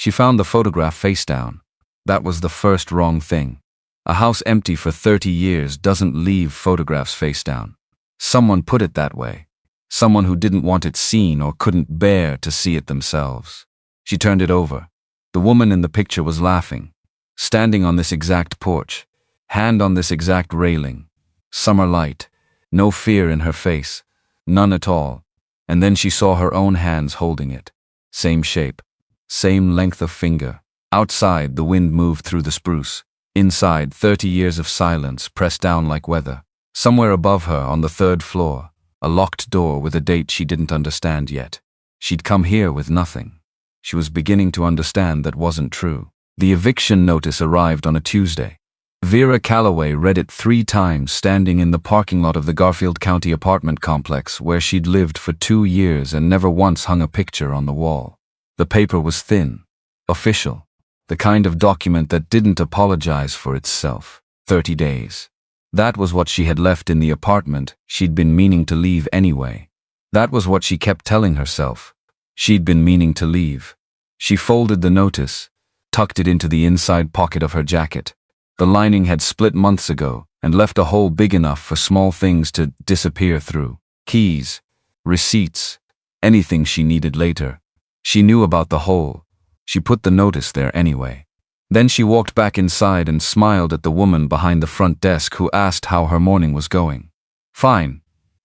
She found the photograph face down. That was the first wrong thing. A house empty for 30 years doesn't leave photographs face down. Someone put it that way. Someone who didn't want it seen or couldn't bear to see it themselves. She turned it over. The woman in the picture was laughing, standing on this exact porch, hand on this exact railing. Summer light, no fear in her face, none at all. And then she saw her own hands holding it. Same shape, same length of finger. Outside, the wind moved through the spruce. Inside, 30 years of silence pressed down like weather. Somewhere above her, on the 3rd floor, a locked door with a date she didn't understand yet. She'd come here with nothing. She was beginning to understand that wasn't true. The eviction notice arrived on a Tuesday. Vera Calloway read it 3 times standing in the parking lot of the Garfield County apartment complex where she'd lived for 2 years and never once hung a picture on the wall. The paper was thin, official, the kind of document that didn't apologize for itself. 30 days. That was what she had left in the apartment she'd been meaning to leave anyway. That was what she kept telling herself. She'd been meaning to leave. She folded the notice, tucked it into the inside pocket of her jacket. The lining had split months ago and left a hole big enough for small things to disappear through. Keys, receipts, anything she needed later. She knew about the hole. She put the notice there anyway. Then she walked back inside and smiled at the woman behind the front desk who asked how her morning was going. Fine.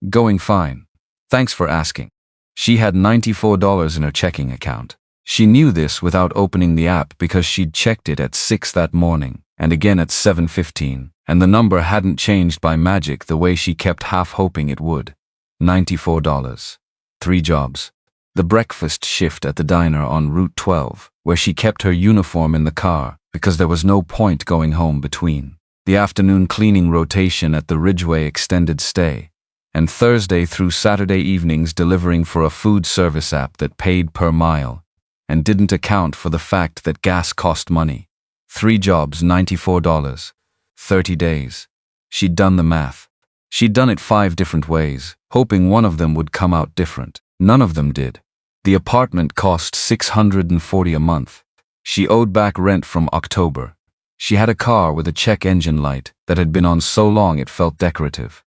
Going fine. Thanks for asking. She had $94 in her checking account. She knew this without opening the app because she'd checked it at 6 that morning, and again at 7:15, and the number hadn't changed by magic the way she kept half hoping it would. $94. 3 jobs. The breakfast shift at the diner on Route 12, where she kept her uniform in the car because there was no point going home between. The afternoon cleaning rotation at the Ridgeway extended stay, and Thursday through Saturday evenings delivering for a food service app that paid per mile and didn't account for the fact that gas cost money. 3 jobs, $94. 30 days. She'd done the math. She'd done it 5 different ways, hoping one of them would come out different. None of them did. The apartment cost $640 a month. She owed back rent from October. She had a car with a check engine light that had been on so long it felt decorative.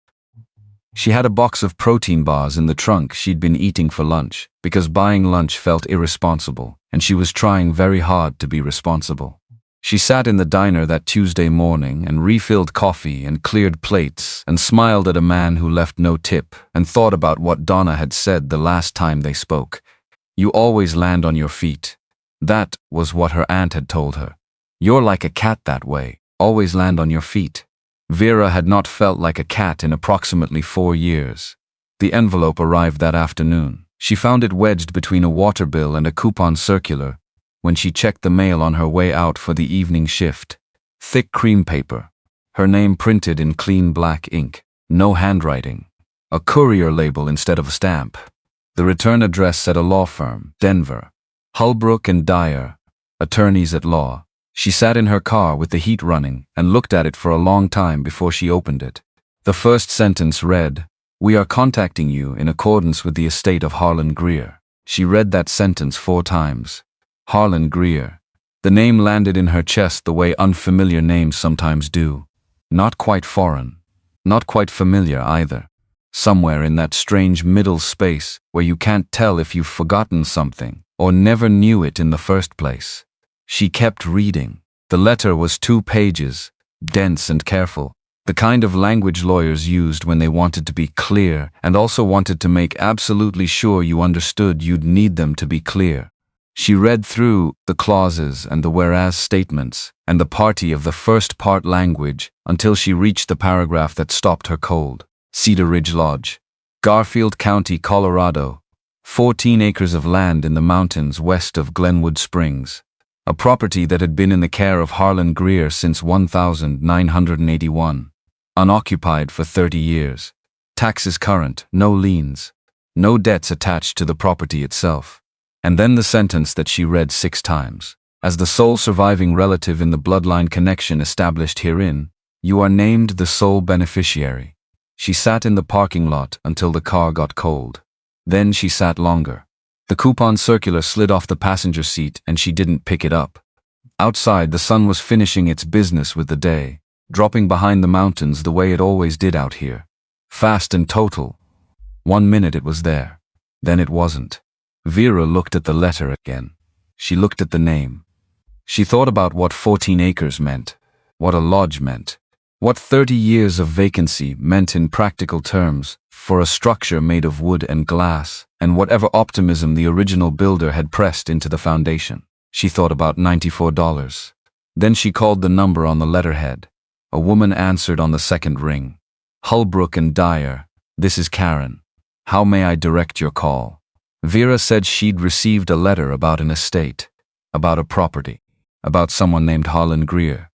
She had a box of protein bars in the trunk she'd been eating for lunch because buying lunch felt irresponsible, and she was trying very hard to be responsible. She sat in the diner that Tuesday morning and refilled coffee and cleared plates and smiled at a man who left no tip and thought about what Donna had said the last time they spoke. You always land on your feet. That was what her aunt had told her. You're like a cat that way, always land on your feet. Vera had not felt like a cat in approximately 4 years. The envelope arrived that afternoon. She found it wedged between a water bill and a coupon circular when she checked the mail on her way out for the evening shift. Thick cream paper. Her name printed in clean black ink. No handwriting. A courier label instead of a stamp. The return address said a law firm, Denver. Holbrook and Dyer, attorneys at law. She sat in her car with the heat running and looked at it for a long time before she opened it. The first sentence read, "We are contacting you in accordance with the estate of Harlan Greer." She read that sentence 4 times. Harlan Greer. The name landed in her chest the way unfamiliar names sometimes do. Not quite foreign. Not quite familiar either. Somewhere in that strange middle space where you can't tell if you've forgotten something or never knew it in the first place. She kept reading. The letter was 2 pages, dense and careful, the kind of language lawyers used when they wanted to be clear and also wanted to make absolutely sure you understood you'd need them to be clear. She read through the clauses and the whereas statements and the party of the first part language until she reached the paragraph that stopped her cold. Cedar Ridge Lodge, Garfield County, Colorado. 14 acres of land in the mountains west of Glenwood Springs. A property that had been in the care of Harlan Greer since 1981. Unoccupied for 30 years. Taxes current, no liens. No debts attached to the property itself. And then the sentence that she read 6 times. As the sole surviving relative in the bloodline connection established herein, you are named the sole beneficiary. She sat in the parking lot until the car got cold. Then she sat longer. The coupon circular slid off the passenger seat and she didn't pick it up. Outside, the sun was finishing its business with the day, dropping behind the mountains the way it always did out here. Fast and total. 1 minute it was there. Then it wasn't. Vera looked at the letter again. She looked at the name. She thought about what 14 acres meant, what a lodge meant, what 30 years of vacancy meant in practical terms for a structure made of wood and glass, and whatever optimism the original builder had pressed into the foundation. She thought about $94. Then she called the number on the letterhead. A woman answered on the second ring. Holbrook and Dyer, this is Karen. How may I direct your call? Vera said she'd received a letter about an estate, about a property, about someone named Harlan Greer.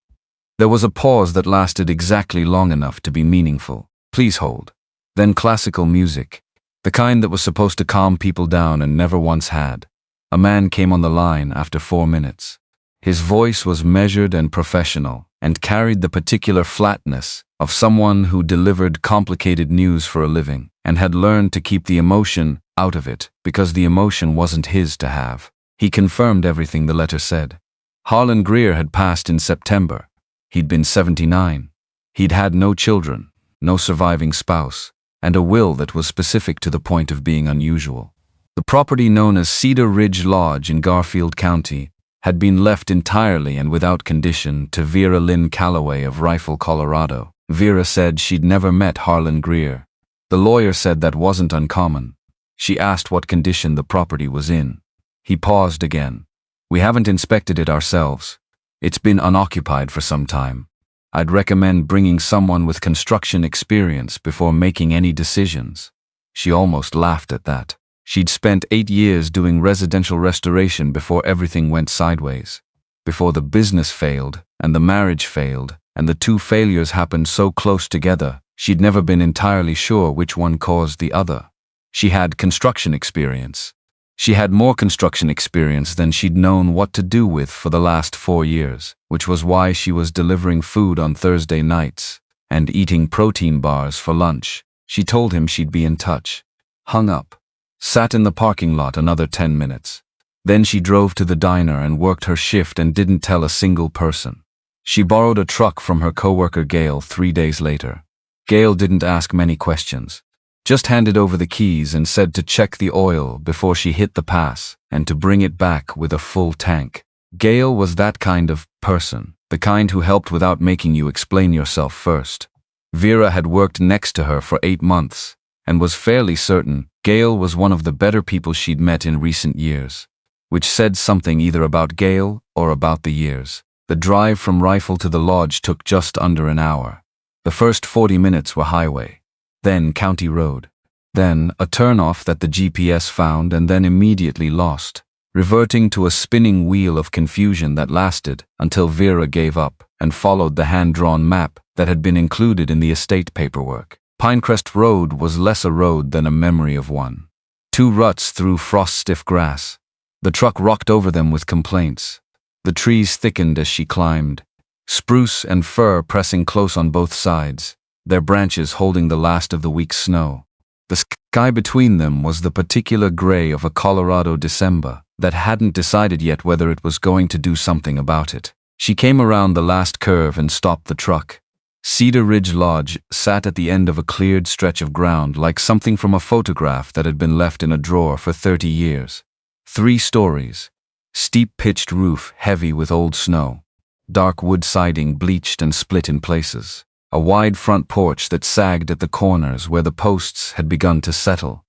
There was a pause that lasted exactly long enough to be meaningful. Please hold. Then classical music, the kind that was supposed to calm people down and never once had. A man came on the line after 4 minutes. His voice was measured and professional, and carried the particular flatness of someone who delivered complicated news for a living, and had learned to keep the emotion out of it because the emotion wasn't his to have. He confirmed everything the letter said. Harlan Greer had passed in September. He'd been 79. He'd had no children, no surviving spouse, and a will that was specific to the point of being unusual. The property known as Cedar Ridge Lodge in Garfield County had been left entirely and without condition to Vera Calloway of Rifle, Colorado. Vera said she'd never met Harlan Greer. The lawyer said that wasn't uncommon. She asked what condition the property was in. He paused again. We haven't inspected it ourselves. It's been unoccupied for some time. I'd recommend bringing someone with construction experience before making any decisions. She almost laughed at that. She'd spent 8 years doing residential restoration before everything went sideways. Before the business failed, and the marriage failed, and the two failures happened so close together, she'd never been entirely sure which one caused the other. She had construction experience. She had more construction experience than she'd known what to do with for the last 4 years, which was why she was delivering food on Thursday nights and eating protein bars for lunch. She told him she'd be in touch. Hung up. Sat in the parking lot another 10 minutes. Then she drove to the diner and worked her shift and didn't tell a single person. She borrowed a truck from her coworker Gail 3 days later. Gail didn't ask many questions. Just handed over the keys and said to check the oil before she hit the pass and to bring it back with a full tank. Gail was that kind of person, the kind who helped without making you explain yourself first. Vera had worked next to her for 8 months and was fairly certain Gail was one of the better people she'd met in recent years, which said something either about Gail or about the years. The drive from Rifle to the lodge took just under an hour. The first 40 minutes were highway, then county road, then a turnoff that the GPS found and then immediately lost, reverting to a spinning wheel of confusion that lasted until Vera gave up and followed the hand-drawn map that had been included in the estate paperwork. Pinecrest Road was less a road than a memory of one. 2 ruts through frost-stiff grass. The truck rocked over them with complaints. The trees thickened as she climbed, spruce and fir pressing close on both sides, their branches holding the last of the week's snow. The sky between them was the particular gray of a Colorado December that hadn't decided yet whether it was going to do something about it. She came around the last curve and stopped the truck. Cedar Ridge Lodge sat at the end of a cleared stretch of ground like something from a photograph that had been left in a drawer for 30 years. 3 stories. Steep pitched roof heavy with old snow. Dark wood siding bleached and split in places. A wide front porch that sagged at the corners where the posts had begun to settle.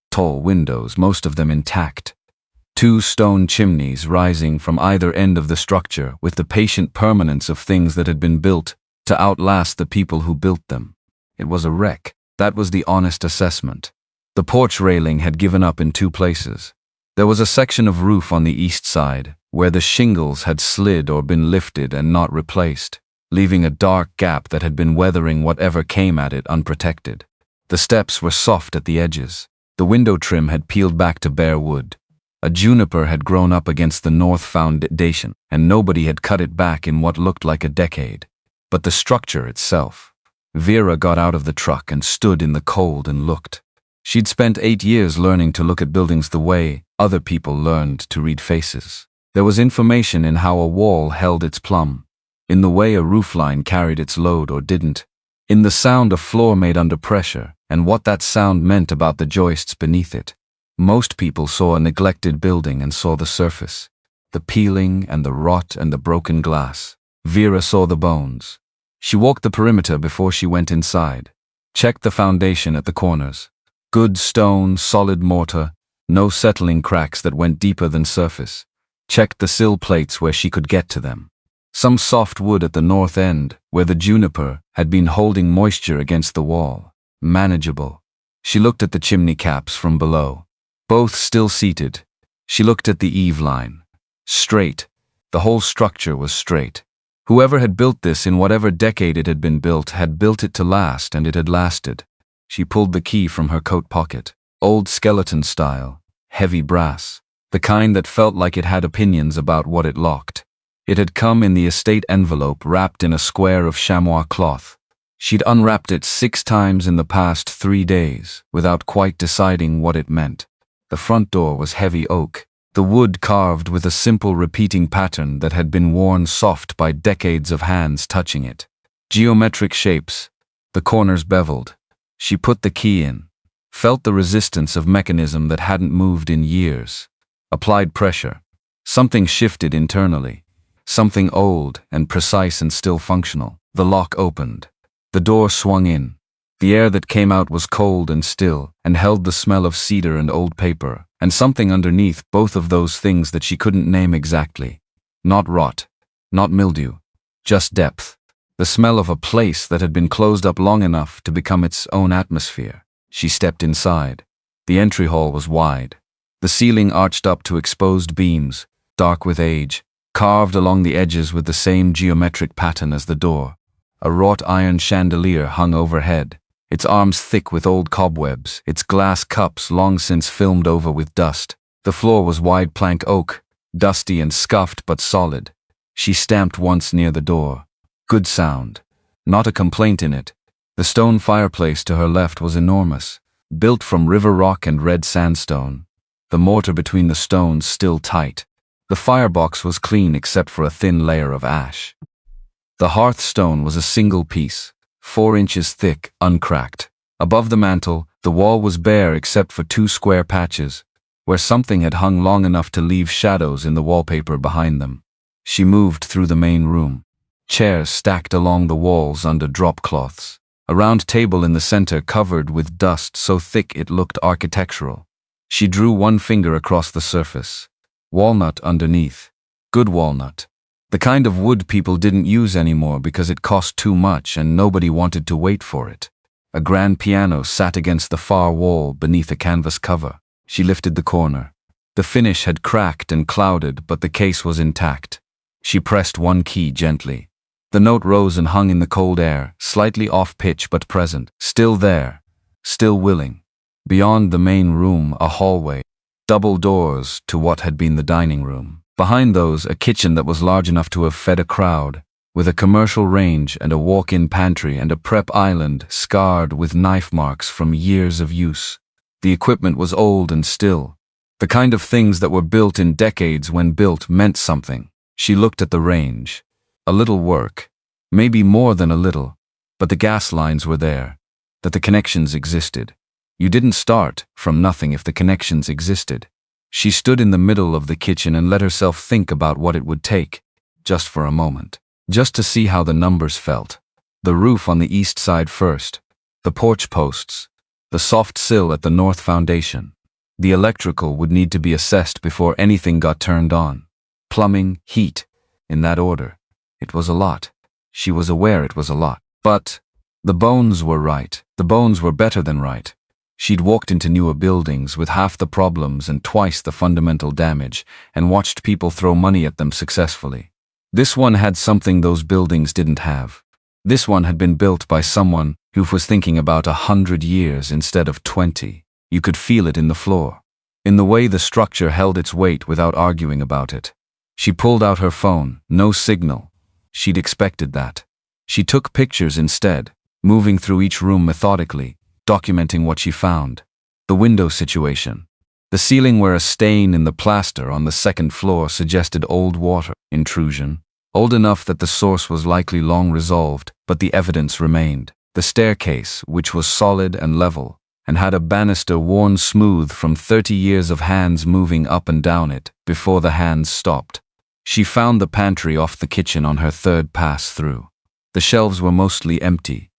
Tall windows, most of them intact. 2 stone chimneys rising from either end of the structure with the patient permanence of things that had been built to outlast the people who built them. It was a wreck. That was the honest assessment. The porch railing had given up in 2 places. There was a section of roof on the east side where the shingles had slid or been lifted and not replaced, leaving a dark gap that had been weathering whatever came at it unprotected. The steps were soft at the edges. The window trim had peeled back to bare wood. A juniper had grown up against the north foundation, and nobody had cut it back in what looked like a decade. But the structure itself. Vera got out of the truck and stood in the cold and looked. She'd spent 8 years learning to look at buildings the way Other people learned to read faces. There was information in how a wall held its plumb, in the way a roofline carried its load or didn't, in the sound a floor made under pressure, and what that sound meant about the joists beneath it. Most people saw a neglected building and saw the surface, the peeling and the rot and the broken glass. Vera saw the bones. She walked the perimeter before she went inside, checked the foundation at the corners. Good stone, solid mortar, no settling cracks that went deeper than surface. Checked the sill plates where she could get to them. Some soft wood at the north end, where the juniper had been holding moisture against the wall. Manageable. She looked at the chimney caps from below. Both still seated. She looked at the eave line. Straight. The whole structure was straight. Whoever had built this in whatever decade it had been built had built it to last, and it had lasted. She pulled the key from her coat pocket. Old skeleton style. Heavy brass. The kind that felt like it had opinions about what it locked. It had come in the estate envelope wrapped in a square of chamois cloth. She'd unwrapped it 6 times in the past 3 days, without quite deciding what it meant. The front door was heavy oak, the wood carved with a simple repeating pattern that had been worn soft by decades of hands touching it. Geometric shapes, the corners beveled. She put the key in, felt the resistance of mechanism that hadn't moved in years. Applied pressure. Something shifted internally. Something old and precise and still functional. The lock opened. The door swung in. The air that came out was cold and still, and held the smell of cedar and old paper, and something underneath, both of those things that she couldn't name exactly. Not rot, not mildew, just depth. The smell of a place that had been closed up long enough to become its own atmosphere. She stepped inside. The entry hall was wide. The ceiling arched up to exposed beams, dark with age, carved along the edges with the same geometric pattern as the door. A wrought iron chandelier hung overhead, its arms thick with old cobwebs, its glass cups long since filmed over with dust. The floor was wide plank oak, dusty and scuffed but solid. She stamped once near the door. Good sound. Not a complaint in it. The stone fireplace to her left was enormous, built from river rock and red sandstone. The mortar between the stones still tight. The firebox was clean except for a thin layer of ash. The hearthstone was a single piece, 4 inches thick, uncracked. Above the mantel, the wall was bare except for 2 square patches, where something had hung long enough to leave shadows in the wallpaper behind them. She moved through the main room. Chairs stacked along the walls under drop cloths. A round table in the center covered with dust so thick it looked architectural. She drew one finger across the surface. Walnut underneath. Good walnut. The kind of wood people didn't use anymore because it cost too much and nobody wanted to wait for it. A grand piano sat against the far wall beneath a canvas cover. She lifted the corner. The finish had cracked and clouded, but the case was intact. She pressed one key gently. The note rose and hung in the cold air, slightly off pitch but present. Still there. Still willing. Beyond the main room, a hallway. Double doors to what had been the dining room. Behind those, a kitchen that was large enough to have fed a crowd, with a commercial range and a walk-in pantry and a prep island scarred with knife marks from years of use. The equipment was old and still. The kind of things that were built in decades when built meant something. She looked at the range. A little work. Maybe more than a little. But the gas lines were there. That the connections existed. You didn't start from nothing if the connections existed. She stood in the middle of the kitchen and let herself think about what it would take, just for a moment. Just to see how the numbers felt. The roof on the east side first. The porch posts. The soft sill at the north foundation. The electrical would need to be assessed before anything got turned on. Plumbing, heat, in that order. It was a lot. She was aware it was a lot. But the bones were right. The bones were better than right. She'd walked into newer buildings with half the problems and twice the fundamental damage, and watched people throw money at them successfully. This one had something those buildings didn't have. This one had been built by someone who was thinking about 100 years instead of 20. You could feel it in the floor. In the way the structure held its weight without arguing about it. She pulled out her phone. No signal. She'd expected that. She took pictures instead, moving through each room methodically, documenting what she found. The window situation. The ceiling where a stain in the plaster on the second floor suggested old water intrusion, old enough that the source was likely long resolved, but the evidence remained. The staircase, which was solid and level, and had a banister worn smooth from 30 years of hands moving up and down it, before the hands stopped. She found the pantry off the kitchen on her third pass through. The shelves were mostly empty,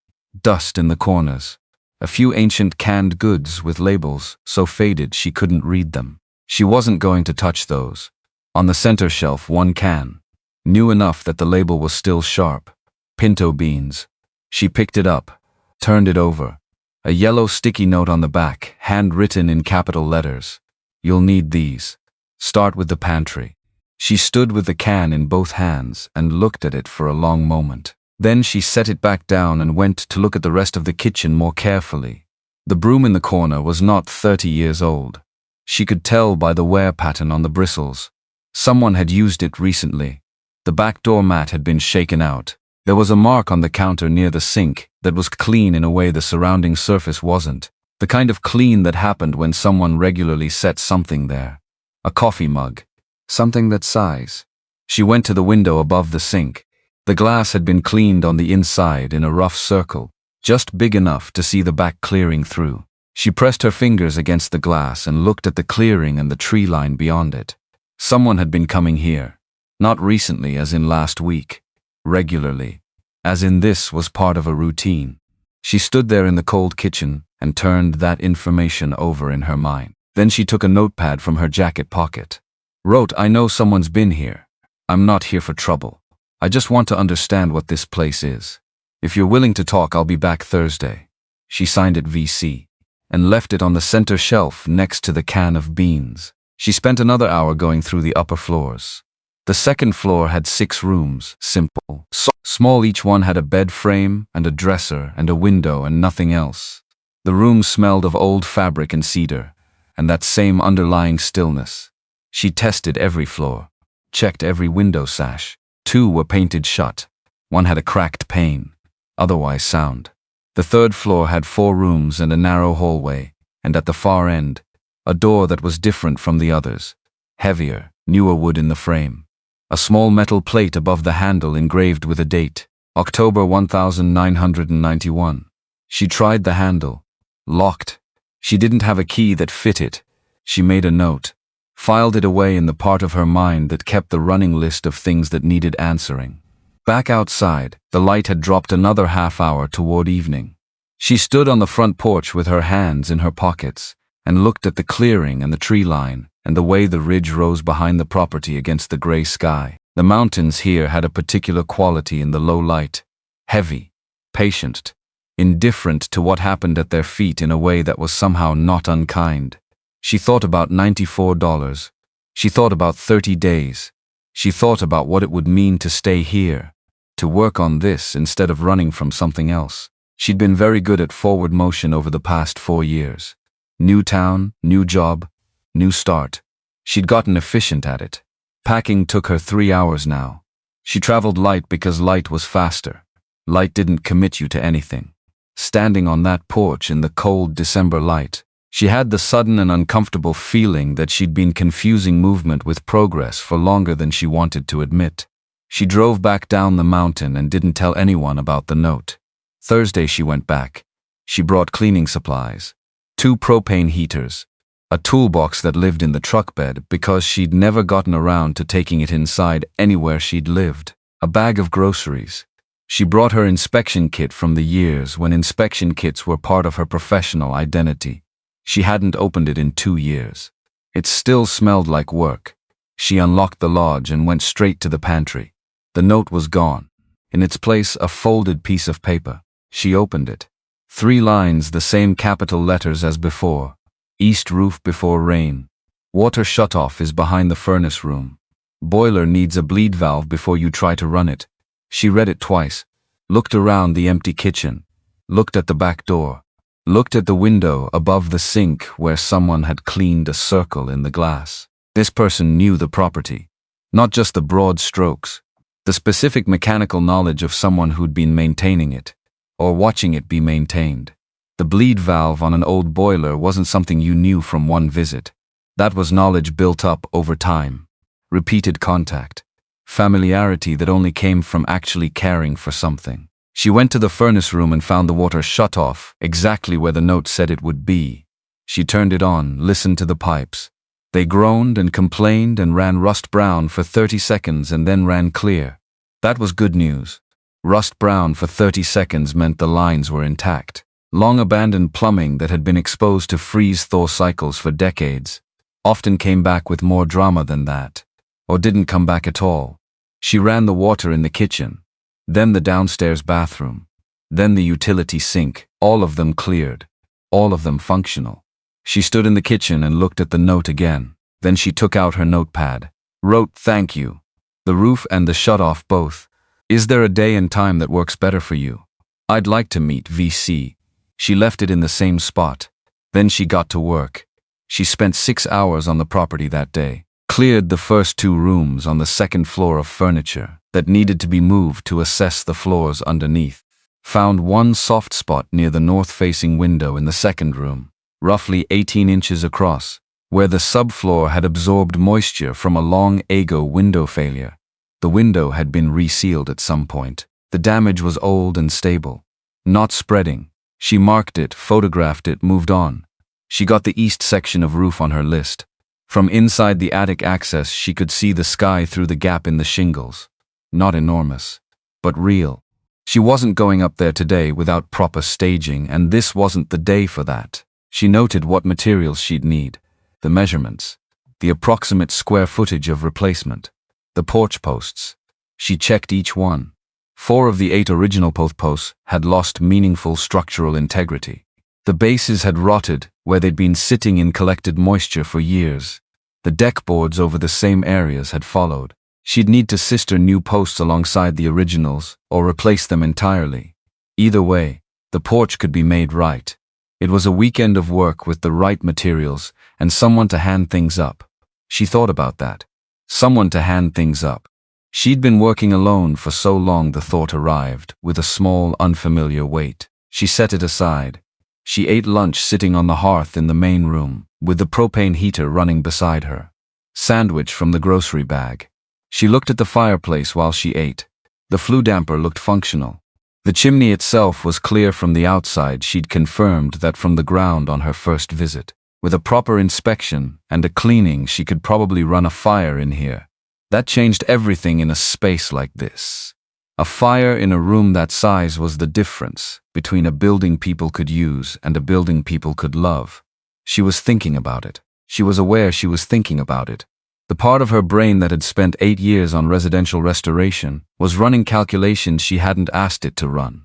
dust in the corners. A few ancient canned goods with labels so faded she couldn't read them. She wasn't going to touch those. On the center shelf, one can, new enough that the label was still sharp. Pinto beans. She picked it up, turned it over. A yellow sticky note on the back, handwritten in capital letters. You'll need these. Start with the pantry. She stood with the can in both hands and looked at it for a long moment. Then she set it back down and went to look at the rest of the kitchen more carefully. The broom in the corner was not 30 years old. She could tell by the wear pattern on the bristles. Someone had used it recently. The back door mat had been shaken out. There was a mark on the counter near the sink that was clean in a way the surrounding surface wasn't. The kind of clean that happened when someone regularly set something there. A coffee mug. Something that size. She went to the window above the sink. The glass had been cleaned on the inside in a rough circle, just big enough to see the back clearing through. She pressed her fingers against the glass and looked at the clearing and the tree line beyond it. Someone had been coming here. Not recently, as in last week. Regularly. As in this was part of a routine. She stood there in the cold kitchen and turned that information over in her mind. Then she took a notepad from her jacket pocket. Wrote, I know someone's been here. I'm not here for trouble. I just want to understand what this place is. If you're willing to talk, I'll be back Thursday. She signed it VC and left it on the center shelf next to the can of beans. She spent another hour going through the upper floors. The second floor had 6 rooms, simple, small. Each one had a bed frame and a dresser and a window and nothing else. The rooms smelled of old fabric and cedar, and that same underlying stillness. She tested every floor, checked every window sash. 2 were painted shut. 1 had a cracked pane, otherwise sound. The third floor had 4 rooms and a narrow hallway, and at the far end, a door that was different from the others, heavier, newer wood in the frame. A small metal plate above the handle engraved with a date, October 1991. She tried the handle. Locked. She didn't have a key that fit it. She made a note, filed it away in the part of her mind that kept the running list of things that needed answering. Back outside, the light had dropped another half hour toward evening. She stood on the front porch with her hands in her pockets and looked at the clearing and the tree line and the way the ridge rose behind the property against the gray sky. The mountains here had a particular quality in the low light. Heavy, patient, indifferent to what happened at their feet in a way that was somehow not unkind. She thought about $94. She thought about 30 days. She thought about what it would mean to stay here, to work on this instead of running from something else. She'd been very good at forward motion over the past 4 years. New town, new job, new start. She'd gotten efficient at it. Packing took her 3 hours now. She traveled light because light was faster. Light didn't commit you to anything. Standing on that porch in the cold December light, she had the sudden and uncomfortable feeling that she'd been confusing movement with progress for longer than she wanted to admit. She drove back down the mountain and didn't tell anyone about the note. Thursday she went back. She brought cleaning supplies, 2 propane heaters, a toolbox that lived in the truck bed because she'd never gotten around to taking it inside anywhere she'd lived, a bag of groceries. She brought her inspection kit from the years when inspection kits were part of her professional identity. She hadn't opened it in 2 years. It still smelled like work. She unlocked the lodge and went straight to the pantry. The note was gone. In its place, a folded piece of paper. She opened it. 3 lines, the same capital letters as before. East roof before rain. Water shutoff is behind the furnace room. Boiler needs a bleed valve before you try to run it. She read it twice. Looked around the empty kitchen. Looked at the back door. Looked at the window above the sink where someone had cleaned a circle in the glass. This person knew the property. Not just the broad strokes. The specific mechanical knowledge of someone who'd been maintaining it, or watching it be maintained. The bleed valve on an old boiler wasn't something you knew from one visit. That was knowledge built up over time. Repeated contact. Familiarity that only came from actually caring for something. She went to the furnace room and found the water shut off, exactly where the note said it would be. She turned it on, listened to the pipes. They groaned and complained and ran rust brown for 30 seconds and then ran clear. That was good news. Rust brown for 30 seconds meant the lines were intact. Long abandoned plumbing that had been exposed to freeze-thaw cycles for decades often came back with more drama than that, or didn't come back at all. She ran the water in the kitchen, then the downstairs bathroom, then the utility sink, all of them cleared, all of them functional. She stood in the kitchen and looked at the note again. Then she took out her notepad, wrote "Thank you." The roof and the shut-off both. Is there a day and time that works better for you? I'd like to meet VC. She left it in the same spot. Then she got to work. She spent 6 hours on the property that day, cleared the first 2 rooms on the second floor of furniture that needed to be moved to assess the floors underneath, found one soft spot near the north-facing window in the second room, roughly 18 inches across, where the subfloor had absorbed moisture from a long AGO window failure. The window had been resealed at some point. The damage was old and stable, not spreading. She marked it, photographed it, moved on. She got the east section of roof on her list. From inside the attic access, she could see the sky through the gap in the shingles. Not enormous, but real. She wasn't going up there today without proper staging, and this wasn't the day for that. She noted what materials she'd need, the measurements, the approximate square footage of replacement, the porch posts. She checked each one. 4 of the 8 original posts had lost meaningful structural integrity. The bases had rotted where they'd been sitting in collected moisture for years. The deck boards over the same areas had followed. She'd need to sister new posts alongside the originals or replace them entirely. Either way, the porch could be made right. It was a weekend of work with the right materials and someone to hand things up. She thought about that. Someone to hand things up. She'd been working alone for so long the thought arrived, with a small, unfamiliar weight. She set it aside. She ate lunch sitting on the hearth in the main room, with the propane heater running beside her. Sandwich from the grocery bag. She looked at the fireplace while she ate. The flue damper looked functional. The chimney itself was clear from the outside. She'd confirmed that from the ground on her first visit. With a proper inspection and a cleaning, she could probably run a fire in here. That changed everything in a space like this. A fire in a room that size was the difference between a building people could use and a building people could love. She was thinking about it. She was aware she was thinking about it. The part of her brain that had spent 8 years on residential restoration was running calculations she hadn't asked it to run.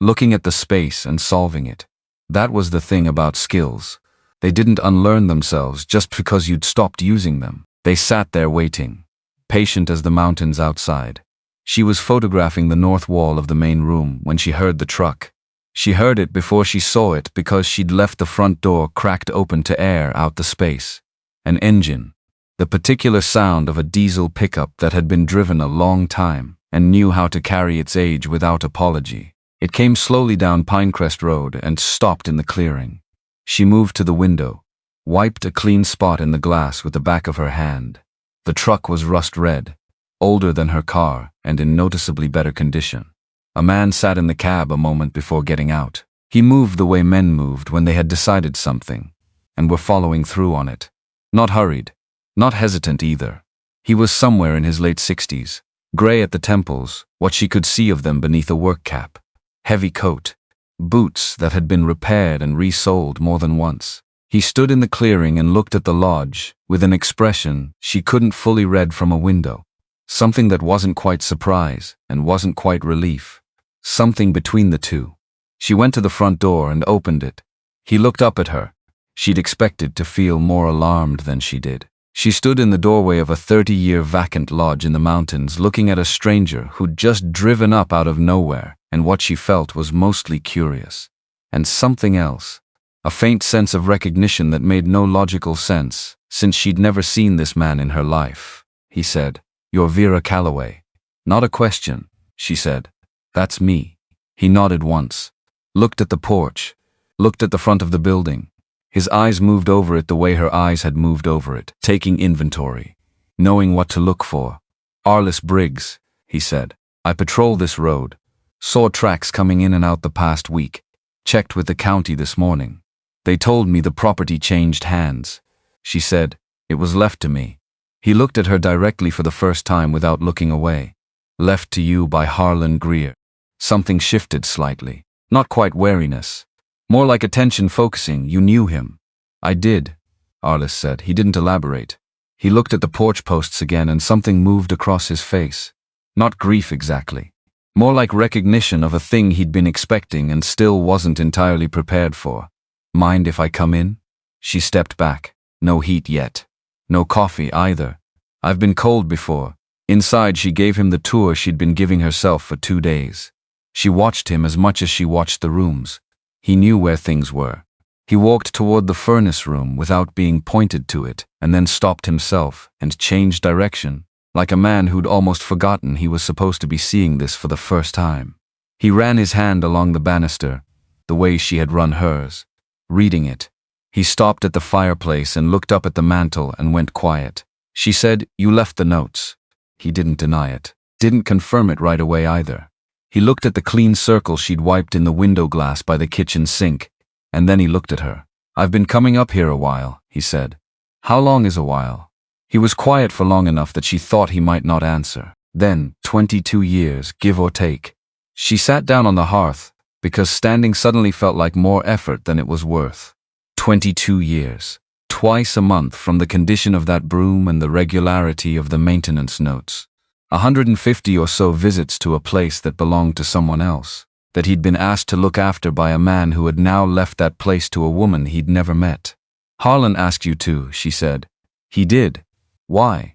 Looking at the space and solving it. That was the thing about skills. They didn't unlearn themselves just because you'd stopped using them. They sat there waiting, patient as the mountains outside. She was photographing the north wall of the main room when she heard the truck. She heard it before she saw it because she'd left the front door cracked open to air out the space. An engine. The particular sound of a diesel pickup that had been driven a long time and knew how to carry its age without apology. It came slowly down Pinecrest Road and stopped in the clearing. She moved to the window, wiped a clean spot in the glass with the back of her hand. The truck was rust red, older than her car and in noticeably better condition. A man sat in the cab a moment before getting out. He moved the way men moved when they had decided something and were following through on it. Not hurried, not hesitant either. He was somewhere in his late 60s, gray at the temples, what she could see of them beneath a work cap. Heavy coat, boots that had been repaired and resoled more than once. He stood in the clearing and looked at the lodge with an expression she couldn't fully read from a window. Something that wasn't quite surprise and wasn't quite relief. Something between the two. She went to the front door and opened it. He looked up at her. She'd expected to feel more alarmed than she did. She stood in the doorway of a 30-year vacant lodge in the mountains looking at a stranger who'd just driven up out of nowhere, and what she felt was mostly curious. And something else. A faint sense of recognition that made no logical sense, since she'd never seen this man in her life. He said, "You're Vera Calloway." "Not a question," she said. "That's me." He nodded once, looked at the porch, looked at the front of the building. His eyes moved over it the way her eyes had moved over it, taking inventory, knowing what to look for. Arliss Briggs, he said. I patrol this road. Saw tracks coming in and out the past week. Checked with the county this morning. They told me the property changed hands. She said, it was left to me. He looked at her directly for the first time without looking away. Left to you by Harlan Greer. Something shifted slightly. Not quite wariness. More like attention focusing. You knew him. I did, Arliss said. He didn't elaborate. He looked at the porch posts again and something moved across his face. Not grief exactly. More like recognition of a thing he'd been expecting and still wasn't entirely prepared for. Mind if I come in? She stepped back. No heat yet. No coffee either. I've been cold before. Inside she gave him the tour she'd been giving herself for 2 days. She watched him as much as she watched the rooms. He knew where things were. He walked toward the furnace room without being pointed to it, and then stopped himself and changed direction, like a man who'd almost forgotten he was supposed to be seeing this for the first time. He ran his hand along the banister, the way she had run hers, reading it. He stopped at the fireplace and looked up at the mantel and went quiet. She said, you left the notes. He didn't deny it. Didn't confirm it right away either. He looked at the clean circle she'd wiped in the window glass by the kitchen sink, and then he looked at her. I've been coming up here a while, he said. How long is a while? He was quiet for long enough that she thought he might not answer. Then, 22 years, give or take. She sat down on the hearth, because standing suddenly felt like more effort than it was worth. 22 years. Twice a month from the condition of that broom and the regularity of the maintenance notes. 150 or so visits to a place that belonged to someone else, that he'd been asked to look after by a man who had now left that place to a woman he'd never met. Harlan asked you to, she said. He did. Why?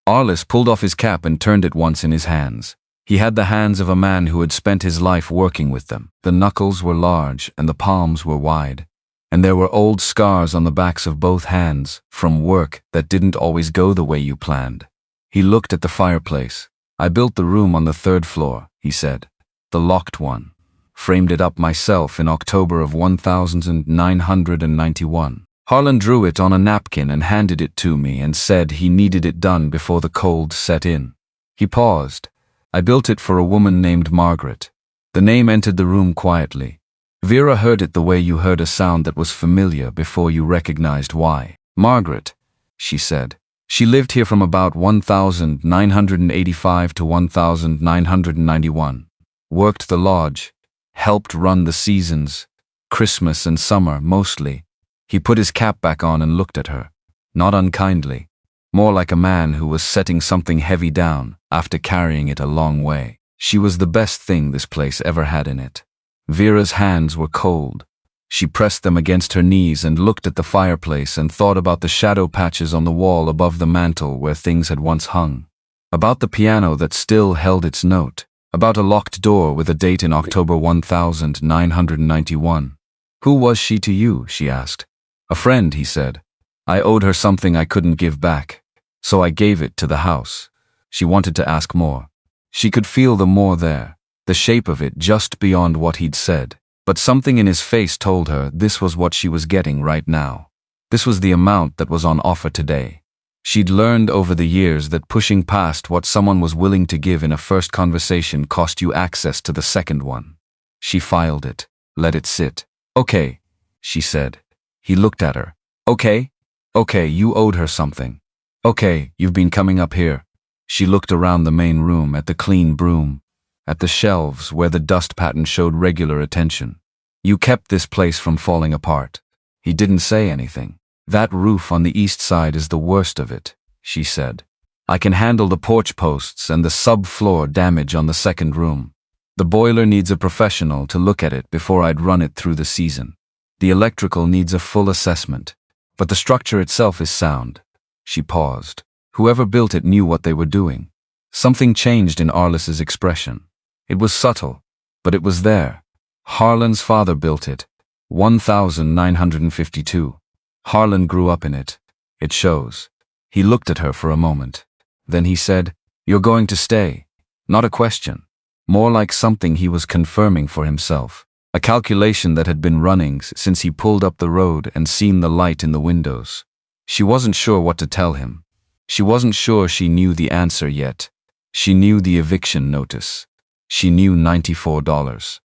Arliss pulled off his cap and turned it once in his hands. He had the hands of a man who had spent his life working with them. The knuckles were large and the palms were wide. And there were old scars on the backs of both hands, from work that didn't always go the way you planned. He looked at the fireplace. I built the room on the 3rd floor, he said. The locked one. Framed it up myself in October of 1991. Harlan drew it on a napkin and handed it to me and said he needed it done before the cold set in. He paused. I built it for a woman named Margaret. The name entered the room quietly. Vera heard it the way you heard a sound that was familiar before you recognized why. Margaret, she said. She lived here from about 1985 to 1991. Worked the lodge. Helped run the seasons. Christmas and summer, mostly. He put his cap back on and looked at her. Not unkindly. More like a man who was setting something heavy down after carrying it a long way. She was the best thing this place ever had in it. Vera's hands were cold. She pressed them against her knees and looked at the fireplace and thought about the shadow patches on the wall above the mantel where things had once hung. About the piano that still held its note. About a locked door with a date in October 1991. Who was she to you? She asked. A friend, he said. I owed her something I couldn't give back, so I gave it to the house. She wanted to ask more. She could feel the more there, the shape of it just beyond what he'd said. But something in his face told her this was what she was getting right now. This was the amount that was on offer today. She'd learned over the years that pushing past what someone was willing to give in a first conversation cost you access to the second one. She filed it, let it sit. Okay, she said. He looked at her. Okay? Okay, you owed her something. Okay, you've been coming up here. She looked around the main room at the clean broom, at the shelves where the dust pattern showed regular attention. You kept this place from falling apart. He didn't say anything. That roof on the east side is the worst of it, she said. I can handle the porch posts and the subfloor damage on the second room. The boiler needs a professional to look at it before I'd run it through the season. The electrical needs a full assessment, but the structure itself is sound. She paused. Whoever built it knew what they were doing. Something changed in Arliss's expression. It was subtle, but it was there. Harlan's father built it. 1952. Harlan grew up in it. It shows. He looked at her for a moment. Then he said, "You're going to stay." Not a question. More like something he was confirming for himself. A calculation that had been running since he pulled up the road and seen the light in the windows. She wasn't sure what to tell him. She wasn't sure she knew the answer yet. She knew the eviction notice. She knew $94.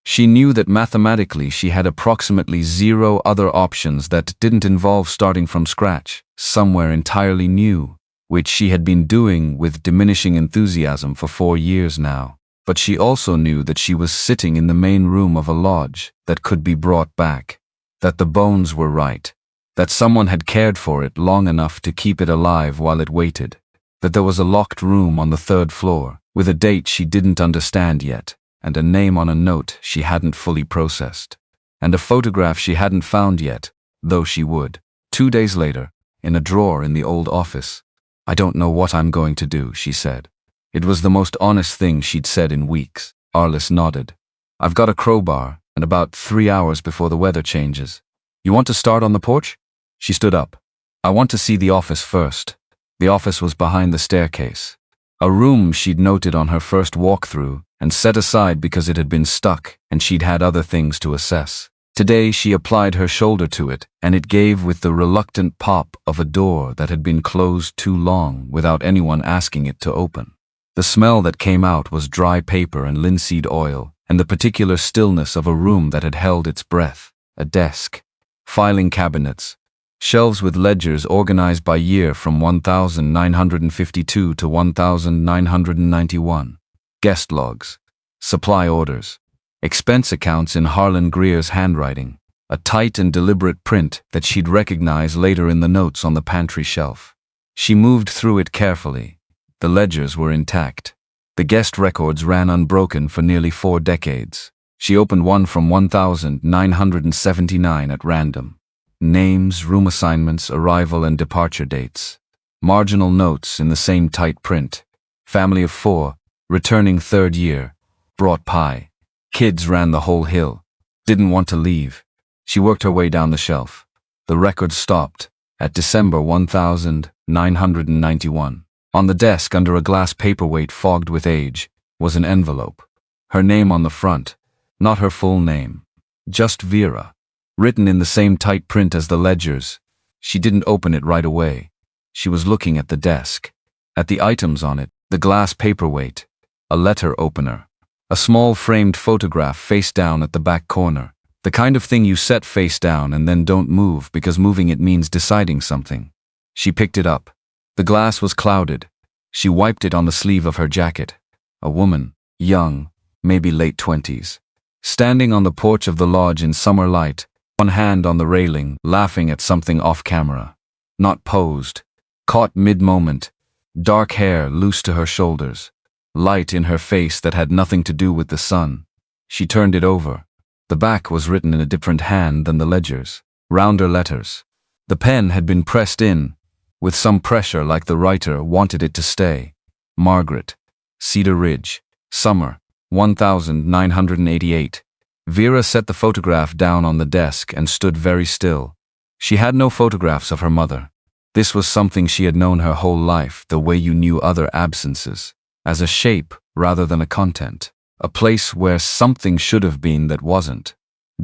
She knew that mathematically she had approximately 0 other options that didn't involve starting from scratch, somewhere entirely new, which she had been doing with diminishing enthusiasm for 4 years now. But she also knew that she was sitting in the main room of a lodge that could be brought back, that the bones were right, that someone had cared for it long enough to keep it alive while it waited, that there was a locked room on the 3rd floor, with a date she didn't understand yet, and a name on a note she hadn't fully processed, and a photograph she hadn't found yet, though she would. 2 days later, in a drawer in the old office. "I don't know what I'm going to do," she said. It was the most honest thing she'd said in weeks. Arliss nodded. "I've got a crowbar, and about 3 hours before the weather changes. You want to start on the porch?" She stood up. "I want to see the office first." The office was behind the staircase. A room she'd noted on her first walkthrough and set aside because it had been stuck and she'd had other things to assess. Today she applied her shoulder to it, and it gave with the reluctant pop of a door that had been closed too long without anyone asking it to open. The smell that came out was dry paper and linseed oil, and the particular stillness of a room that had held its breath. A desk, filing cabinets, shelves with ledgers organized by year from 1952 to 1991, guest logs, supply orders, expense accounts in Harlan Greer's handwriting, a tight and deliberate print that she'd recognize later in the notes on the pantry shelf. She moved through it carefully. The ledgers were intact. The guest records ran unbroken for nearly 4 decades. She opened one from 1979 at random. Names, room assignments, arrival and departure dates. Marginal notes in the same tight print. Family of 4, returning 3rd year, brought pie. Kids ran the whole hill. Didn't want to leave. She worked her way down the shelf. The record stopped at December 1991. On the desk, under a glass paperweight fogged with age, was an envelope. Her name on the front, not her full name. Just Vera. Written in the same tight print as the ledgers. She didn't open it right away. She was looking at the desk. At the items on it, the glass paperweight, a letter opener, a small framed photograph face down at the back corner. The kind of thing you set face down and then don't move because moving it means deciding something. She picked it up. The glass was clouded. She wiped it on the sleeve of her jacket. A woman, young, maybe late 20s, standing on the porch of the lodge in summer light, one hand on the railing, laughing at something off camera. Not posed. Caught mid-moment. Dark hair loose to her shoulders. Light in her face that had nothing to do with the sun. She turned it over. The back was written in a different hand than the ledgers. Rounder letters. The pen had been pressed in, with some pressure like the writer wanted it to stay. Margaret. Cedar Ridge. Summer. 1988. Vera set the photograph down on the desk and stood very still. She had no photographs of her mother. This was something she had known her whole life, the way you knew other absences. As a shape rather than a content. A place where something should have been that wasn't.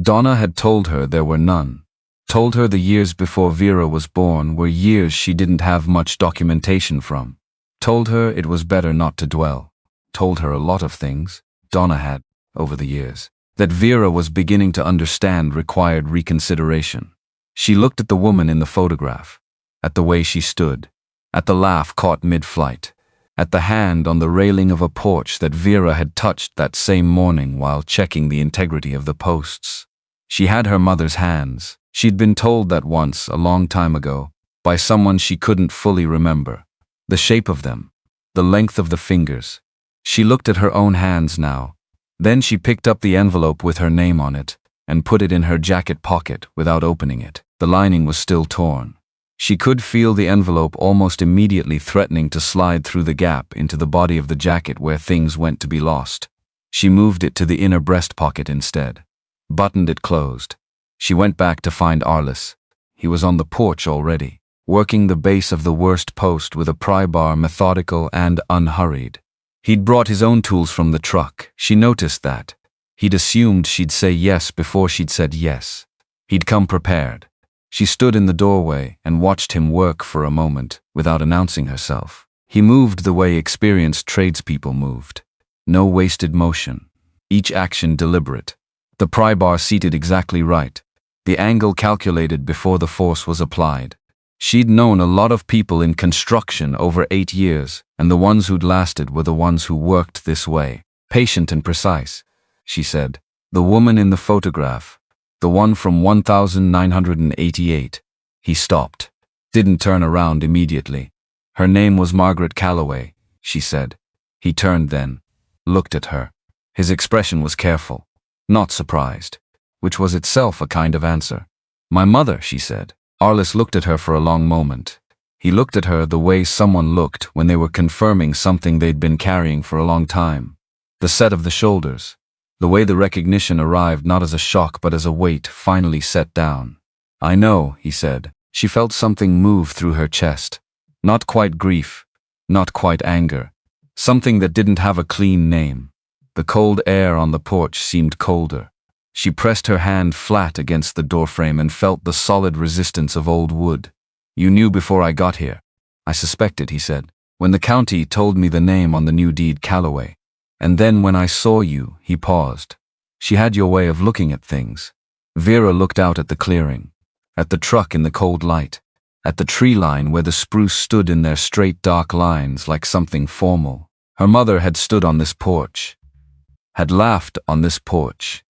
Donna had told her there were none. Told her the years before Vera was born were years she didn't have much documentation from. Told her it was better not to dwell. Told her a lot of things, Donna had, over the years, that Vera was beginning to understand required reconsideration. She looked at the woman in the photograph, at the way she stood, at the laugh caught mid-flight, at the hand on the railing of a porch that Vera had touched that same morning while checking the integrity of the posts. She had her mother's hands. She'd been told that once, a long time ago, by someone she couldn't fully remember. The shape of them, the length of the fingers. She looked at her own hands now. Then she picked up the envelope with her name on it and put it in her jacket pocket without opening it. The lining was still torn. She could feel the envelope almost immediately threatening to slide through the gap into the body of the jacket where things went to be lost. She moved it to the inner breast pocket instead. Buttoned it closed. She went back to find Arliss. He was on the porch already, working the base of the worst post with a pry bar, methodical and unhurried. He'd brought his own tools from the truck. She noticed that. He'd assumed she'd say yes before she'd said yes. He'd come prepared. She stood in the doorway and watched him work for a moment without announcing herself. He moved the way experienced tradespeople moved. No wasted motion. Each action deliberate. The pry bar seated exactly right. The angle calculated before the force was applied. She'd known a lot of people in construction over 8 years, and the ones who'd lasted were the ones who worked this way. Patient and precise, she said. The woman in the photograph. The one from 1988. He stopped. Didn't turn around immediately. Her name was Margaret Calloway, she said. He turned then. Looked at her. His expression was careful. Not surprised. Which was itself a kind of answer. My mother, she said. Arliss looked at her for a long moment. He looked at her the way someone looked when they were confirming something they'd been carrying for a long time. The set of the shoulders. The way the recognition arrived not as a shock but as a weight finally set down. I know, he said. She felt something move through her chest. Not quite grief. Not quite anger. Something that didn't have a clean name. The cold air on the porch seemed colder. She pressed her hand flat against the doorframe and felt the solid resistance of old wood. You knew before I got here. I suspected, he said. When the county told me the name on the new deed, Calloway. And then when I saw you, he paused. She had your way of looking at things. Vera looked out at the clearing. At the truck in the cold light. At the tree line where the spruce stood in their straight dark lines like something formal. Her mother had stood on this porch. Had laughed on this porch.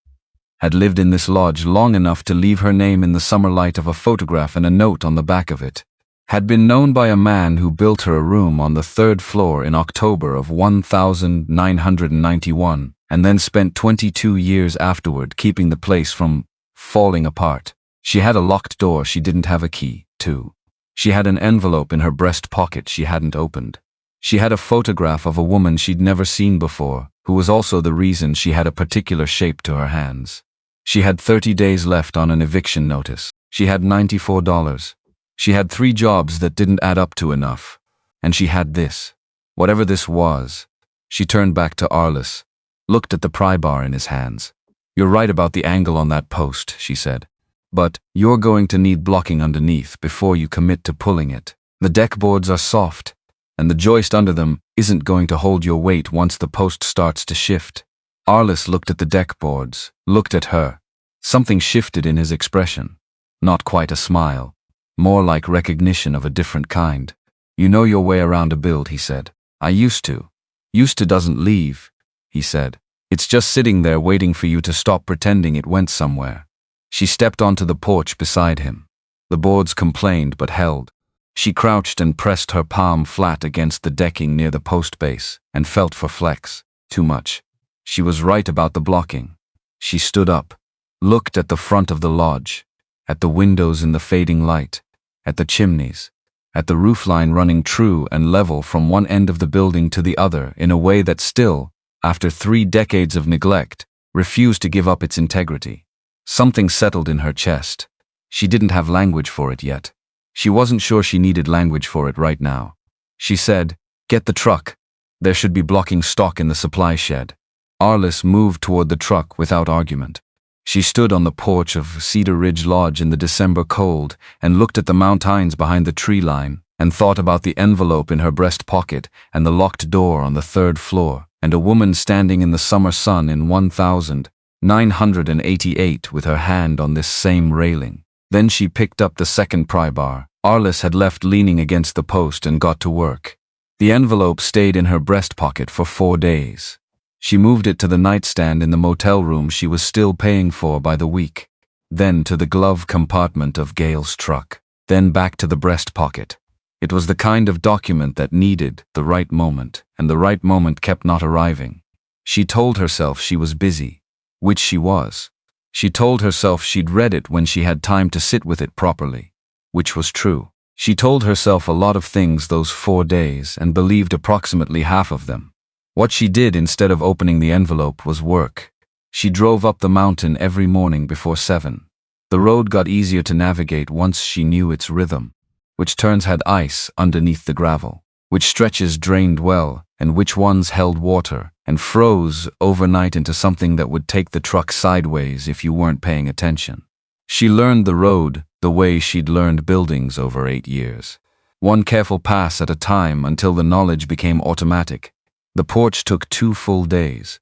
Had lived in this lodge long enough to leave her name in the summer light of a photograph and a note on the back of it. Had been known by a man who built her a room on the 3rd floor in October of 1991, and then spent 22 years afterward keeping the place from falling apart. She had a locked door she didn't have a key to. She had an envelope in her breast pocket she hadn't opened. She had a photograph of a woman she'd never seen before, who was also the reason she had a particular shape to her hands. She had 30 days left on an eviction notice. She had $94. She had 3 jobs that didn't add up to enough. And she had this. Whatever this was. She turned back to Arliss, looked at the pry bar in his hands. You're right about the angle on that post, she said. But you're going to need blocking underneath before you commit to pulling it. The deck boards are soft, and the joist under them isn't going to hold your weight once the post starts to shift. Arliss looked at the deck boards, looked at her. Something shifted in his expression. Not quite a smile. More like recognition of a different kind. You know your way around a build, he said. I used to. Used to doesn't leave, he said. It's just sitting there waiting for you to stop pretending it went somewhere. She stepped onto the porch beside him. The boards complained but held. She crouched and pressed her palm flat against the decking near the post base and felt for flex. Too much. She was right about the blocking. She stood up, looked at the front of the lodge, at the windows in the fading light, at the chimneys, at the roofline running true and level from one end of the building to the other in a way that still, after 3 decades of neglect, refused to give up its integrity. Something settled in her chest. She didn't have language for it yet. She wasn't sure she needed language for it right now. She said, "Get the truck. There should be blocking stock in the supply shed." Arliss moved toward the truck without argument. She stood on the porch of Cedar Ridge Lodge in the December cold and looked at the mountains behind the tree line and thought about the envelope in her breast pocket and the locked door on the 3rd floor and a woman standing in the summer sun in 1988 with her hand on this same railing. Then she picked up the second pry bar. Arliss had left leaning against the post and got to work. The envelope stayed in her breast pocket for 4 days. She moved it to the nightstand in the motel room she was still paying for by the week. Then to the glove compartment of Gail's truck. Then back to the breast pocket. It was the kind of document that needed the right moment, and the right moment kept not arriving. She told herself she was busy, which she was. She told herself she'd read it when she had time to sit with it properly, which was true. She told herself a lot of things those 4 days and believed approximately half of them. What she did instead of opening the envelope was work. She drove up the mountain every morning before 7. The road got easier to navigate once she knew its rhythm, which turns had ice underneath the gravel, which stretches drained well, and which ones held water, and froze overnight into something that would take the truck sideways if you weren't paying attention. She learned the road the way she'd learned buildings over 8 years. One careful pass at a time until the knowledge became automatic. The porch took 2 full days.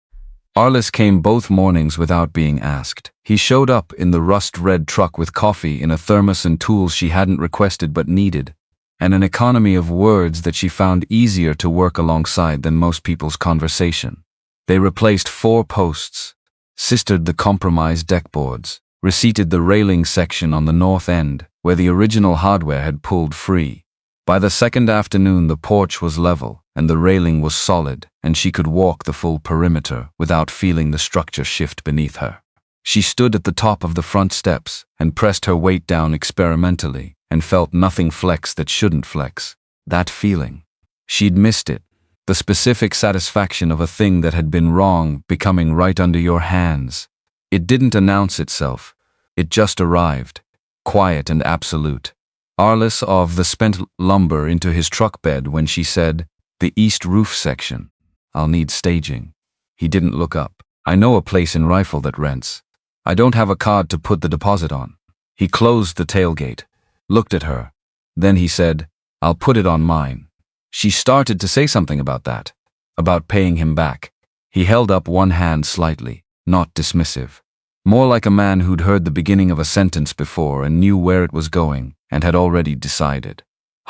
Arliss came both mornings without being asked. He showed up in the rust-red truck with coffee in a thermos and tools she hadn't requested but needed, and an economy of words that she found easier to work alongside than most people's conversation. They replaced 4 posts, sistered the compromised deckboards, reseated the railing section on the north end, where the original hardware had pulled free. By the second afternoon, the porch was level, and the railing was solid, and she could walk the full perimeter without feeling the structure shift beneath her. She stood at the top of the front steps and pressed her weight down experimentally and felt nothing flex that shouldn't flex. That feeling. She'd missed it. The specific satisfaction of a thing that had been wrong becoming right under your hands. It didn't announce itself. It just arrived, quiet and absolute. Arliss of the spent lumber into his truck bed when she said, "The east roof section. I'll need staging." He didn't look up. "I know a place in Rifle that rents. I don't have a card to put the deposit on." He closed the tailgate, looked at her. Then he said, "I'll put it on mine." She started to say something about that, about paying him back. He held up one hand slightly, not dismissive. More like a man who'd heard the beginning of a sentence before and knew where it was going and had already decided.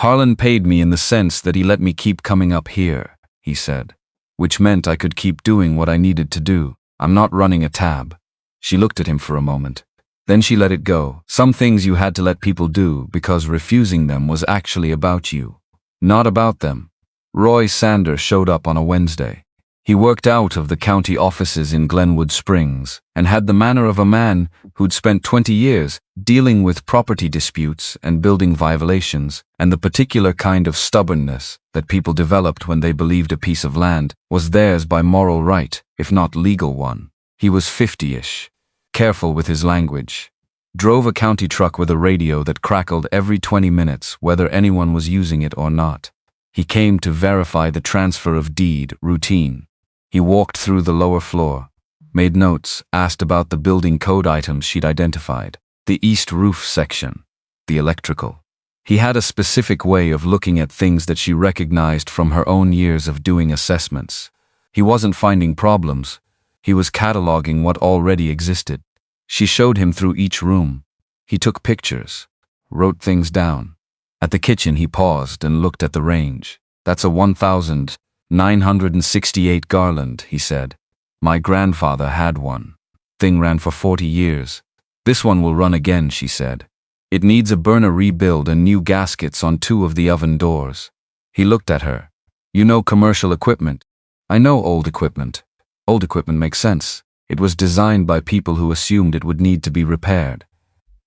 "Harlan paid me in the sense that he let me keep coming up here," he said, "which meant I could keep doing what I needed to do. I'm not running a tab." She looked at him for a moment. Then she let it go. Some things you had to let people do because refusing them was actually about you, not about them. Roy Sanders showed up on a Wednesday. He worked out of the county offices in Glenwood Springs and had the manner of a man who'd spent 20 years dealing with property disputes and building violations, and the particular kind of stubbornness that people developed when they believed a piece of land was theirs by moral right, if not legal one. He was 50-ish, careful with his language, drove a county truck with a radio that crackled every 20 minutes whether anyone was using it or not. He came to verify the transfer of deed routine. He walked through the lower floor, made notes, asked about the building code items she'd identified, the east roof section, the electrical. He had a specific way of looking at things that she recognized from her own years of doing assessments. He wasn't finding problems. He was cataloging what already existed. She showed him through each room. He took pictures, wrote things down. At the kitchen he paused and looked at the range. "That's a 1968 Garland," he said. "My grandfather had one. Thing ran for 40 years. This one will run again," she said. "It needs a burner rebuild and new gaskets on 2 of the oven doors." He looked at her. "You know commercial equipment?" "I know old equipment." "Old equipment makes sense. It was designed by people who assumed it would need to be repaired."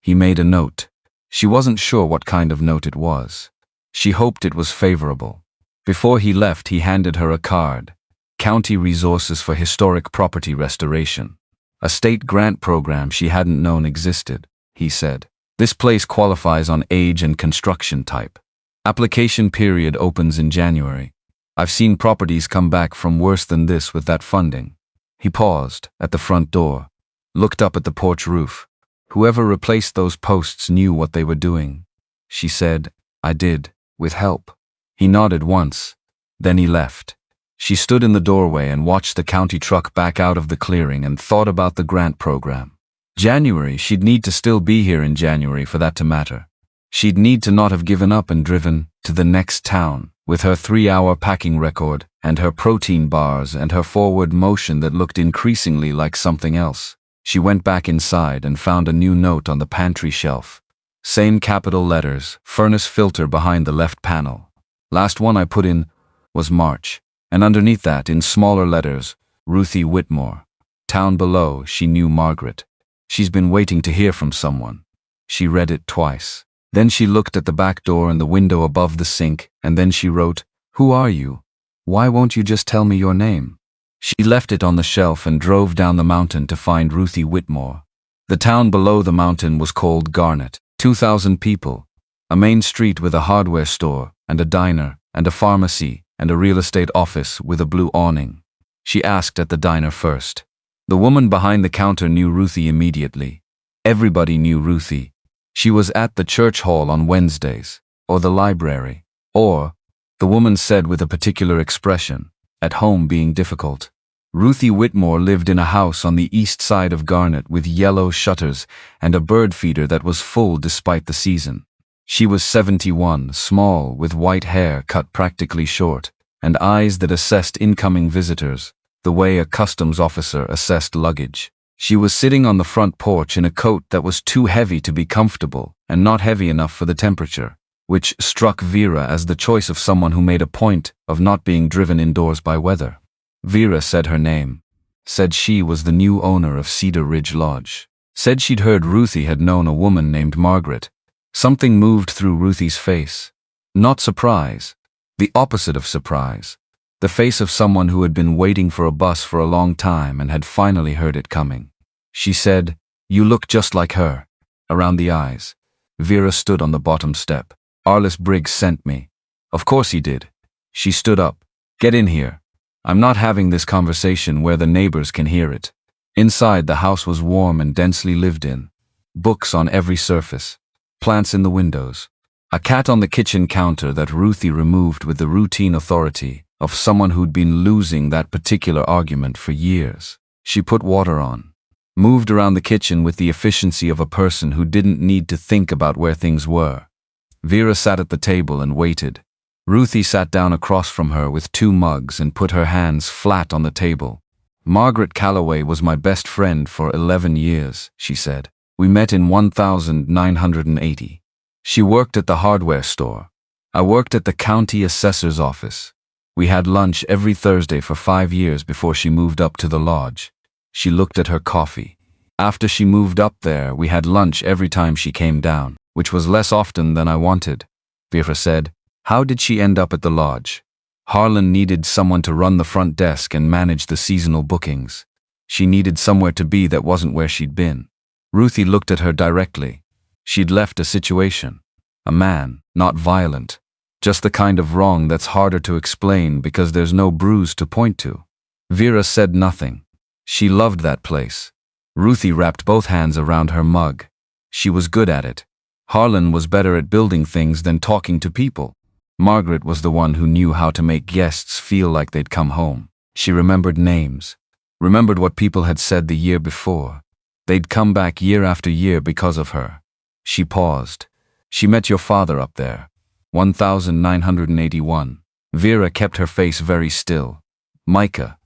He made a note. She wasn't sure what kind of note it was. She hoped it was favorable. Before he left, he handed her a card. County Resources for Historic Property Restoration. A state grant program she hadn't known existed, he said. "This place qualifies on age and construction type. Application period opens in January. I've seen properties come back from worse than this with that funding." He paused at the front door, looked up at the porch roof. "Whoever replaced those posts knew what they were doing." She said, "I did, with help." He nodded once. Then he left. She stood in the doorway and watched the county truck back out of the clearing and thought about the grant program. January, she'd need to still be here in January for that to matter. She'd need to not have given up and driven to the next town with her 3-hour packing record and her protein bars and her forward motion that looked increasingly like something else. She went back inside and found a new note on the pantry shelf. Same capital letters, furnace filter behind the left panel. Last one I put in was March, and underneath that, in smaller letters, Ruthie Whitmore. Town below, she knew Margaret. She's been waiting to hear from someone. She read it twice. Then she looked at the back door and the window above the sink, and then she wrote, "Who are you? Why won't you just tell me your name?" She left it on the shelf and drove down the mountain to find Ruthie Whitmore. The town below the mountain was called Garnet. 2,000 people. A main street with a hardware store and a diner and a pharmacy and a real estate office with a blue awning. She asked at the diner first. The woman behind the counter knew Ruthie immediately. Everybody knew Ruthie. She was at the church hall on Wednesdays, or the library, or, the woman said with a particular expression, at home being difficult. Ruthie Whitmore lived in a house on the east side of Garnet with yellow shutters and a bird feeder that was full despite the season. She was 71, small, with white hair cut practically short, and eyes that assessed incoming visitors, the way a customs officer assessed luggage. She was sitting on the front porch in a coat that was too heavy to be comfortable and not heavy enough for the temperature, which struck Vera as the choice of someone who made a point of not being driven indoors by weather. Vera said her name, said she was the new owner of Cedar Ridge Lodge, said she'd heard Ruthie had known a woman named Margaret. Something moved through Ruthie's face. Not surprise, the opposite of surprise. The face of someone who had been waiting for a bus for a long time and had finally heard it coming. She said, "You look just like her." Around the eyes. Vera stood on the bottom step. "Arliss Briggs sent me." "Of course he did." She stood up. "Get in here. I'm not having this conversation where the neighbors can hear it." Inside, the house was warm and densely lived in. Books on every surface. Plants in the windows. A cat on the kitchen counter that Ruthie removed with the routine authority of someone who'd been losing that particular argument for years. She put water on. Moved around the kitchen with the efficiency of a person who didn't need to think about where things were. Vera sat at the table and waited. Ruthie sat down across from her with 2 mugs and put her hands flat on the table. "Margaret Calloway was my best friend for 11 years, she said. "We met in 1980. She worked at the hardware store. I worked at the county assessor's office. We had lunch every Thursday for 5 years before she moved up to the lodge." She looked at her coffee. "After she moved up there, we had lunch every time she came down, which was less often than I wanted." Vera said, "How did she end up at the lodge?" "Harlan needed someone to run the front desk and manage the seasonal bookings. She needed somewhere to be that wasn't where she'd been." Ruthie looked at her directly. She'd left a situation. A man, not violent. Just the kind of wrong that's harder to explain because there's no bruise to point to. Vera said nothing. She loved that place. Ruthie wrapped both hands around her mug. She was good at it. Harlan was better at building things than talking to people. Margaret was the one who knew how to make guests feel like they'd come home. She remembered names. Remembered what people had said the year before. They'd come back year after year because of her. She paused. "She met your father up there. 1981. Vera kept her face very still. "Micah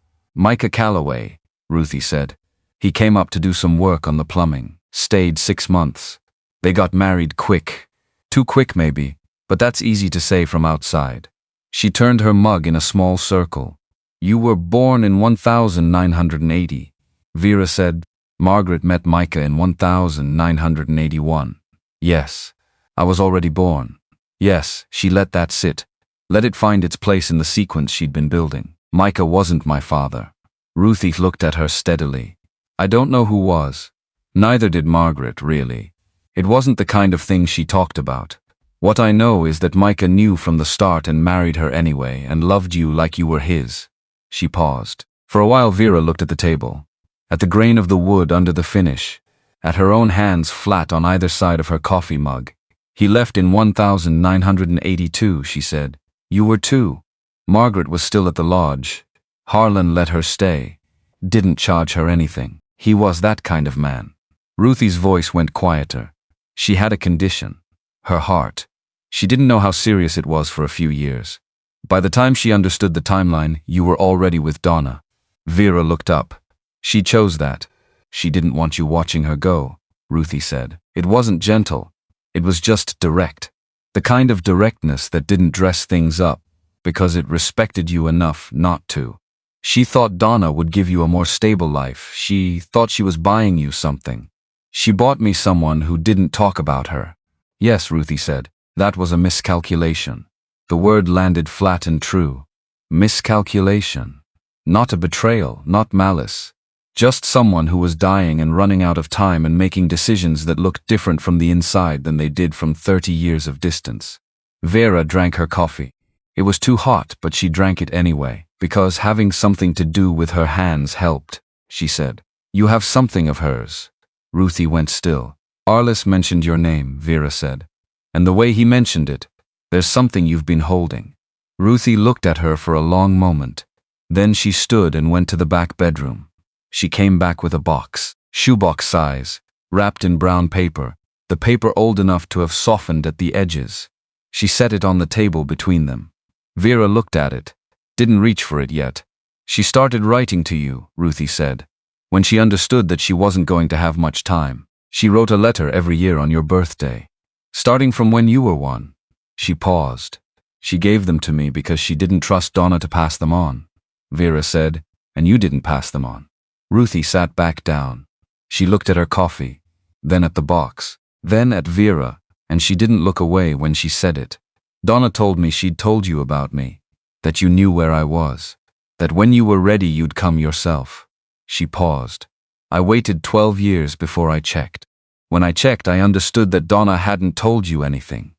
Calloway," Ruthie said. "He came up to do some work on the plumbing. Stayed 6 months. They got married quick. Too quick maybe, but that's easy to say from outside." She turned her mug in a small circle. "You were born in 1980. Vera said, "Margaret met Micah in 1981. "Yes. I was already born." "Yes," she let that sit. Let it find its place in the sequence she'd been building. "Micah wasn't my father." Ruthie looked at her steadily. "I don't know who was. Neither did Margaret, really. It wasn't the kind of thing she talked about. What I know is that Micah knew from the start and married her anyway and loved you like you were his." She paused. For a while Vera looked at the table, at the grain of the wood under the finish, at her own hands flat on either side of her coffee mug. "He left in 1982, she said. "You were 2. Margaret was still at the lodge. Harlan let her stay. Didn't charge her anything. He was that kind of man." Ruthie's voice went quieter. She had a condition. Her heart. She didn't know how serious it was for a few years. By the time she understood the timeline, you were already with Donna. Vera looked up. "She chose that. She didn't want you watching her go," Ruthie said. "It wasn't gentle. It was just direct. The kind of directness that didn't dress things up, because it respected you enough not to. She thought Donna would give you a more stable life. She thought she was buying you something. She bought me someone who didn't talk about her." "Yes," Ruthie said. "That was a miscalculation." The word landed flat and true. Miscalculation. Not a betrayal, not malice. Just someone who was dying and running out of time and making decisions that looked different from the inside than they did from 30 years of distance. Vera drank her coffee. It was too hot, but she drank it anyway. Because having something to do with her hands helped, she said. You have something of hers. Ruthie went still. Arliss mentioned your name, Vera said. And the way he mentioned it, there's something you've been holding. Ruthie looked at her for a long moment. Then she stood and went to the back bedroom. She came back with a box, shoebox size, wrapped in brown paper, the paper old enough to have softened at the edges. She set it on the table between them. Vera looked at it, didn't reach for it yet. She started writing to you, Ruthie said. When she understood that she wasn't going to have much time, she wrote a letter every year on your birthday. Starting from when you were 1. She paused. She gave them to me because she didn't trust Donna to pass them on, Vera said, and you didn't pass them on. Ruthie sat back down. She looked at her coffee, then at the box, then at Vera, and she didn't look away when she said it. Donna told me she'd told you about me, that you knew where I was, that when you were ready you'd come yourself. She paused. I waited 12 years before I checked. When I checked, I understood that Donna hadn't told you anything,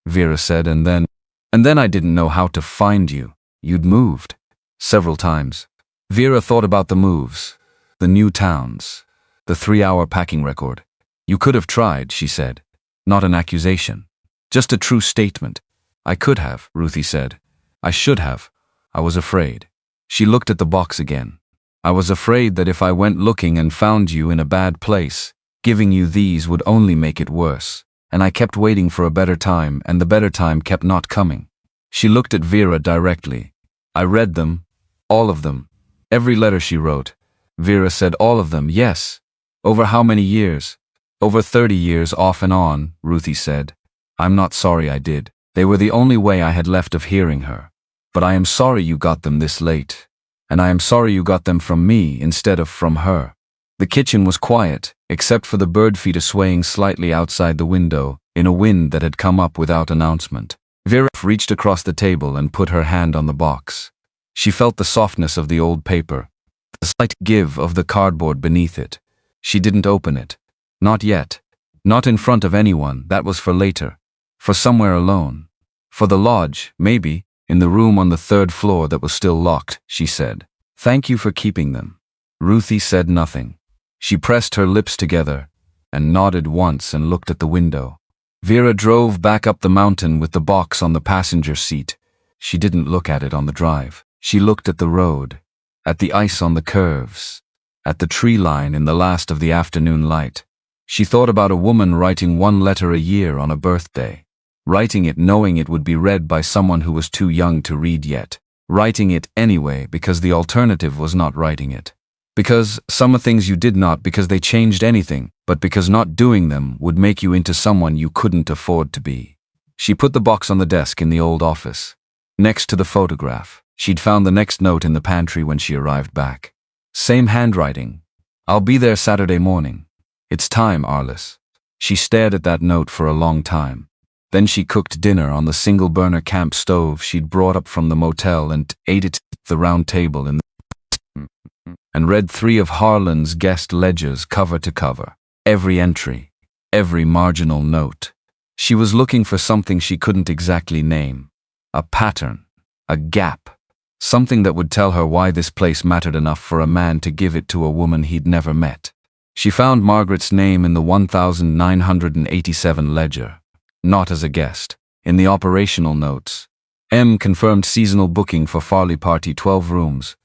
Vera said, and then I didn't know how to find you. You'd moved. Several times. Vera thought about the moves, the new towns, the 3-hour packing record. You could have tried, she said. Not an accusation. Just a true statement. I could have, Ruthie said. I should have. I was afraid. She looked at the box again. I was afraid that if I went looking and found you in a bad place, giving you these would only make it worse. And I kept waiting for a better time, and the better time kept not coming. She looked at Vera directly. I read them. All of them. Every letter she wrote. Vera said all of them, yes. Over how many years? Over 30 years off and on, Ruthie said. I'm not sorry I did. They were the only way I had left of hearing her. But I am sorry you got them this late. And I am sorry you got them from me instead of from her. The kitchen was quiet, except for the bird feeder swaying slightly outside the window, in a wind that had come up without announcement. Vera reached across the table and put her hand on the box. She felt the softness of the old paper, the slight give of the cardboard beneath it. She didn't open it. Not yet. Not in front of anyone, that was for later. For somewhere alone. For the lodge, maybe, in the room on the 3rd floor that was still locked, she said. Thank you for keeping them. Ruthie said nothing. She pressed her lips together and nodded once and looked at the window. Vera drove back up the mountain with the box on the passenger seat. She didn't look at it on the drive. She looked at the road, at the ice on the curves, at the tree line in the last of the afternoon light. She thought about a woman writing 1 letter a year on a birthday. Writing it knowing it would be read by someone who was too young to read yet. Writing it anyway because the alternative was not writing it. Because some things you did not because they changed anything, but because not doing them would make you into someone you couldn't afford to be. She put the box on the desk in the old office, next to the photograph. She'd found the next note in the pantry when she arrived back. Same handwriting. I'll be there Saturday morning. It's time, Arliss. She stared at that note for a long time. Then she cooked dinner on the single-burner camp stove she'd brought up from the motel and ate it at the round table and read 3 of Harlan's guest ledgers cover to cover. Every entry, every marginal note. She was looking for something she couldn't exactly name. A pattern, a gap, something that would tell her why this place mattered enough for a man to give it to a woman he'd never met. She found Margaret's name in the 1987 ledger. Not as a guest. In the operational notes. M confirmed seasonal booking for Farley Party 12 rooms.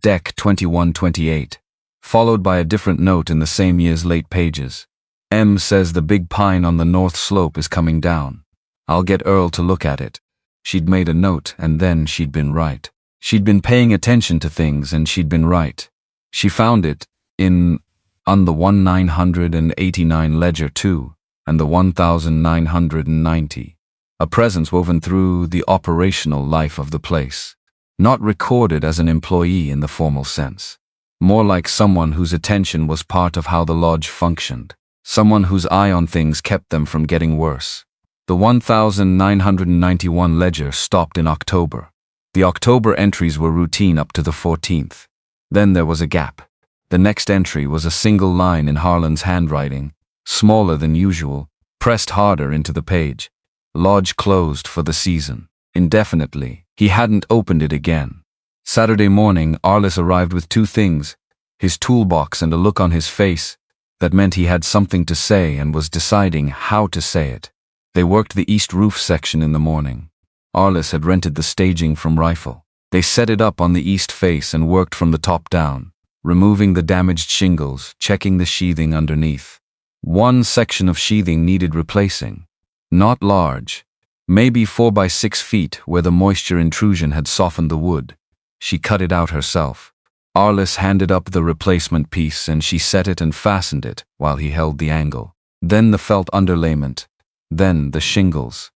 Deck 2128. Followed by a different note in the same year's late pages. M says the big pine on the north slope is coming down. I'll get Earl to look at it. She'd made a note and then she'd been right. She'd been paying attention to things and she'd been right. She found it on the 1989 ledger too. And the 1990. A presence woven through the operational life of the place. Not recorded as an employee in the formal sense. More like someone whose attention was part of how the lodge functioned. Someone whose eye on things kept them from getting worse. The 1991 ledger stopped in October. The October entries were routine up to the 14th. Then there was a gap. The next entry was a single line in Harlan's handwriting. Smaller than usual, pressed harder into the page. Lodge closed for the season. Indefinitely. He hadn't opened it again. Saturday morning, Arliss arrived with two things, his toolbox and a look on his face that meant he had something to say and was deciding how to say it. They worked the east roof section in the morning. Arliss had rented the staging from Rifle. They set it up on the east face and worked from the top down, removing the damaged shingles, checking the sheathing underneath. One section of sheathing needed replacing. Not large, maybe 4 by 6 feet where the moisture intrusion had softened the wood. She cut it out herself. Arliss handed up the replacement piece and she set it and fastened it while he held the angle. Then the felt underlayment. Then the shingles.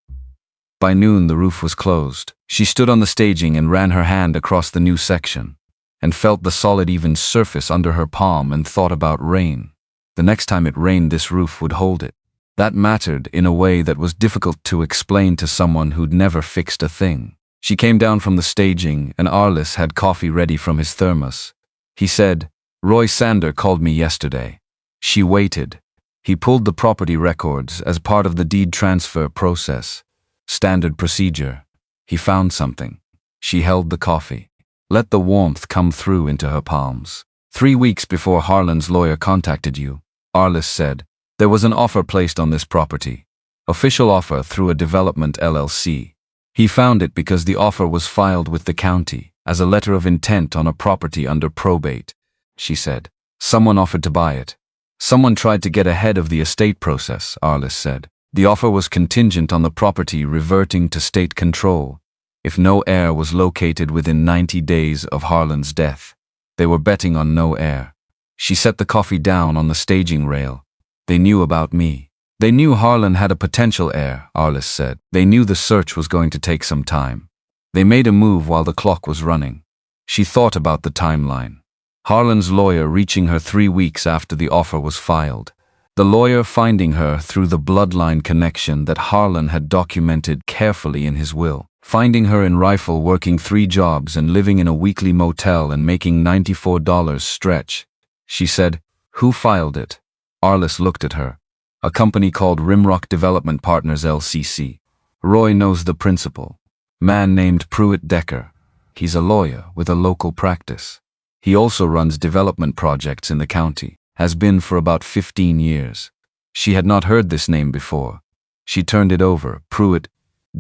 By noon the roof was closed. She stood on the staging and ran her hand across the new section, and felt the solid even surface under her palm and thought about rain. The next time it rained this roof would hold it. That mattered in a way that was difficult to explain to someone who'd never fixed a thing. She came down from the staging and Arliss had coffee ready from his thermos. He said, "Roy Sander called me yesterday." She waited. He pulled the property records as part of the deed transfer process. Standard procedure. He found something. She held the coffee. Let the warmth come through into her palms. 3 weeks before Harlan's lawyer contacted you, Arliss said, there was an offer placed on this property. Official offer through a development LLC. He found it because the offer was filed with the county as a letter of intent on a property under probate. She said, someone offered to buy it. Someone tried to get ahead of the estate process, Arliss said. The offer was contingent on the property reverting to state control if no heir was located within 90 days of Harlan's death. They were betting on no heir. She set the coffee down on the staging rail. They knew about me. They knew Harlan had a potential heir, Arliss said. They knew the search was going to take some time. They made a move while the clock was running. She thought about the timeline. Harlan's lawyer reaching her 3 weeks after the offer was filed. The lawyer finding her through the bloodline connection that Harlan had documented carefully in his will. Finding her in Rifle working 3 jobs and living in a weekly motel and making $94 stretch. She said, "Who filed it?" Arliss looked at her. A company called Rimrock Development Partners LCC. Roy knows the principal. Man named Pruitt Decker. He's a lawyer with a local practice. He also runs development projects in the county. Has been for about 15 years. She had not heard this name before. She turned it over. Pruitt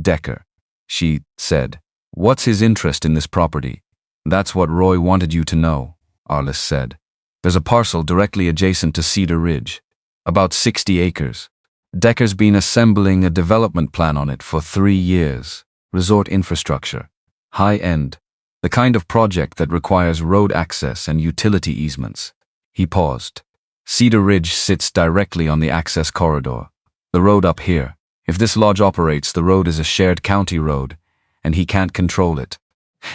Decker. She said, "What's his interest in this property?" "That's what Roy wanted you to know," Arliss said. "There's a parcel directly adjacent to Cedar Ridge. About 60 acres. Decker's been assembling a development plan on it for 3 years. Resort infrastructure. High-end. The kind of project that requires road access and utility easements." He paused. Cedar Ridge sits directly on the access corridor. The road up here. If this lodge operates, the road is a shared county road, and he can't control it.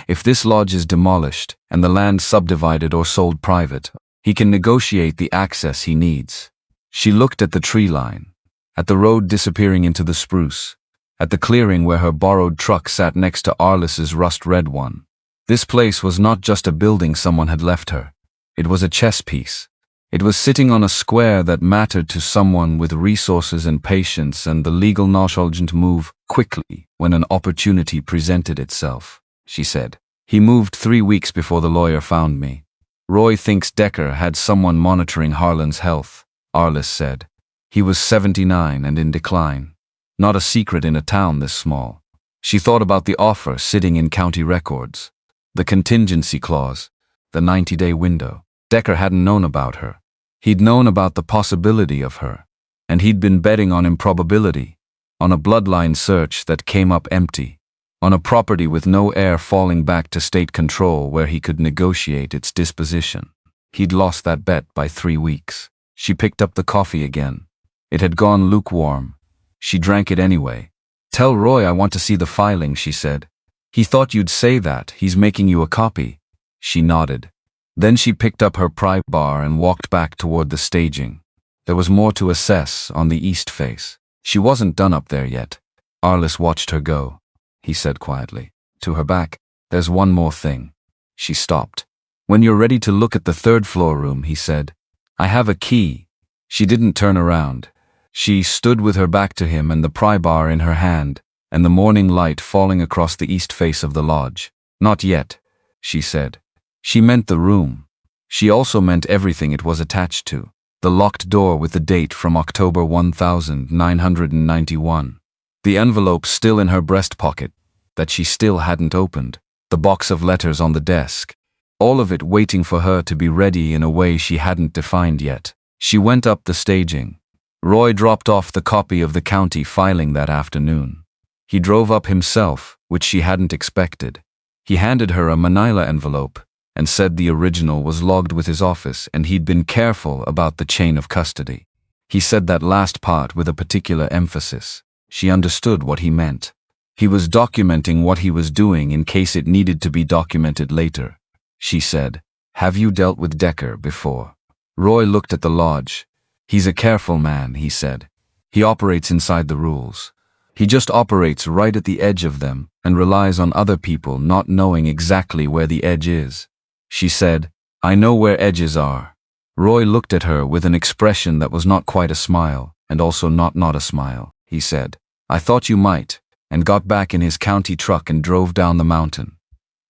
If this lodge is demolished and the land subdivided or sold private, he can negotiate the access he needs. She looked at the tree line, at the road disappearing into the spruce, at the clearing where her borrowed truck sat next to Arliss's rust-red one. This place was not just a building someone had left her. It was a chess piece. It was sitting on a square that mattered to someone with resources and patience and the legal knowledge to move quickly when an opportunity presented itself, she said. He moved 3 weeks before the lawyer found me. Roy thinks Decker had someone monitoring Harlan's health, Arliss said. He was 79 and in decline. Not a secret in a town this small. She thought about the offer sitting in county records. The contingency clause. The 90-day window. Decker hadn't known about her. He'd known about the possibility of her. And he'd been betting on improbability. On a bloodline search that came up empty. On a property with no heir falling back to state control where he could negotiate its disposition. He'd lost that bet by 3 weeks. She picked up the coffee again. It had gone lukewarm. She drank it anyway. "Tell Roy I want to see the filing," she said. "He thought you'd say that. He's making you a copy." She nodded. Then she picked up her pry bar and walked back toward the staging. There was more to assess on the east face. She wasn't done up there yet. Arliss watched her go. He said quietly. To her back, "There's one more thing." She stopped. "When you're ready to look at the 3rd floor room," he said. "I have a key." She didn't turn around. She stood with her back to him and the pry bar in her hand, and the morning light falling across the east face of the lodge. "Not yet." she said. She meant the room. She also meant everything it was attached to. The locked door with the date from October 1991. The envelope still in her breast pocket, that she still hadn't opened. The box of letters on the desk. All of it waiting for her to be ready in a way she hadn't defined yet. She went up the staging. Roy dropped off the copy of the county filing that afternoon. He drove up himself, which she hadn't expected. He handed her a manila envelope and said the original was logged with his office and he'd been careful about the chain of custody. He said that last part with a particular emphasis. She understood what he meant. He was documenting what he was doing in case it needed to be documented later. She said, "Have you dealt with Decker before?" Roy looked at the lodge. "He's a careful man," he said. "He operates inside the rules. He just operates right at the edge of them and relies on other people not knowing exactly where the edge is." She said, "I know where edges are." Roy looked at her with an expression that was not quite a smile, and also not a smile. He said, "I thought you might," and got back in his county truck and drove down the mountain.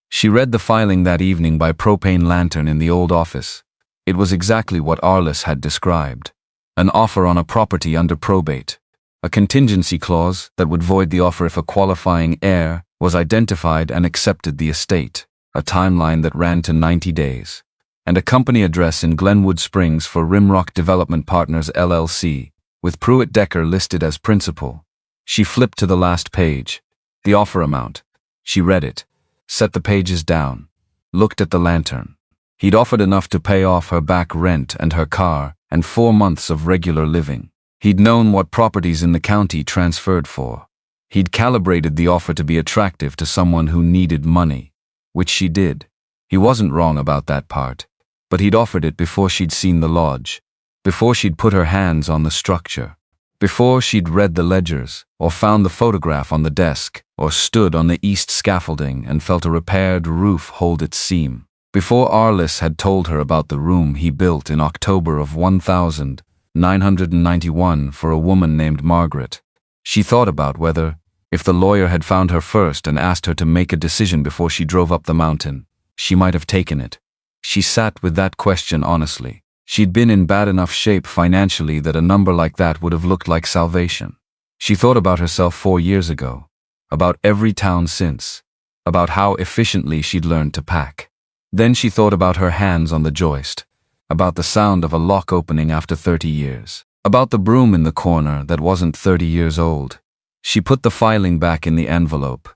She read the filing that evening by propane lantern in the old office. It was exactly what Arliss had described. An offer on a property under probate. A contingency clause that would void the offer if a qualifying heir was identified and accepted the estate. A timeline that ran to 90 days. And a company address in Glenwood Springs for Rimrock Development Partners LLC, with Pruitt Decker listed as principal. She flipped to the last page. The offer amount. She read it. Set the pages down. Looked at the lantern. He'd offered enough to pay off her back rent and her car and 4 months of regular living. He'd known what properties in the county transferred for. He'd calibrated the offer to be attractive to someone who needed money, which she did. He wasn't wrong about that part, but he'd offered it before she'd seen the lodge, before she'd put her hands on the structure, before she'd read the ledgers, or found the photograph on the desk, or stood on the east scaffolding and felt a repaired roof hold its seam, before Arliss had told her about the room he built in October of 1991 for a woman named Margaret. She thought about whether, if the lawyer had found her first and asked her to make a decision before she drove up the mountain, she might have taken it. She sat with that question honestly. She'd been in bad enough shape financially that a number like that would have looked like salvation. She thought about herself 4 years ago, about every town since, about how efficiently she'd learned to pack. Then she thought about her hands on the joist, about the sound of a lock opening after 30 years, about the broom in the corner that wasn't 30 years old. She put the filing back in the envelope.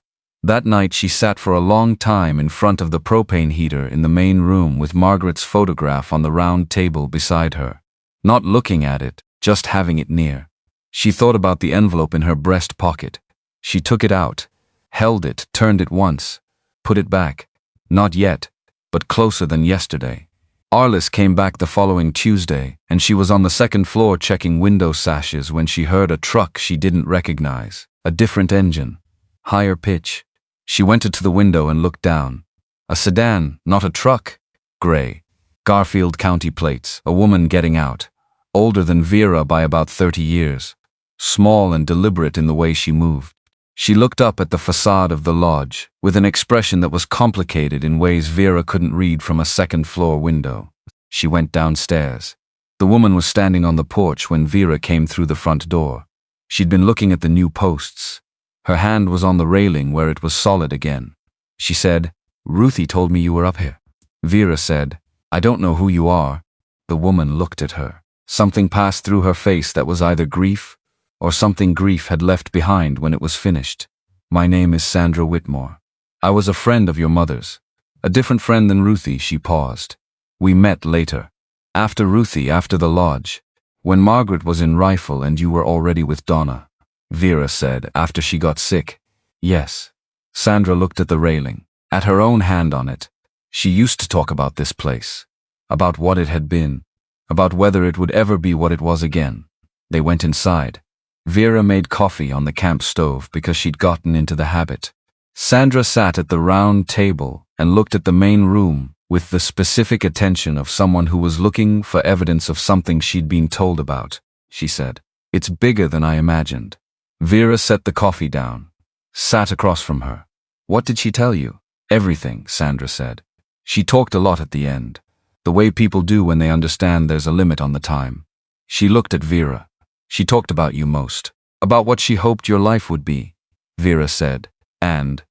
That night she sat for a long time in front of the propane heater in the main room with Margaret's photograph on the round table beside her. Not looking at it, just having it near. She thought about the envelope in her breast pocket. She took it out, held it, turned it once, put it back. Not yet, but closer than yesterday. Arliss came back the following Tuesday, and she was on the second floor checking window sashes when she heard a truck she didn't recognize. A different engine. Higher pitch. She went to the window and looked down. A sedan, not a truck. Gray. Garfield County plates. A woman getting out. Older than Vera by about 30 years. Small and deliberate in the way she moved. She looked up at the facade of the lodge, with an expression that was complicated in ways Vera couldn't read from a second-floor window. She went downstairs. The woman was standing on the porch when Vera came through the front door. She'd been looking at the new posts. Her hand was on the railing where it was solid again. She said, "Ruthie told me you were up here." Vera said, "I don't know who you are." The woman looked at her. Something passed through her face that was either grief, or something grief had left behind when it was finished. "My name is Sandra Whitmore. I was a friend of your mother's. A different friend than Ruthie." She paused. "We met later. After Ruthie, after the lodge. When Margaret was in Rifle and you were already with Donna." Vera said, "After she got sick." "Yes." Sandra looked at the railing, at her own hand on it. She used to talk about this place, about what it had been, about whether it would ever be what it was again. They went inside. Vera made coffee on the camp stove because she'd gotten into the habit. Sandra sat at the round table and looked at the main room with the specific attention of someone who was looking for evidence of something she'd been told about. She said, "It's bigger than I imagined." Vera set the coffee down, sat across from her. "What did she tell you?" "Everything," Sandra said. She talked a lot at the end, the way people do when they understand there's a limit on the time. She looked at Vera. She talked about you most, about what she hoped your life would be, Vera said, and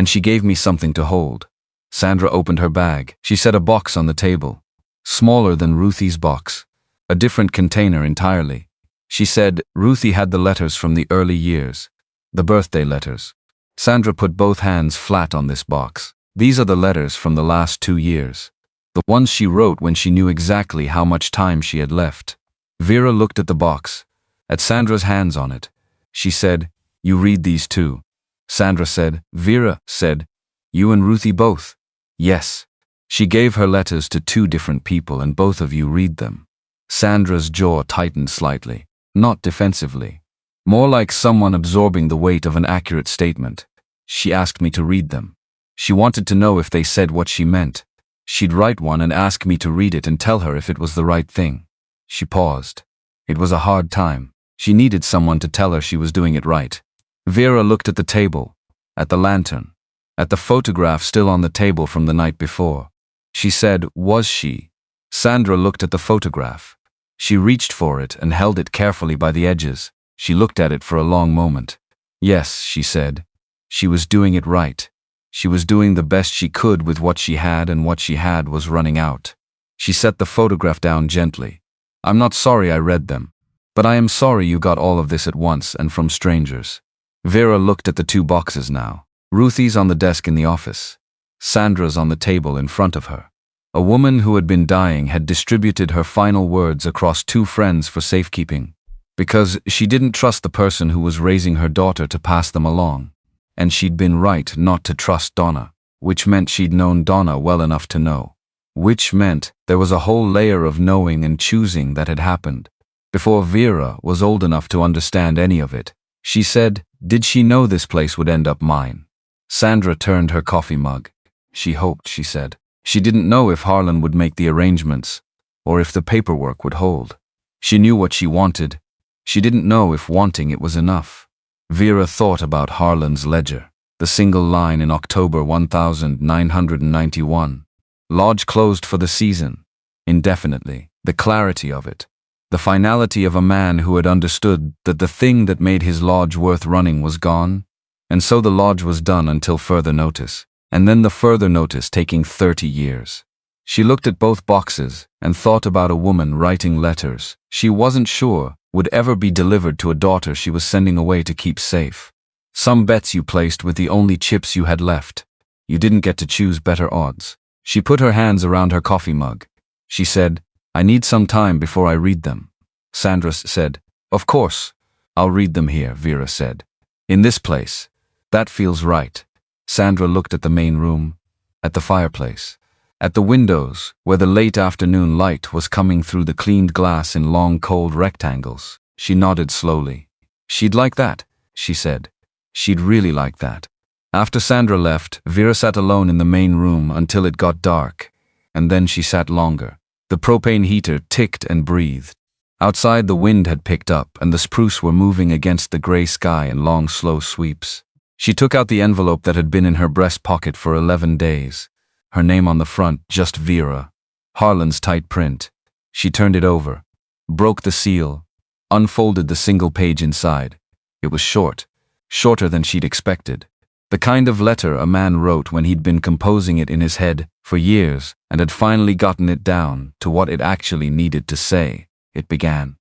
she gave me something to hold. Sandra opened her bag. She set a box on the table, smaller than Ruthie's box, a different container entirely. She said Ruthie had the letters from the early years, the birthday letters. Sandra put both hands flat on this box. These are the letters from the last 2 years, the ones she wrote when she knew exactly how much time she had left. Vera looked at the box, at Sandra's hands on it. She said, "You read these too." Sandra said. Vera said, "You and Ruthie both?" "Yes." She gave her letters to 2 different people and both of you read them. Sandra's jaw tightened slightly, not defensively, more like someone absorbing the weight of an accurate statement. She asked me to read them. She wanted to know if they said what she meant. She'd write one and ask me to read it and tell her if it was the right thing. She paused. It was a hard time. She needed someone to tell her she was doing it right. Vera looked at the table, at the lantern, at the photograph still on the table from the night before. She said, "Was she?" Sandra looked at the photograph. She reached for it and held it carefully by the edges. She looked at it for a long moment. "Yes," she said. She was doing it right. She was doing the best she could with what she had, and what she had was running out. She set the photograph down gently. "I'm not sorry I read them, but I am sorry you got all of this at once and from strangers." Vera looked at the 2 boxes now. Ruthie's on the desk in the office. Sandra's on the table in front of her. A woman who had been dying had distributed her final words across 2 friends for safekeeping, because she didn't trust the person who was raising her daughter to pass them along. And she'd been right not to trust Donna, which meant she'd known Donna well enough to know. Which meant there was a whole layer of knowing and choosing that had happened, before Vera was old enough to understand any of it. She said, "Did she know this place would end up mine?" Sandra turned her coffee mug. "She hoped," she said. "She didn't know if Harlan would make the arrangements, or if the paperwork would hold. She knew what she wanted. She didn't know if wanting it was enough." Vera thought about Harlan's ledger, the single line in October 1991. Lodge closed for the season, indefinitely. The clarity of it. The finality of a man who had understood that the thing that made his lodge worth running was gone, and so the lodge was done until further notice, and then the further notice taking 30 years. She looked at both boxes and thought about a woman writing letters she wasn't sure would ever be delivered to a daughter she was sending away to keep safe. Some bets you placed with the only chips you had left. You didn't get to choose better odds. She put her hands around her coffee mug. She said, "I need some time before I read them." Sandra said, "Of course. I'll read them here," Vera said. "In this place. That feels right." Sandra looked at the main room, at the fireplace, at the windows where the late afternoon light was coming through the cleaned glass in long cold rectangles. She nodded slowly. "She'd like that," she said. "She'd really like that." After Sandra left, Vera sat alone in the main room until it got dark, and then she sat longer. The propane heater ticked and breathed. Outside the wind had picked up and the spruce were moving against the gray sky in long slow sweeps. She took out the envelope that had been in her breast pocket for 11 days. Her name on the front, just Vera. Harlan's tight print. She turned it over, broke the seal, unfolded the single page inside. It was short, shorter than she'd expected. The kind of letter a man wrote when he'd been composing it in his head for years and had finally gotten it down to what it actually needed to say. It began,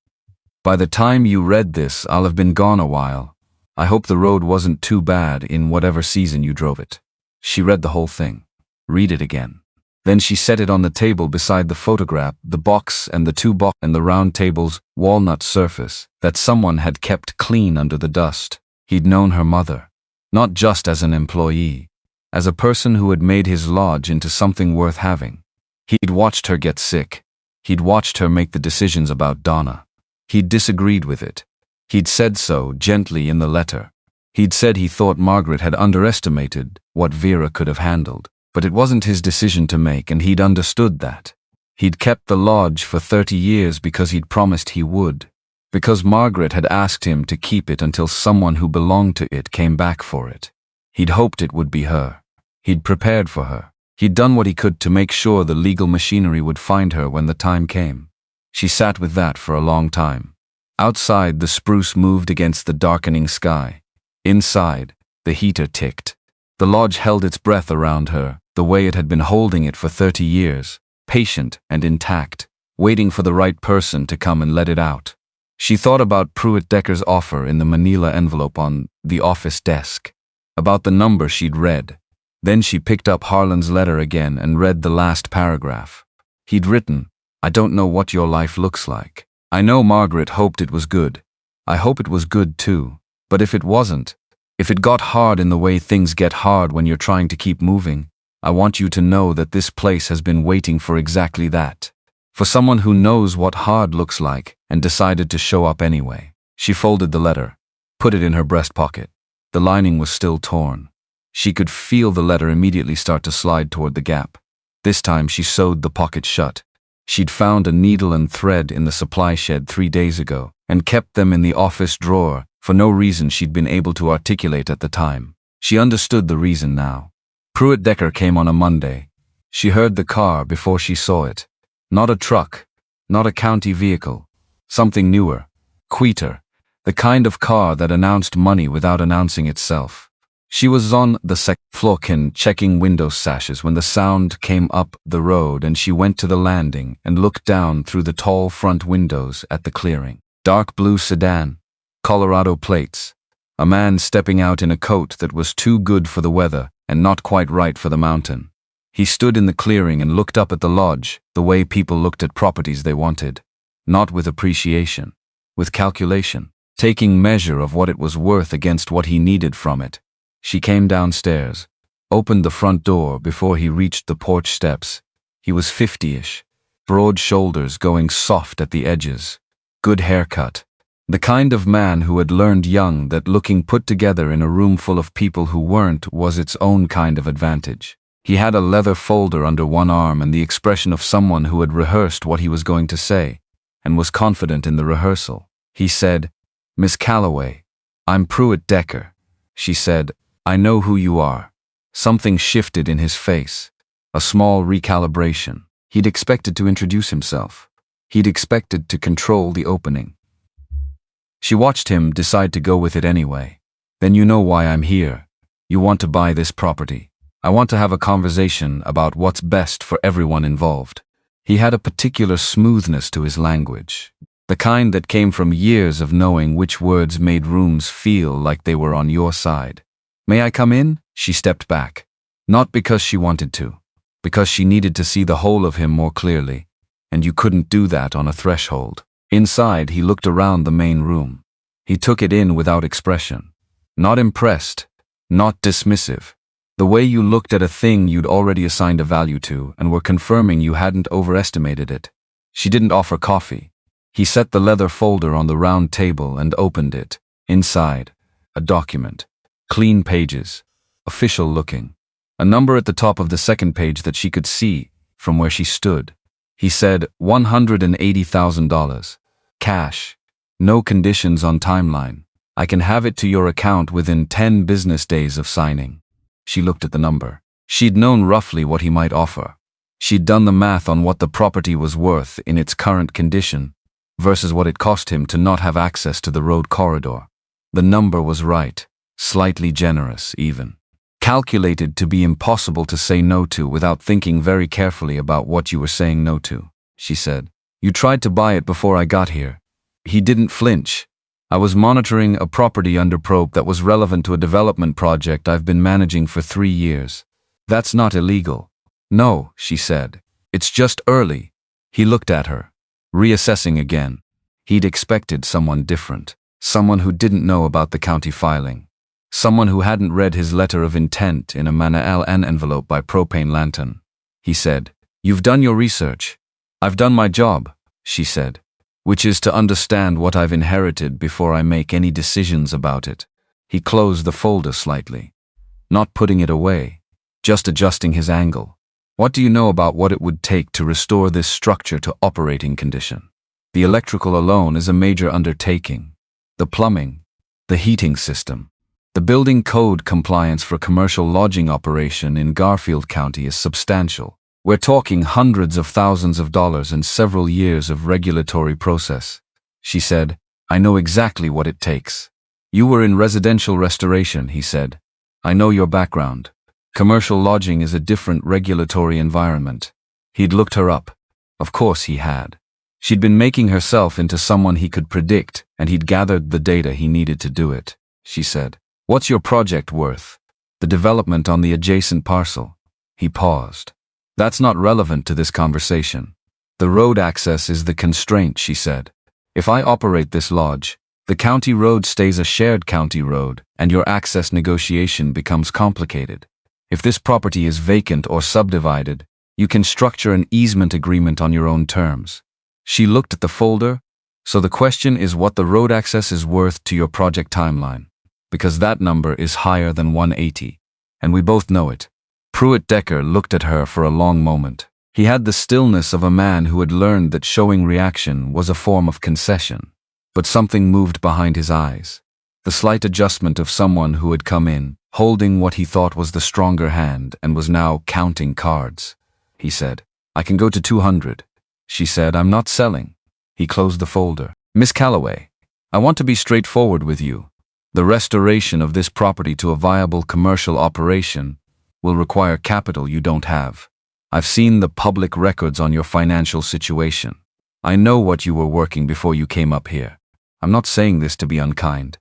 "By the time you read this, I'll have been gone a while. I hope the road wasn't too bad in whatever season you drove it." She read the whole thing. Read it again. Then she set it on the table beside the photograph, the box and the 2 boxes and the round table's walnut surface that someone had kept clean under the dust. He'd known her mother, not just as an employee, as a person who had made his lodge into something worth having. He'd watched her get sick. He'd watched her make the decisions about Donna. He'd disagreed with it. He'd said so gently in the letter. He'd said he thought Margaret had underestimated what Vera could have handled. But it wasn't his decision to make, and he'd understood that. He'd kept the lodge for 30 years because he'd promised he would. Because Margaret had asked him to keep it until someone who belonged to it came back for it. He'd hoped it would be her. He'd prepared for her. He'd done what he could to make sure the legal machinery would find her when the time came. She sat with that for a long time. Outside, the spruce moved against the darkening sky. Inside, the heater ticked. The lodge held its breath around her, the way it had been holding it for 30 years, patient and intact, waiting for the right person to come and let it out. She thought about Pruitt Decker's offer in the manila envelope on the office desk, about the number she'd read. Then she picked up Harlan's letter again and read the last paragraph. He'd written, "I don't know what your life looks like. I know Margaret hoped it was good. I hope it was good too. But if it wasn't, if it got hard in the way things get hard when you're trying to keep moving, I want you to know that this place has been waiting for exactly that. For someone who knows what hard looks like and decided to show up anyway." She folded the letter, put it in her breast pocket. The lining was still torn. She could feel the letter immediately start to slide toward the gap. This time she sewed the pocket shut. She'd found a needle and thread in the supply shed 3 days ago and kept them in the office drawer for no reason she'd been able to articulate at the time. She understood the reason now. Pruitt Decker came on a Monday. She heard the car before she saw it. Not a truck, not a county vehicle. Something newer, quieter, the kind of car that announced money without announcing itself. She was on the second floor checking window sashes when the sound came up the road, and she went to the landing and looked down through the tall front windows at the clearing. Dark blue sedan, Colorado plates. A man stepping out in a coat that was too good for the weather and not quite right for the mountain. He stood in the clearing and looked up at the lodge the way people looked at properties they wanted. Not with appreciation, with calculation, taking measure of what it was worth against what he needed from it. She came downstairs, opened the front door before he reached the porch steps. He was 50-ish, broad shoulders going soft at the edges, good haircut. The kind of man who had learned young that looking put together in a room full of people who weren't was its own kind of advantage. He had a leather folder under one arm and the expression of someone who had rehearsed what he was going to say and was confident in the rehearsal. He said, "Miss Calloway, I'm Pruitt Decker." She said, "I know who you are." Something shifted in his face, a small recalibration. He'd expected to introduce himself. He'd expected to control the opening. She watched him decide to go with it anyway. "Then you know why I'm here. You want to buy this property. I want to have a conversation about what's best for everyone involved." He had a particular smoothness to his language, the kind that came from years of knowing which words made rooms feel like they were on your side. "May I come in?" She stepped back. Not because she wanted to, because she needed to see the whole of him more clearly, and you couldn't do that on a threshold. Inside, he looked around the main room. He took it in without expression. Not impressed, not dismissive. The way you looked at a thing you'd already assigned a value to and were confirming you hadn't overestimated it. She didn't offer coffee. He set the leather folder on the round table and opened it. Inside, a document. Clean pages, official looking. A number at the top of the second page that she could see from where she stood. He said $180,000. Cash. No conditions on timeline. I can have it to your account within 10 business days of signing. She looked at the number. She'd known roughly what he might offer. She'd done the math on what the property was worth in its current condition versus what it cost him to not have access to the road corridor. The number was right. Slightly generous, even. Calculated to be impossible to say no to without thinking very carefully about what you were saying no to, she said. "You tried to buy it before I got here." He didn't flinch. "I was monitoring a property under probe that was relevant to a development project I've been managing for 3 years. That's not illegal." "No," she said. "It's just early." He looked at her, reassessing again. He'd expected someone different, someone who didn't know about the county filing. Someone who hadn't read his letter of intent in a manila envelope by propane lantern. He said, "You've done your research." "I've done my job," she said, "which is to understand what I've inherited before I make any decisions about it." He closed the folder slightly, not putting it away, just adjusting his angle. "What do you know about what it would take to restore this structure to operating condition? The electrical alone is a major undertaking. The plumbing, the heating system. The building code compliance for commercial lodging operation in Garfield County is substantial. We're talking hundreds of thousands of dollars and several years of regulatory process. She said, I know exactly what it takes. You were in residential restoration, he said. I know your background. Commercial lodging is a different regulatory environment. He'd looked her up. Of course he had. She'd been making herself into someone he could predict, and he'd gathered the data he needed to do it. She said, What's your project worth? The development on the adjacent parcel. He paused. That's not relevant to this conversation. The road access is the constraint, she said. If I operate this lodge, the county road stays a shared county road, and your access negotiation becomes complicated. If this property is vacant or subdivided, you can structure an easement agreement on your own terms. She looked at the folder. So the question is what the road access is worth to your project timeline, because that number is higher than 180, and we both know it. Pruitt Decker looked at her for a long moment. He had the stillness of a man who had learned that showing reaction was a form of concession. But something moved behind his eyes. The slight adjustment of someone who had come in, holding what he thought was the stronger hand and was now counting cards. He said, I can go to 200. She said, I'm not selling. He closed the folder. Miss Calloway, I want to be straightforward with you. The restoration of this property to a viable commercial operation will require capital you don't have. I've seen the public records on your financial situation. I know what you were working before you came up here. I'm not saying this to be unkind.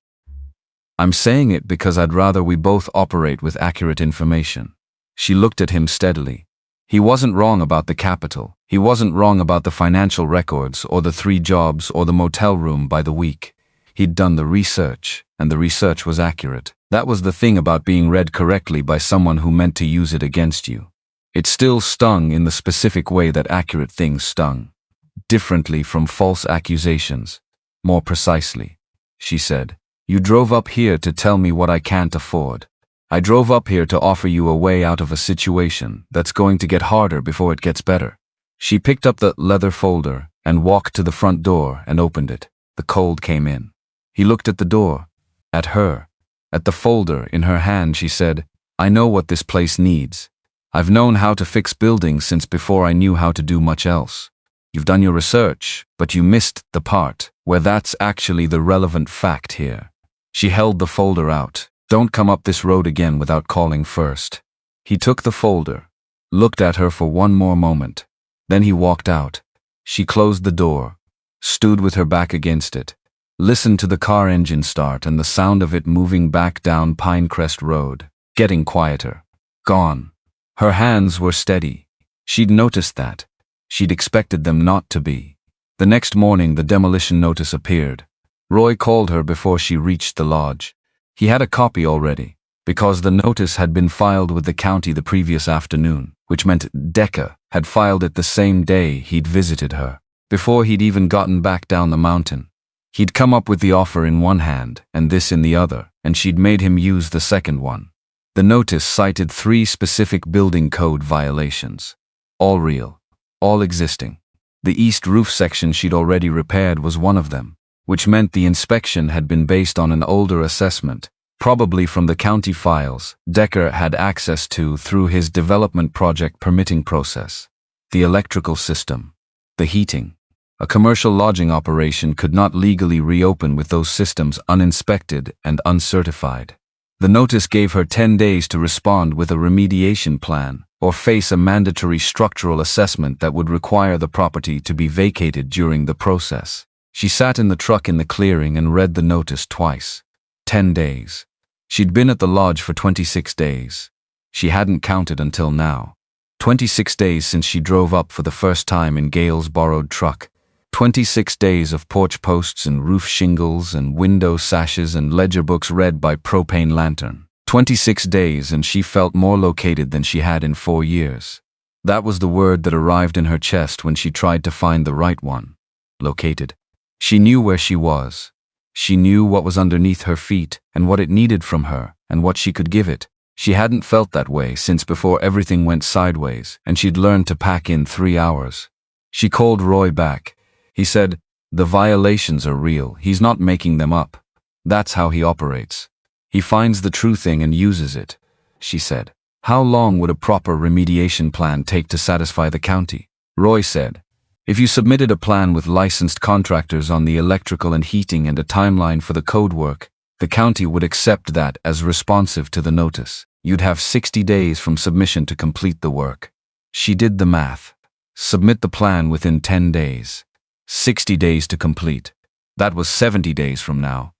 I'm saying it because I'd rather we both operate with accurate information. She looked at him steadily. He wasn't wrong about the capital. He wasn't wrong about the financial records or the 3 jobs or the motel room by the week. He'd done the research, and the research was accurate. That was the thing about being read correctly by someone who meant to use it against you. It still stung in the specific way that accurate things stung. Differently from false accusations. More precisely. She said, You drove up here to tell me what I can't afford. I drove up here to offer you a way out of a situation that's going to get harder before it gets better. She picked up the leather folder and walked to the front door and opened it. The cold came in. He looked at the door. At her. At the folder in her hand, she said, I know what this place needs. I've known how to fix buildings since before I knew how to do much else. You've done your research, but you missed the part where that's actually the relevant fact here. She held the folder out. Don't come up this road again without calling first. He took the folder, looked at her for one more moment. Then he walked out. She closed the door, stood with her back against it, listened to the car engine start and the sound of it moving back down Pinecrest Road, getting quieter. Gone. Her hands were steady. She'd noticed that. She'd expected them not to be. The next morning the demolition notice appeared. Roy called her before she reached the lodge. He had a copy already, because the notice had been filed with the county the previous afternoon, which meant Decker had filed it the same day he'd visited her, before he'd even gotten back down the mountain. He'd come up with the offer in one hand and this in the other, and she'd made him use the second one. The notice cited 3 specific building code violations. All real. All existing. The east roof section she'd already repaired was one of them, which meant the inspection had been based on an older assessment, probably from the county files Decker had access to through his development project permitting process. The electrical system. The heating. A commercial lodging operation could not legally reopen with those systems uninspected and uncertified. The notice gave her 10 days to respond with a remediation plan, or face a mandatory structural assessment that would require the property to be vacated during the process. She sat in the truck in the clearing and read the notice twice. 10 days. She'd been at the lodge for 26 days. She hadn't counted until now. 26 days since she drove up for the first time in Gail's borrowed truck. 26 days of porch posts and roof shingles and window sashes and ledger books read by propane lantern. 26 days and she felt more located than she had in 4 years. That was the word that arrived in her chest when she tried to find the right one. Located. She knew where she was. She knew what was underneath her feet and what it needed from her and what she could give it. She hadn't felt that way since before everything went sideways and she'd learned to pack in 3 hours. She called Roy back. He said, the violations are real. He's not making them up. That's how he operates. He finds the true thing and uses it, she said. How long would a proper remediation plan take to satisfy the county? Roy said. If you submitted a plan with licensed contractors on the electrical and heating and a timeline for the code work, the county would accept that as responsive to the notice. You'd have 60 days from submission to complete the work. She did the math. Submit the plan within 10 days. 60 days to complete. That was 70 days from now.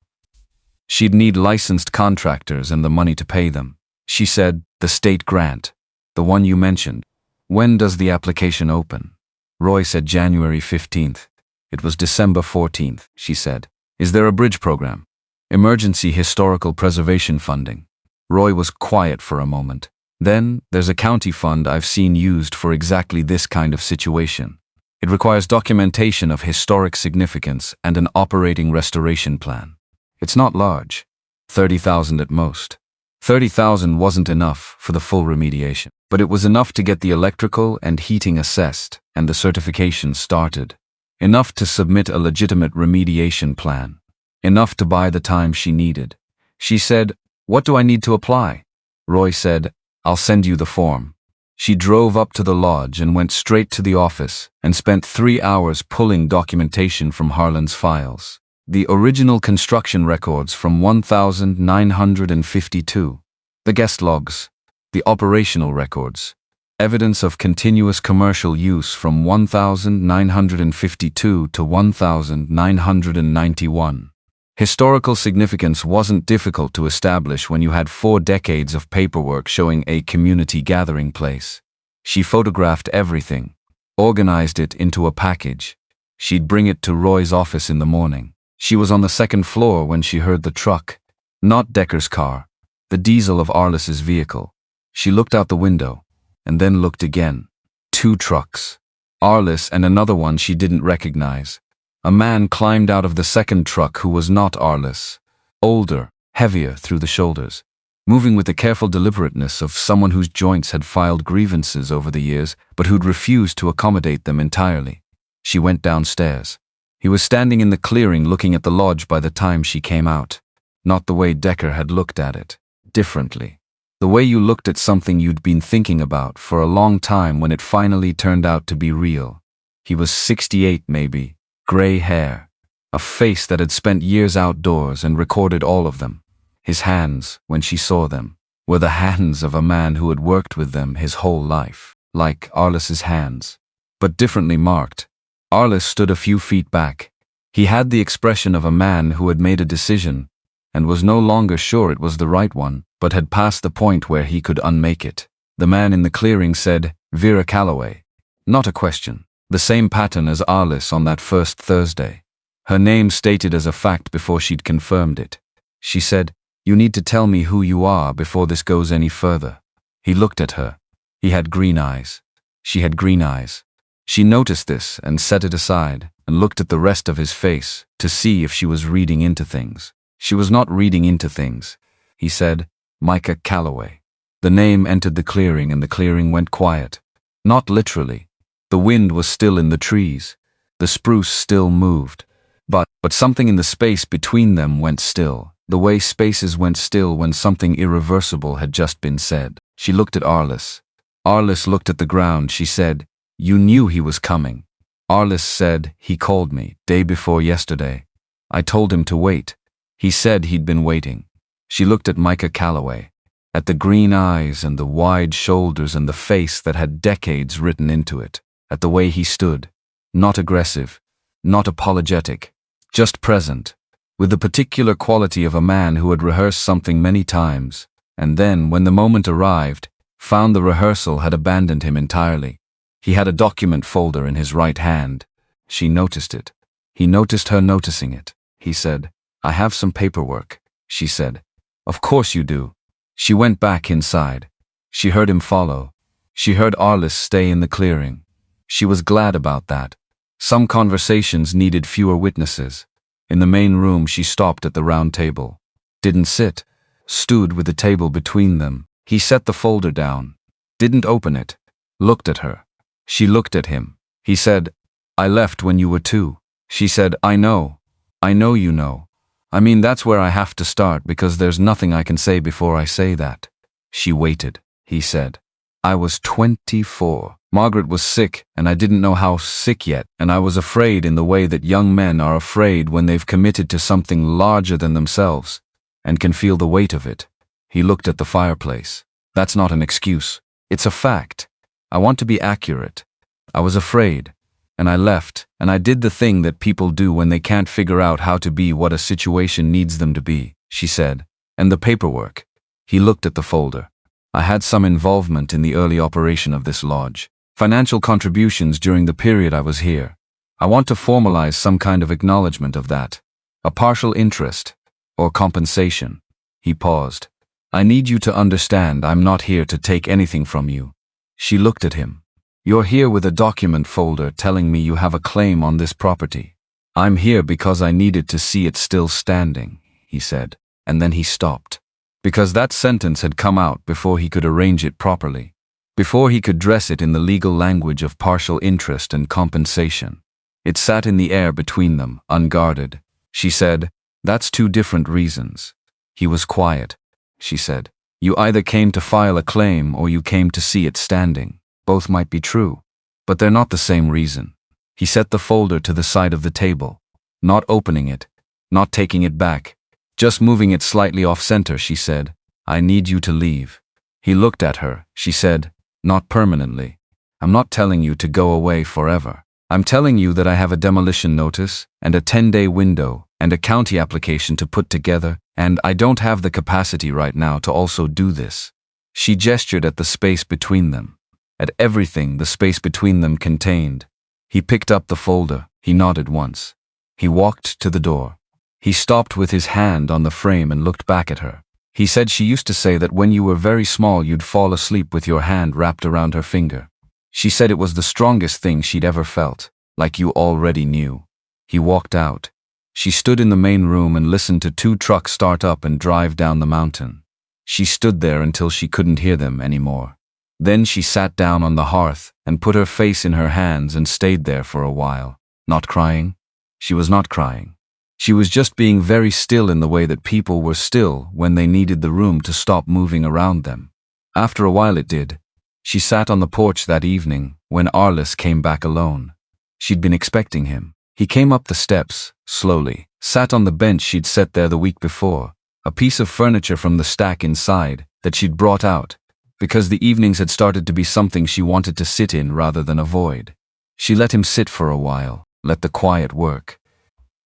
She'd need licensed contractors and the money to pay them. She said, the state grant, the one you mentioned. When does the application open? Roy said January 15th. It was December 14th, she said. Is there a bridge program? Emergency historical preservation funding. Roy was quiet for a moment. Then, there's a county fund I've seen used for exactly this kind of situation. It requires documentation of historic significance and an operating restoration plan. It's not large. $30,000 at most. $30,000 wasn't enough for the full remediation, but it was enough to get the electrical and heating assessed and the certification started. Enough to submit a legitimate remediation plan. Enough to buy the time she needed. She said, "What do I need to apply?" Roy said, "I'll send you the form." She drove up to the lodge and went straight to the office and spent 3 hours pulling documentation from Harlan's files. The original construction records from 1952, the guest logs, the operational records, evidence of continuous commercial use from 1952 to 1991. Historical significance wasn't difficult to establish when you had 4 decades of paperwork showing a community gathering place. She photographed everything, organized it into a package. She'd bring it to Roy's office in the morning. She was on the 2nd floor when she heard the truck, not Decker's car, the diesel of Arliss's vehicle. She looked out the window, and then looked again. 2 trucks. Arliss and another one she didn't recognize. A man climbed out of the 2nd truck who was not Arliss. Older, heavier through the shoulders, moving with the careful deliberateness of someone whose joints had filed grievances over the years, but who'd refused to accommodate them entirely. She went downstairs. He was standing in the clearing looking at the lodge by the time she came out. Not the way Decker had looked at it. Differently. The way you looked at something you'd been thinking about for a long time when it finally turned out to be real. He was 68 maybe, gray hair, a face that had spent years outdoors and recorded all of them. His hands, when she saw them, were the hands of a man who had worked with them his whole life, like Arliss's hands, but differently marked. Arliss stood a few feet back. He had the expression of a man who had made a decision and was no longer sure it was the right one, but had passed the point where he could unmake it. The man in the clearing said, "Vera Calloway." Not a question. The same pattern as Arliss on that first Thursday. Her name stated as a fact before she'd confirmed it. She said, "You need to tell me who you are before this goes any further." He looked at her. He had green eyes. She had green eyes. She noticed this and set it aside and looked at the rest of his face to see if she was reading into things. She was not reading into things. He said, "Micah Calloway." The name entered the clearing and the clearing went quiet. Not literally. The wind was still in the trees. The spruce still moved. But something in the space between them went still, the way spaces went still when something irreversible had just been said. She looked at Arliss. Arliss looked at the ground. She said, "You knew he was coming." Arliss said, "He called me, day before yesterday. I told him to wait. He said he'd been waiting." She looked at Micah Calloway, at the green eyes and the wide shoulders and the face that had decades written into it, at the way he stood, not aggressive, not apologetic, just present, with the particular quality of a man who had rehearsed something many times, and then, when the moment arrived, found the rehearsal had abandoned him entirely. He had a document folder in his right hand. She noticed it. He noticed her noticing it. He said, "I have some paperwork," she said. "Of course you do." She went back inside. She heard him follow. She heard Arliss stay in the clearing. She was glad about that. Some conversations needed fewer witnesses. In the main room she stopped at the round table. Didn't sit. Stood with the table between them. He set the folder down. Didn't open it. Looked at her. She looked at him. He said, "I left when you were 2. She said, I know you know. I mean, that's where I have to start because there's nothing I can say before I say that. She waited, he said. I was 24. Margaret was sick, and I didn't know how sick yet, and I was afraid in the way that young men are afraid when they've committed to something larger than themselves, and can feel the weight of it. He looked at the fireplace. That's not an excuse. It's a fact. I want to be accurate. I was afraid, and I left, and I did the thing that people do when they can't figure out how to be what a situation needs them to be, she said. And the paperwork. He looked at the folder. I had some involvement in the early operation of this lodge. Financial contributions during the period I was here. I want to formalize some kind of acknowledgement of that. A partial interest, or compensation. He paused. I need you to understand I'm not here to take anything from you. She looked at him. You're here with a document folder telling me you have a claim on this property. I'm here because I needed to see it still standing, he said, and then he stopped. Because that sentence had come out before he could arrange it properly, before he could dress it in the legal language of partial interest and compensation. It sat in the air between them, unguarded. She said, That's two different reasons. He was quiet. She said, You either came to file a claim or you came to see it standing. Both might be true, but they're not the same reason. He set the folder to the side of the table, not opening it, not taking it back, just moving it slightly off-center. She said, I need you to leave. He looked at her. She said, Not permanently. I'm not telling you to go away forever. I'm telling you that I have a demolition notice and a 10-day window and a county application to put together, and I don't have the capacity right now to also do this. She gestured at the space between them, at everything the space between them contained. He picked up the folder. He nodded once. He walked to the door. He stopped with his hand on the frame and looked back at her. He said she used to say that when you were very small you'd fall asleep with your hand wrapped around her finger. She said it was the strongest thing she'd ever felt, like you already knew. He walked out. She stood in the main room and listened to 2 trucks start up and drive down the mountain. She stood there until she couldn't hear them anymore. Then she sat down on the hearth and put her face in her hands and stayed there for a while. Not crying. She was not crying. She was just being very still in the way that people were still when they needed the room to stop moving around them. After a while it did. She sat on the porch that evening when Arliss came back alone. She'd been expecting him. He came up the steps, slowly, sat on the bench she'd set there the week before, a piece of furniture from the stack inside that she'd brought out, because the evenings had started to be something she wanted to sit in rather than avoid. She let him sit for a while, let the quiet work.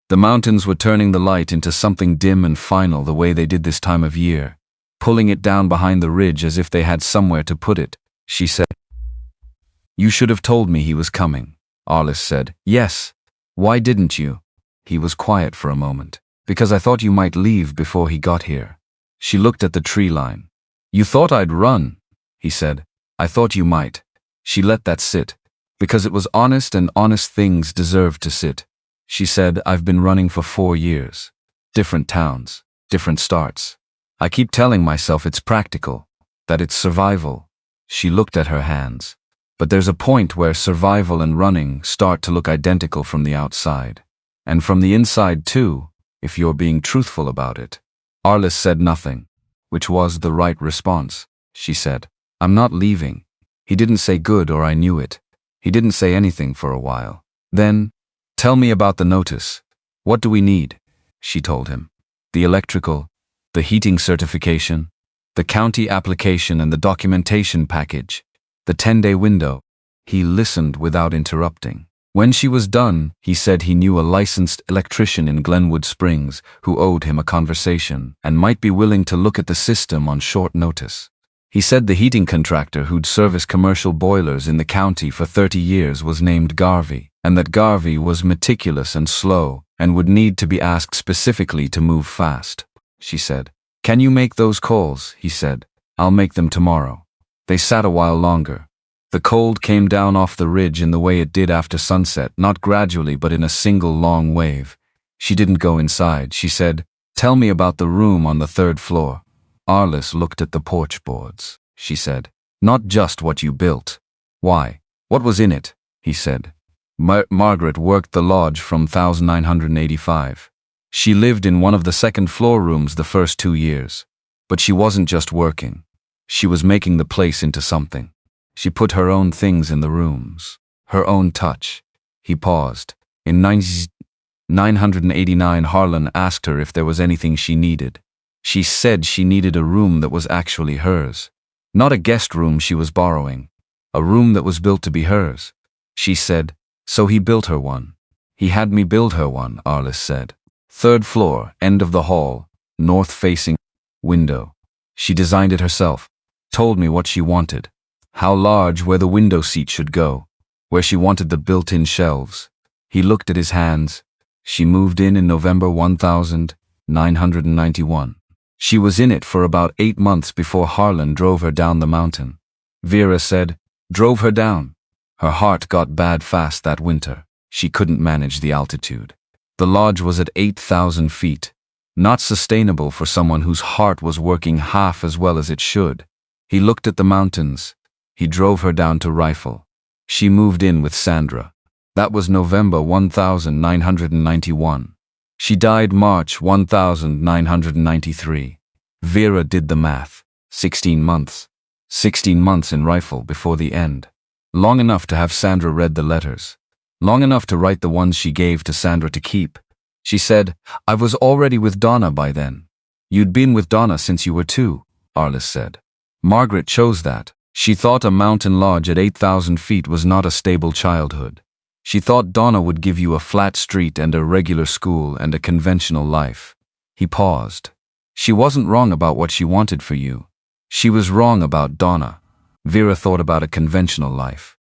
The mountains were turning the light into something dim and final the way they did this time of year, pulling it down behind the ridge as if they had somewhere to put it. She said, You should have told me he was coming. Arliss said, Yes. Why didn't you? He was quiet for a moment. Because I thought you might leave before he got here. She looked at the tree line. You thought I'd run, he said. I thought you might. She let that sit. Because it was honest and honest things deserved to sit. She said, I've been running for 4 years. Different towns, different starts. I keep telling myself it's practical, that it's survival. She looked at her hands. But there's a point where survival and running start to look identical from the outside. And from the inside too, if you're being truthful about it. Arliss said nothing, which was the right response. She said, I'm not leaving. He didn't say good or I knew it. He didn't say anything for a while. Then, Tell me about the notice. What do we need? She told him. The electrical, the heating certification, the county application and the documentation package, the 10-day window. He listened without interrupting. When she was done, he said he knew a licensed electrician in Glenwood Springs who owed him a conversation and might be willing to look at the system on short notice. He said the heating contractor who'd serviced commercial boilers in the county for 30 years was named Garvey, and that Garvey was meticulous and slow and would need to be asked specifically to move fast. She said, Can you make those calls? He said, I'll make them tomorrow. They sat a while longer. The cold came down off the ridge in the way it did after sunset, not gradually but in a single long wave. She didn't go inside. She said, Tell me about the room on the 3rd floor. Arliss looked at the porch boards. She said, Not just what you built. Why? What was in it? He said. Margaret worked the lodge from 1985. She lived in one of the second-floor rooms the first 2 years. But she wasn't just working. She was making the place into something. She put her own things in the rooms. Her own touch. He paused. In 989, Harlan asked her if there was anything she needed. She said she needed a room that was actually hers. Not a guest room she was borrowing. A room that was built to be hers. She said, so he built her one. He had me build her one, Arliss said. 3rd floor, end of the hall, north-facing window. She designed it herself, told me what she wanted, how large where the window seat should go, where she wanted the built-in shelves. He looked at his hands. She moved in November 1991. She was in it for about 8 months before Harlan drove her down the mountain. Vera said, drove her down. Her heart got bad fast that winter. She couldn't manage the altitude. The lodge was at 8,000 feet. Not sustainable for someone whose heart was working half as well as it should. He looked at the mountains. He drove her down to Rifle. She moved in with Sandra. That was November 1991. She died March 1993. Vera did the math. 16 months. 16 months in Rifle before the end. Long enough to have Sandra read the letters. Long enough to write the ones she gave to Sandra to keep. She said, I was already with Donna by then. You'd been with Donna since you were 2, Arliss said. Margaret chose that. She thought a mountain lodge at 8,000 feet was not a stable childhood. She thought Donna would give you a flat street and a regular school and a conventional life. He paused. She wasn't wrong about what she wanted for you. She was wrong about Donna. Vera thought about a conventional life.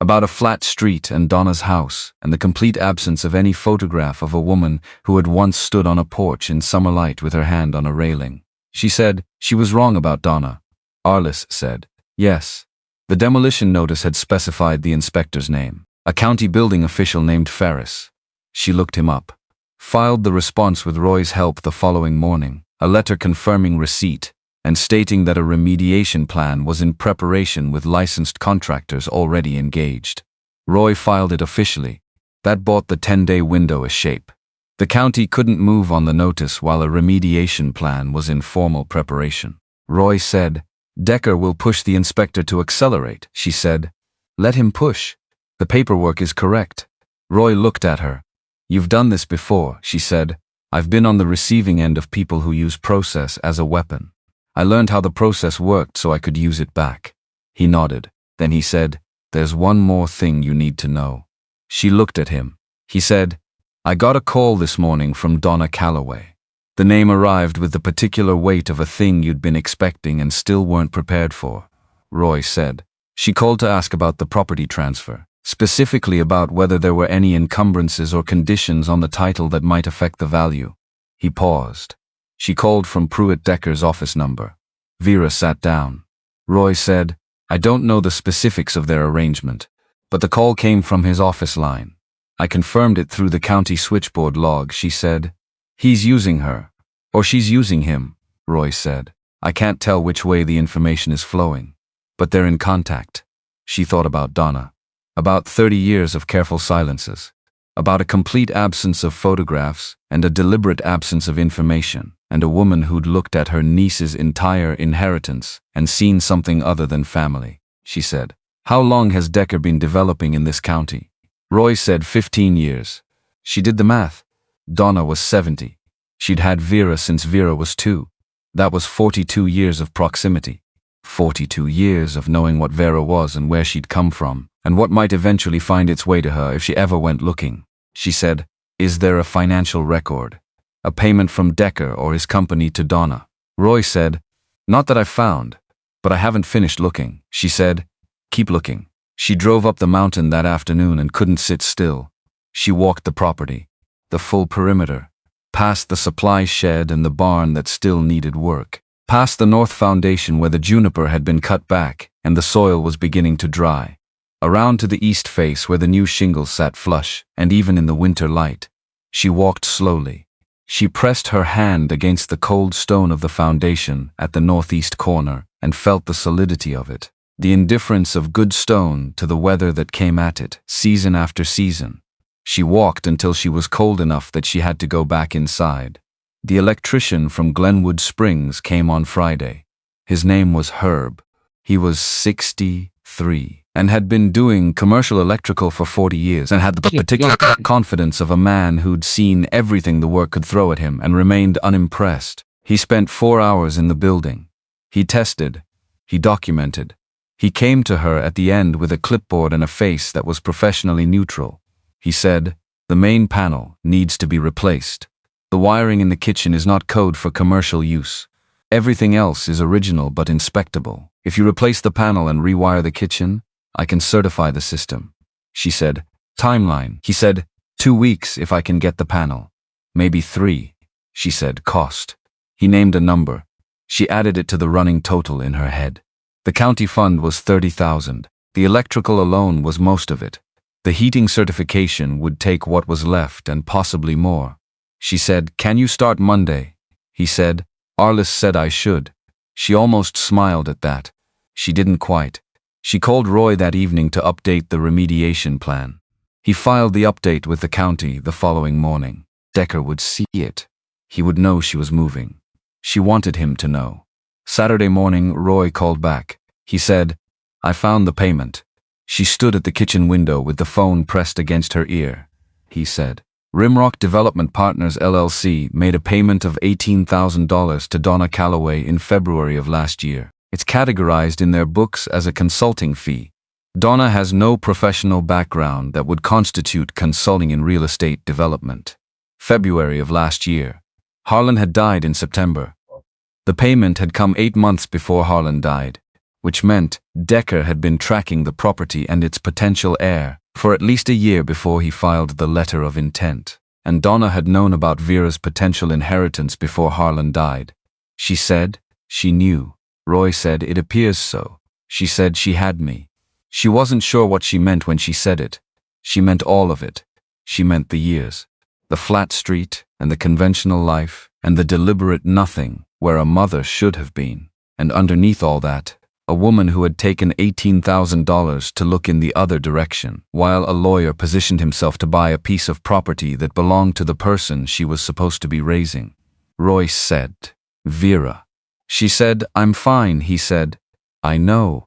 About a flat street and Donna's house, and the complete absence of any photograph of a woman who had once stood on a porch in summer light with her hand on a railing. She said she was wrong about Donna. Arliss said, yes. The demolition notice had specified the inspector's name, a county building official named Ferris. She looked him up. Filed the response with Roy's help the following morning, a letter confirming receipt, and stating that a remediation plan was in preparation with licensed contractors already engaged. Roy filed it officially. That bought the 10-day window a shape. The county couldn't move on the notice while a remediation plan was in formal preparation. Roy said, Decker will push the inspector to accelerate, she said. Let him push. The paperwork is correct. Roy looked at her. You've done this before, she said. I've been on the receiving end of people who use process as a weapon. I learned how the process worked so I could use it back. He nodded. Then he said, there's one more thing you need to know. She looked at him. He said, I got a call this morning from Vera Calloway. The name arrived with the particular weight of a thing you'd been expecting and still weren't prepared for. Roy said. She called to ask about the property transfer, specifically about whether there were any encumbrances or conditions on the title that might affect the value. He paused. She called from Pruitt Decker's office number. Vera sat down. Roy said, I don't know the specifics of their arrangement, but the call came from his office line. I confirmed it through the county switchboard log, she said. He's using her. Or she's using him, Roy said. I can't tell which way the information is flowing. But they're in contact. She thought about Donna. About 30 years of careful silences. About a complete absence of photographs and a deliberate absence of information, and a woman who'd looked at her niece's entire inheritance and seen something other than family. She said, how long has Decker been developing in this county? Roy said 15 years. She did the math. Donna was 70. She'd had Vera since Vera was 2. That was 42 years of proximity. 42 years of knowing what Vera was and where she'd come from, and what might eventually find its way to her if she ever went looking. She said, is there a financial record? A payment from Decker or his company to Donna? Roy said, not that I've found, but I haven't finished looking. She said, keep looking. She drove up the mountain that afternoon and couldn't sit still. She walked the property, the full perimeter, past the supply shed and the barn that still needed work, past the north foundation where the juniper had been cut back and the soil was beginning to dry, around to the east face where the new shingles sat flush, and even in the winter light. She walked slowly. She pressed her hand against the cold stone of the foundation at the northeast corner and felt the solidity of it, the indifference of good stone to the weather that came at it, season after season. She walked until she was cold enough that she had to go back inside. The electrician from Glenwood Springs came on Friday. His name was Herb. He was 63 and had been doing commercial electrical for 40 years and had the particular confidence of a man who'd seen everything the work could throw at him and remained unimpressed. He spent 4 hours in the building. He tested. He documented. He came to her at the end with a clipboard and a face that was professionally neutral. He said, "The main panel needs to be replaced. The wiring in the kitchen is not code for commercial use. Everything else is original but inspectable. If you replace the panel and rewire the kitchen, I can certify the system." She said, "Timeline." He said, 2 weeks if I can get the panel. Maybe 3. She said, "Cost." He named a number. She added it to the running total in her head. The county fund was $30,000. The electrical alone was most of it. The heating certification would take what was left and possibly more. She said, "Can you start Monday?" He said, "Arliss said I should." She almost smiled at that. She didn't quite. She called Roy that evening to update the remediation plan. He filed the update with the county the following morning. Decker would see it. He would know she was moving. She wanted him to know. Saturday morning, Roy called back. He said, "I found the payment." She stood at the kitchen window with the phone pressed against her ear. He said, "Rimrock Development Partners LLC made a payment of $18,000 to Vera Calloway in February of last year. It's categorized in their books as a consulting fee. Donna has no professional background that would constitute consulting in real estate development." February of last year. Harlan had died in September. The payment had come 8 months before Harlan died, which meant Decker had been tracking the property and its potential heir for at least a year before he filed the letter of intent. And Donna had known about Vera's potential inheritance before Harlan died. She said she knew. Roy said, "It appears so." She said she had me. She wasn't sure what she meant when she said it. She meant all of it. She meant the years. The flat street, and the conventional life, and the deliberate nothing where a mother should have been. And underneath all that, a woman who had taken $18,000 to look in the other direction, while a lawyer positioned himself to buy a piece of property that belonged to the person she was supposed to be raising. Roy said, "Vera." She said, "I'm fine," he said. "I know.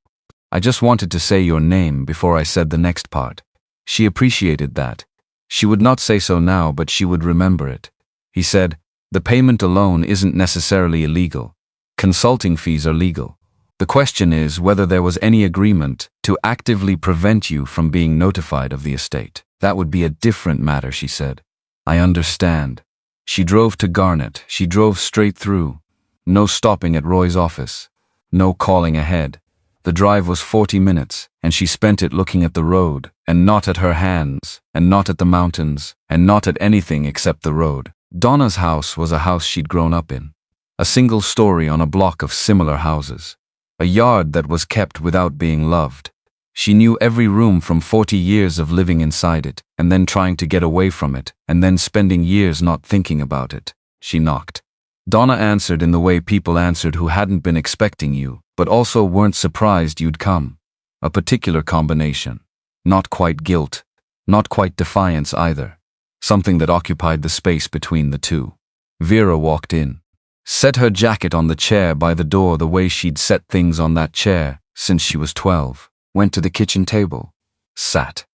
I just wanted to say your name before I said the next part." She appreciated that. She would not say so now, but she would remember it. He said, "The payment alone isn't necessarily illegal. Consulting fees are legal. The question is whether there was any agreement to actively prevent you from being notified of the estate. That would be a different matter," she said. "I understand." She drove to Garnet. She drove straight through. No stopping at Roy's office. No calling ahead. The drive was 40 minutes, and she spent it looking at the road, and not at her hands, and not at the mountains, and not at anything except the road. Donna's house was a house she'd grown up in. A single story on a block of similar houses. A yard that was kept without being loved. She knew every room from 40 years of living inside it, and then trying to get away from it, and then spending years not thinking about it. She knocked. Donna answered in the way people answered who hadn't been expecting you, but also weren't surprised you'd come. A particular combination. Not quite guilt, not quite defiance either. Something that occupied the space between the two. Vera walked in. Set her jacket on the chair by the door the way she'd set things on that chair since she was 12. Went to the kitchen table. Sat.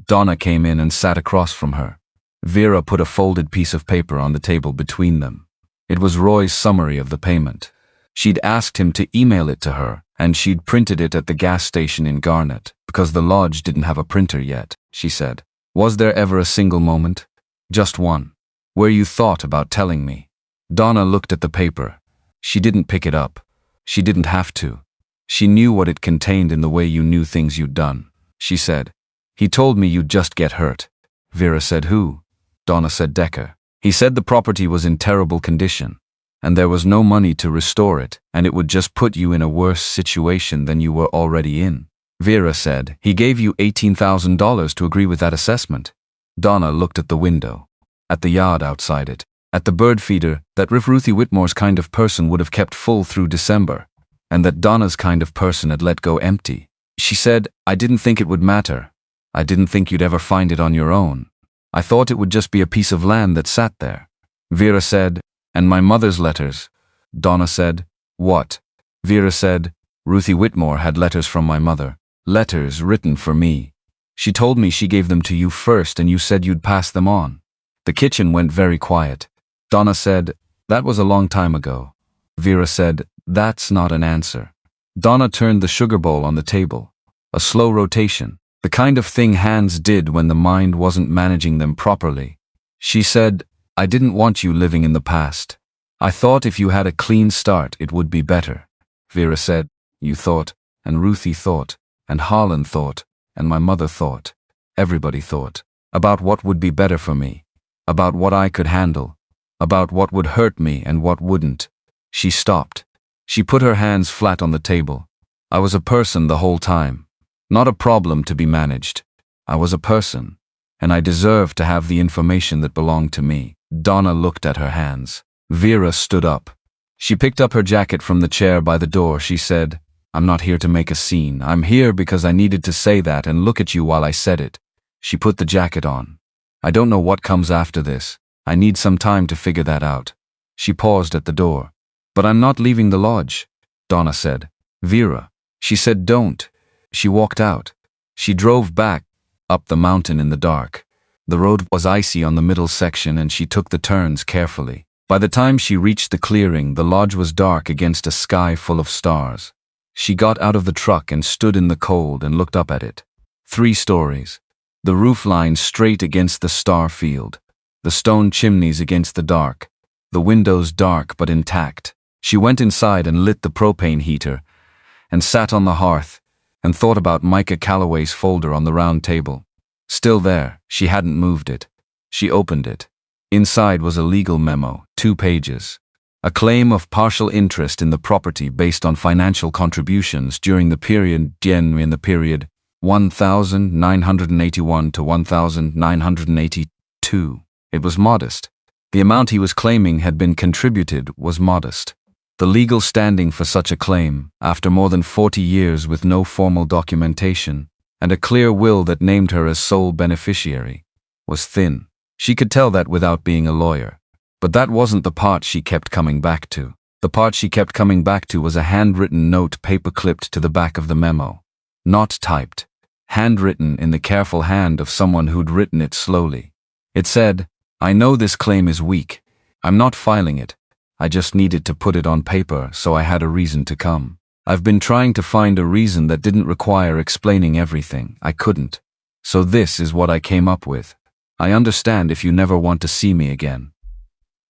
Donna came in and sat across from her. Vera put a folded piece of paper on the table between them. It was Roy's summary of the payment. She'd asked him to email it to her, and she'd printed it at the gas station in Garnet, because the lodge didn't have a printer yet, she said. "Was there ever a single moment? Just one. Where you thought about telling me?" Donna looked at the paper. She didn't pick it up. She didn't have to. She knew what it contained in the way you knew things you'd done. She said, "He told me you'd just get hurt." Vera said, "Who?" Donna said, "Decker. He said the property was in terrible condition, and there was no money to restore it, and it would just put you in a worse situation than you were already in." Vera said, "He gave you $18,000 to agree with that assessment." Donna looked at the window, at the yard outside it, at the bird feeder that Ruthie Whitmore's kind of person would have kept full through December, and that Donna's kind of person had let go empty. She said, "I didn't think it would matter. I didn't think you'd ever find it on your own." I thought it would just be a piece of land that sat there. Vera said, and my mother's letters. Donna said, what? Vera said, Ruthie Whitmore had letters from my mother. Letters written for me. She told me she gave them to you first and you said you'd pass them on. The kitchen went very quiet. Donna said, that was a long time ago. Vera said, that's not an answer. Donna turned the sugar bowl on the table. A slow rotation, the kind of thing hands did when the mind wasn't managing them properly. She said, I didn't want you living in the past. I thought if you had a clean start it would be better. Vera said, you thought, and Ruthie thought, and Harlan thought, and my mother thought. Everybody thought. About what would be better for me. About what I could handle. About what would hurt me and what wouldn't. She stopped. She put her hands flat on the table. I was a person the whole time. Not a problem to be managed. I was a person. And I deserved to have the information that belonged to me. Donna looked at her hands. Vera stood up. She picked up her jacket from the chair by the door. She said, I'm not here to make a scene. I'm here because I needed to say that and look at you while I said it. She put the jacket on. I don't know what comes after this. I need some time to figure that out. She paused at the door. But I'm not leaving the lodge, Donna said. Vera. She said don't. She walked out. She drove back, up the mountain in the dark. The road was icy on the middle section and she took the turns carefully. By the time she reached the clearing, the lodge was dark against a sky full of stars. She got out of the truck and stood in the cold and looked up at it. 3 stories. The roof line straight against the star field. The stone chimneys against the dark. The windows dark but intact. She went inside and lit the propane heater and sat on the hearth and thought about Vera Calloway's folder on the round table. Still there, she hadn't moved it. She opened it. Inside was a legal memo, 2 pages. A claim of partial interest in the property based on financial contributions during the period 1981 to 1982. It was modest. The amount he was claiming had been contributed was modest. The legal standing for such a claim, after more than 40 years with no formal documentation, and a clear will that named her as sole beneficiary, was thin. She could tell that without being a lawyer. But that wasn't the part she kept coming back to. The part she kept coming back to was a handwritten note paper-clipped to the back of the memo. Not typed. Handwritten in the careful hand of someone who'd written it slowly. It said, I know this claim is weak. I'm not filing it. I just needed to put it on paper so I had a reason to come. I've been trying to find a reason that didn't require explaining everything. I couldn't. So this is what I came up with. I understand if you never want to see me again.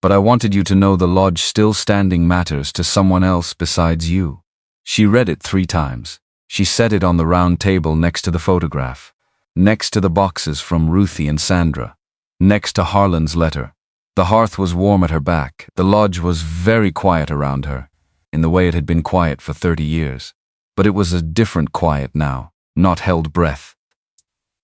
But I wanted you to know the lodge still standing matters to someone else besides you. She read it 3 times. She set it on the round table next to the photograph. Next to the boxes from Ruthie and Sandra. Next to Harlan's letter. The hearth was warm at her back. The lodge was very quiet around her, in the way it had been quiet for 30 years. But it was a different quiet now, not held breath.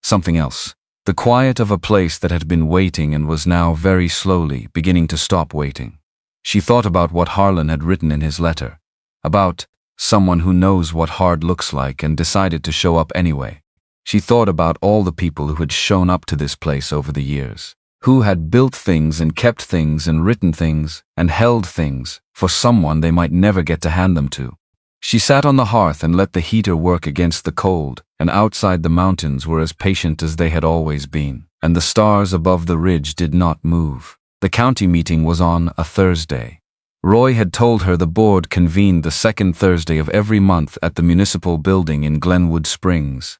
Something else. The quiet of a place that had been waiting and was now very slowly beginning to stop waiting. She thought about what Harlan had written in his letter. About someone who knows what hard looks like and decided to show up anyway. She thought about all the people who had shown up to this place over the years. Who had built things and kept things and written things and held things for someone they might never get to hand them to. She sat on the hearth and let the heater work against the cold, and outside the mountains were as patient as they had always been, and the stars above the ridge did not move. The county meeting was on a Thursday. Roy had told her the board convened the 2nd Thursday of every month at the municipal building in Glenwood Springs.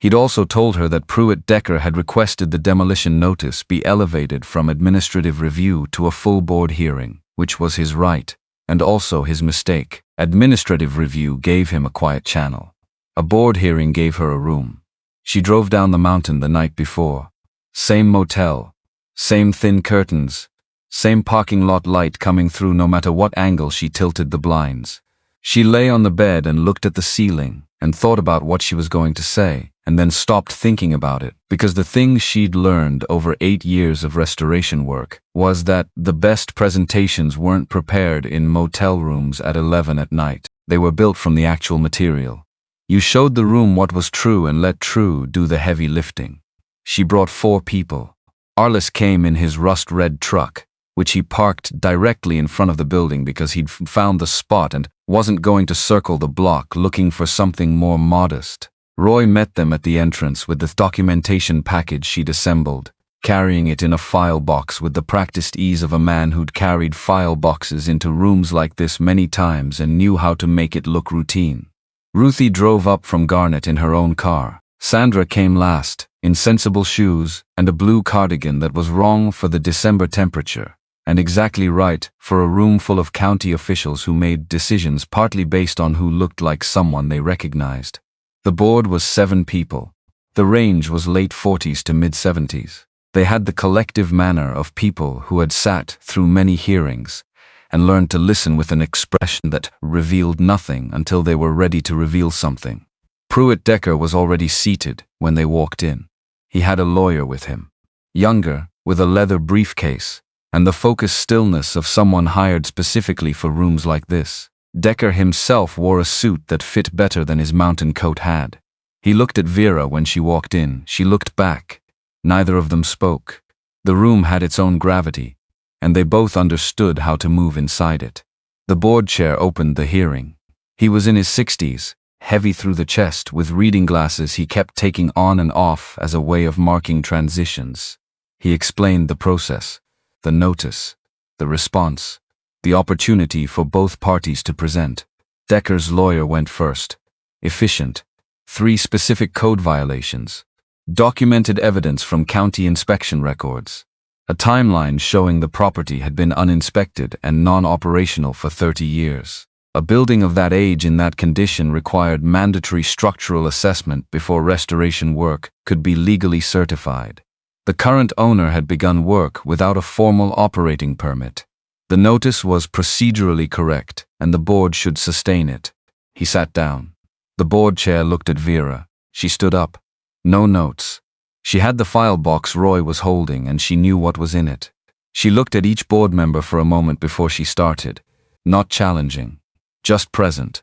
He'd also told her that Pruitt Decker had requested the demolition notice be elevated from administrative review to a full board hearing, which was his right, and also his mistake. Administrative review gave him a quiet channel. A board hearing gave her a room. She drove down the mountain the night before. Same motel, same thin curtains, same parking lot light coming through no matter what angle she tilted the blinds. She lay on the bed and looked at the ceiling and thought about what she was going to say, and then stopped thinking about it, because the thing she'd learned over 8 years of restoration work was that the best presentations weren't prepared in motel rooms at 11 at night. They were built from the actual material. You showed the room what was true and let true do the heavy lifting. She brought 4 people. Arliss came in his rust-red truck, which he parked directly in front of the building because he'd found the spot and wasn't going to circle the block looking for something more modest. Roy met them at the entrance with the documentation package she'd assembled, carrying it in a file box with the practiced ease of a man who'd carried file boxes into rooms like this many times and knew how to make it look routine. Ruthie drove up from Garnet in her own car. Sandra came last, in sensible shoes and a blue cardigan that was wrong for the December temperature, and exactly right for a room full of county officials who made decisions partly based on who looked like someone they recognized. The board was 7 people. The range was late 40s to mid-70s. They had the collective manner of people who had sat through many hearings and learned to listen with an expression that revealed nothing until they were ready to reveal something. Pruitt Decker was already seated when they walked in. He had a lawyer with him, younger, with a leather briefcase, and the focused stillness of someone hired specifically for rooms like this. Decker himself wore a suit that fit better than his mountain coat had. He looked at Vera when she walked in. She looked back. Neither of them spoke. The room had its own gravity, and they both understood how to move inside it. The board chair opened the hearing. He was in his 60s, heavy through the chest, with reading glasses he kept taking on and off as a way of marking transitions. He explained the process, the notice, the response, the opportunity for both parties to present. Decker's lawyer went first. Efficient. 3 specific code violations. Documented evidence from county inspection records. A timeline showing the property had been uninspected and non-operational for 30 years. A building of that age in that condition required mandatory structural assessment before restoration work could be legally certified. The current owner had begun work without a formal operating permit. The notice was procedurally correct, and the board should sustain it. He sat down. The board chair looked at Vera. She stood up. No notes. She had the file box Roy was holding, and she knew what was in it. She looked at each board member for a moment before she started. Not challenging. Just present.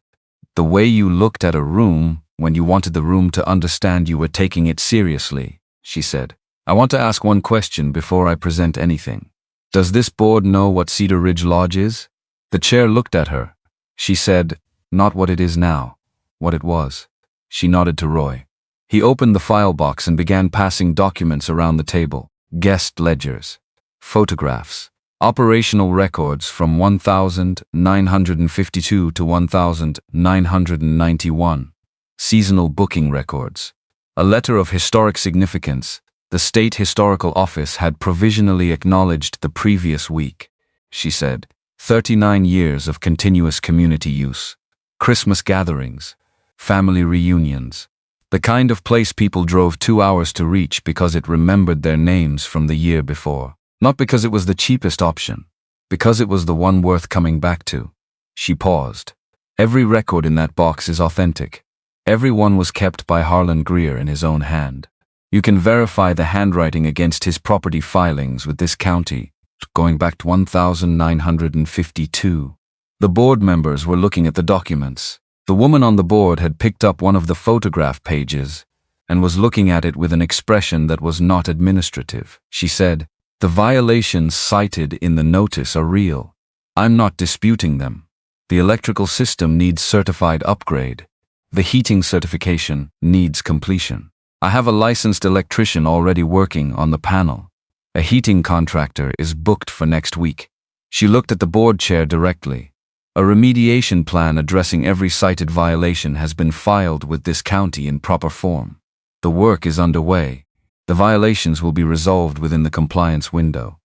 The way you looked at a room when you wanted the room to understand you were taking it seriously, she said. I want to ask one question before I present anything. Does this board know what Cedar Ridge Lodge is? The chair looked at her. She said, not what it is now, what it was. She nodded to Roy. He opened the file box and began passing documents around the table. Guest ledgers, photographs, operational records from 1952 to 1991, seasonal booking records, a letter of historic significance. The State Historical Office had provisionally acknowledged the previous week, she said. 39 years of continuous community use. Christmas gatherings, family reunions. The kind of place people drove 2 hours to reach because it remembered their names from the year before. Not because it was the cheapest option, because it was the one worth coming back to. She paused. Every record in that box is authentic. Every one was kept by Harlan Greer in his own hand. You can verify the handwriting against his property filings with this county, going back to 1952. The board members were looking at the documents. The woman on the board had picked up one of the photograph pages and was looking at it with an expression that was not administrative. She said, "The violations cited in the notice are real. I'm not disputing them. The electrical system needs certified upgrade. The heating certification needs completion. I have a licensed electrician already working on the panel. A heating contractor is booked for next week." She looked at the board chair directly. A remediation plan addressing every cited violation has been filed with this county in proper form. The work is underway. The violations will be resolved within the compliance window.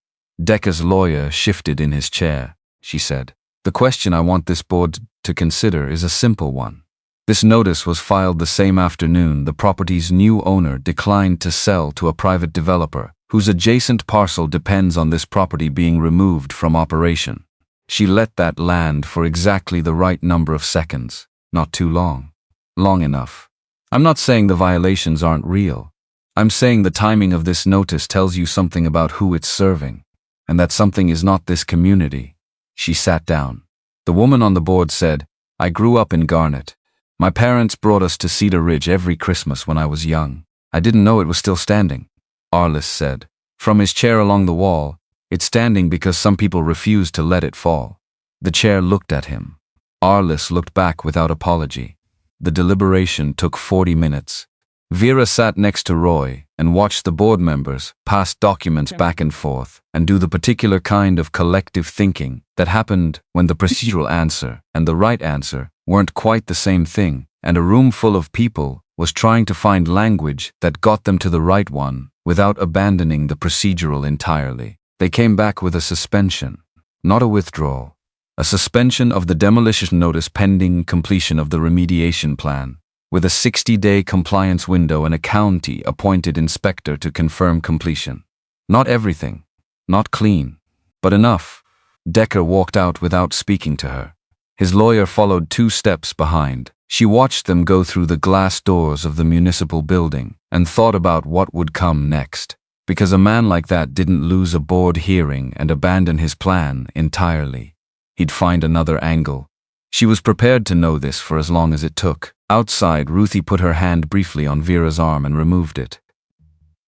Decker's lawyer shifted in his chair. She said, "The question I want this board to consider is a simple one. This notice was filed the same afternoon the property's new owner declined to sell to a private developer whose adjacent parcel depends on this property being removed from operation. She let that land for exactly the right number of seconds, not too long. Long enough. I'm not saying the violations aren't real. I'm saying the timing of this notice tells you something about who it's serving, and that something is not this community." She sat down. The woman on the board said, "I grew up in Garnet. My parents brought us to Cedar Ridge every Christmas when I was young. I didn't know it was still standing," Arliss said. "For from his chair along the wall. It's standing because some people refuse to let it fall. The chair looked at him. Arliss looked back without apology. The deliberation took 40 minutes. Vera sat next to Roy and watched the board members pass documents back and forth and do the particular kind of collective thinking that happened when the procedural answer and the right answer weren't quite the same thing, and a room full of people was trying to find language that got them to the right one without abandoning the procedural entirely. They came back with a suspension, not a withdrawal. A suspension of the demolition notice pending completion of the remediation plan, with a 60-day compliance window and a county-appointed inspector to confirm completion. Not everything, not clean, but enough. Decker walked out without speaking to her. His lawyer followed 2 steps behind. She watched them go through the glass doors of the municipal building and thought about what would come next, because a man like that didn't lose a board hearing and abandon his plan entirely. He'd find another angle. She was prepared to know this for as long as it took. Outside, Ruthie put her hand briefly on Vera's arm and removed it.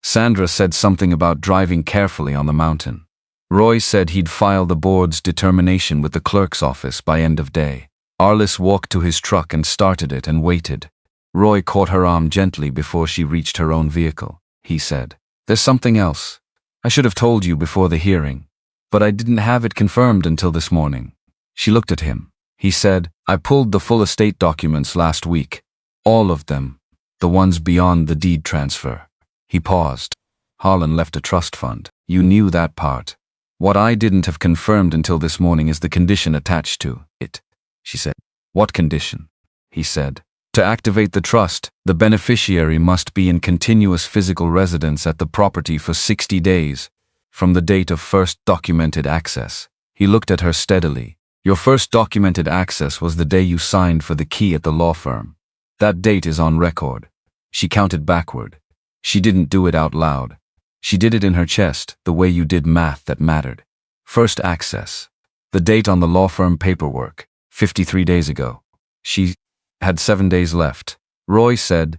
Sandra said something about driving carefully on the mountain. Roy said he'd file the board's determination with the clerk's office by end of day. Arliss walked to his truck and started it and waited. Roy caught her arm gently before she reached her own vehicle. He said, "There's something else. I should have told you before the hearing, but I didn't have it confirmed until this morning." She looked at him. He said, "I pulled the full estate documents last week. All of them. The ones beyond the deed transfer." He paused. "Harlan left a trust fund. You knew that part. What I didn't have confirmed until this morning is the condition attached to it," she said. "What condition?" He said. "To activate the trust, the beneficiary must be in continuous physical residence at the property for 60 days, from the date of first documented access." He looked at her steadily. "Your first documented access was the day you signed for the key at the law firm. That date is on record." She counted backward. She didn't do it out loud. She did it in her chest, the way you did math that mattered. First access. The date on the law firm paperwork, 53 days ago. She had 7 days left. Roy said,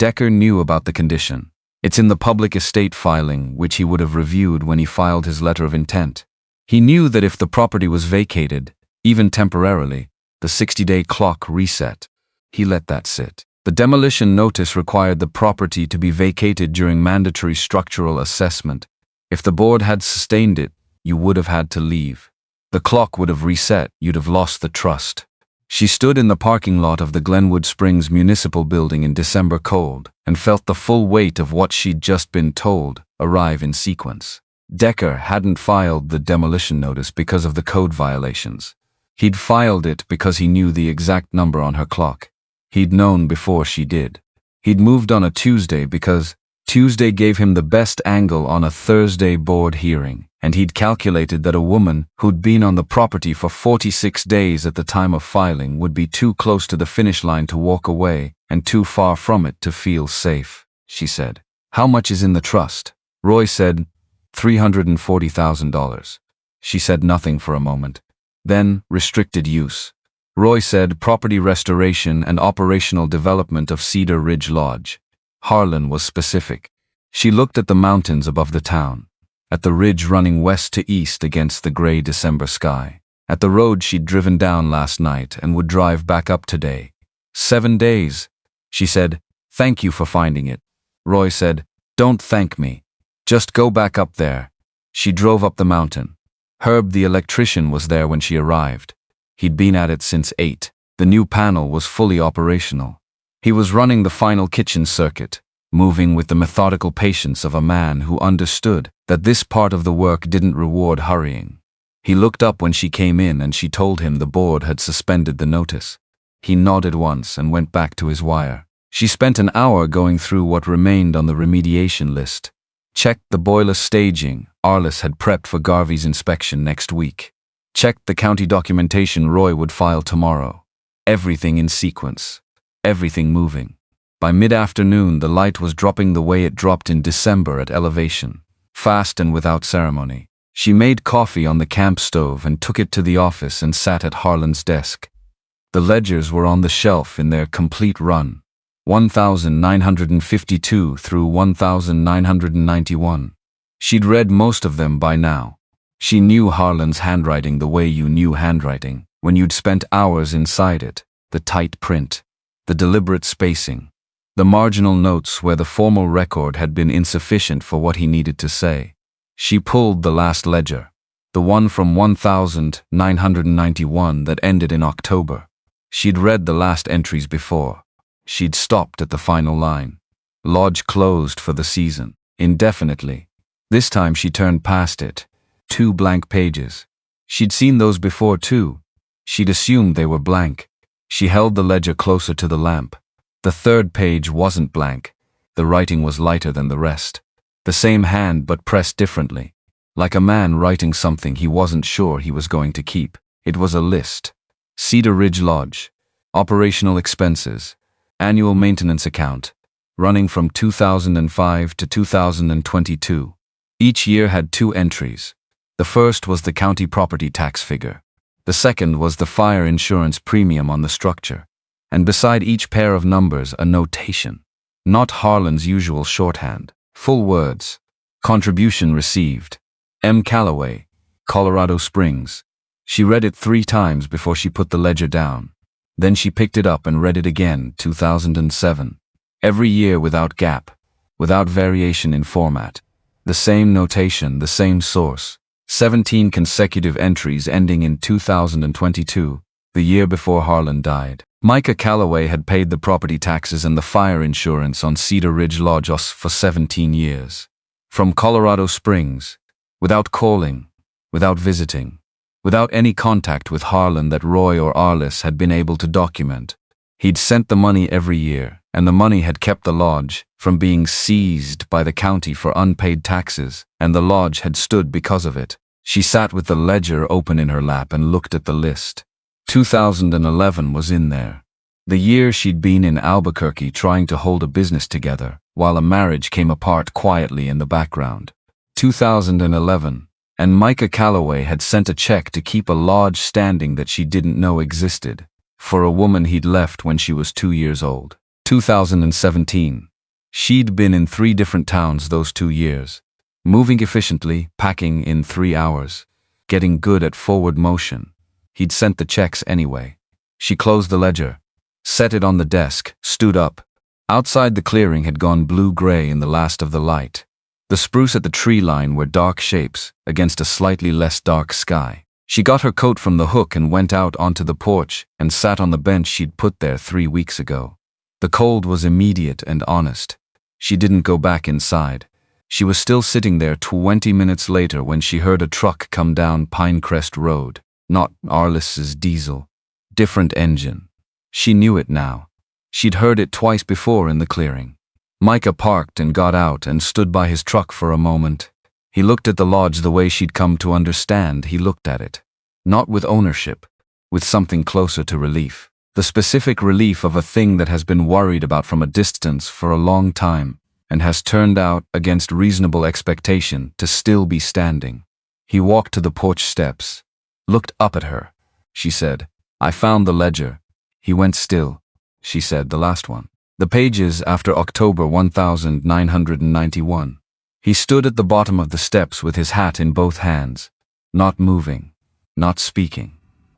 "Decker knew about the condition. It's in the public estate filing, which he would have reviewed when he filed his letter of intent. He knew that if the property was vacated, even temporarily, the 60-day clock reset. He let that sit. The demolition notice required the property to be vacated during mandatory structural assessment. If the board had sustained it, you would have had to leave. The clock would have reset, you'd have lost the trust." She stood in the parking lot of the Glenwood Springs Municipal Building in December cold and felt the full weight of what she'd just been told arrive in sequence. Decker hadn't filed the demolition notice because of the code violations. He'd filed it because he knew the exact number on her clock. He'd known before she did. He'd moved on a Tuesday because Tuesday gave him the best angle on a Thursday board hearing, and he'd calculated that a woman who'd been on the property for 46 days at the time of filing would be too close to the finish line to walk away and too far from it to feel safe, she said. "How much is in the trust?" Roy said, $340,000. She said nothing for a moment. Then, restricted use. Roy said property restoration and operational development of Cedar Ridge Lodge. Harlan was specific. She looked at the mountains above the town, at the ridge running west to east against the gray December sky, at the road she'd driven down last night and would drive back up today. 7 days. She said, "Thank you for finding it." Roy said, "Don't thank me. Just go back up there." She drove up the mountain. Herb the electrician was there when she arrived. He'd been at it since 8. The new panel was fully operational. He was running the final kitchen circuit, moving with the methodical patience of a man who understood that this part of the work didn't reward hurrying. He looked up when she came in and she told him the board had suspended the notice. He nodded once and went back to his wire. She spent an hour going through what remained on the remediation list. Checked the boiler staging Arliss had prepped for Garvey's inspection next week. Checked the county documentation Roy would file tomorrow. Everything in sequence. Everything moving. By mid-afternoon, the light was dropping the way it dropped in December at elevation, fast and without ceremony. She made coffee on the camp stove and took it to the office and sat at Harlan's desk. The ledgers were on the shelf in their complete run, 1952 through 1991. She'd read most of them by now. She knew Harlan's handwriting the way you knew handwriting, when you'd spent hours inside it, the tight print, the deliberate spacing, the marginal notes where the formal record had been insufficient for what he needed to say. She pulled the last ledger, the one from 1991 that ended in October. She'd read the last entries before. She'd stopped at the final line. Lodge closed for the season, indefinitely. This time she turned past it. 2 blank pages. She'd seen those before too. She'd assumed they were blank. She held the ledger closer to the lamp. The 3rd page wasn't blank. The writing was lighter than the rest. The same hand but pressed differently. Like a man writing something he wasn't sure he was going to keep. It was a list. Cedar Ridge Lodge. Operational expenses. Annual maintenance account. Running from 2005 to 2022. Each year had 2 entries. The first was the county property tax figure. The second was the fire insurance premium on the structure. And beside each pair of numbers, a notation. Not Harlan's usual shorthand. Full words. Contribution received. M. Calloway, Colorado Springs. She read it 3 times before she put the ledger down. Then she picked it up and read it again, 2007. Every year without gap, without variation in format. The same notation, the same source. 17 consecutive entries ending in 2022, the year before Harlan died. Micah Calloway had paid the property taxes and the fire insurance on Cedar Ridge Lodge for 17 years. From Colorado Springs, without calling, without visiting, without any contact with Harlan that Roy or Arliss had been able to document. He'd sent the money every year, and the money had kept the lodge from being seized by the county for unpaid taxes, and the lodge had stood because of it. She sat with the ledger open in her lap and looked at the list. 2011 was in there. The year she'd been in Albuquerque trying to hold a business together, while a marriage came apart quietly in the background. 2011, and Micah Calloway had sent a check to keep a lodge standing that she didn't know existed, for a woman he'd left when she was 2 years old. 2017. She'd been in 3 different towns those 2 years, moving efficiently, packing in 3 hours, getting good at forward motion. He'd sent the checks anyway. She closed the ledger, set it on the desk, stood up. Outside the clearing had gone blue-gray in the last of the light. The spruce at the tree line were dark shapes against a slightly less dark sky. She got her coat from the hook and went out onto the porch and sat on the bench she'd put there 3 weeks ago. The cold was immediate and honest. She didn't go back inside. She was still sitting there 20 minutes later when she heard a truck come down Pinecrest Road. Not Arliss's diesel. Different engine. She knew it now. She'd heard it twice before in the clearing. Micah parked and got out and stood by his truck for a moment. He looked at the lodge the way she'd come to understand he looked at it. Not with ownership, with something closer to relief. The specific relief of a thing that has been worried about from a distance for a long time and has turned out, against reasonable expectation, to still be standing. He walked to the porch steps, looked up at her. She said, "I found the ledger." He went still. She said, "The last one. The pages after October 1991. He stood at the bottom of the steps with his hat in both hands, not moving, not speaking,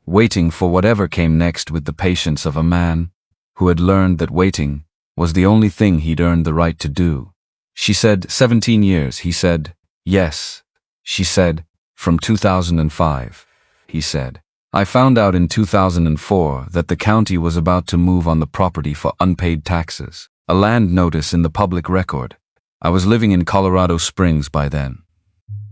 waiting for whatever came next with the patience of a man who had learned that waiting was the only thing he'd earned the right to do. She said, 17 years. He said, yes. She said, from 2005. He said, I found out in 2004 that the county was about to move on the property for unpaid taxes. A land notice in the public record. I was living in Colorado Springs by then.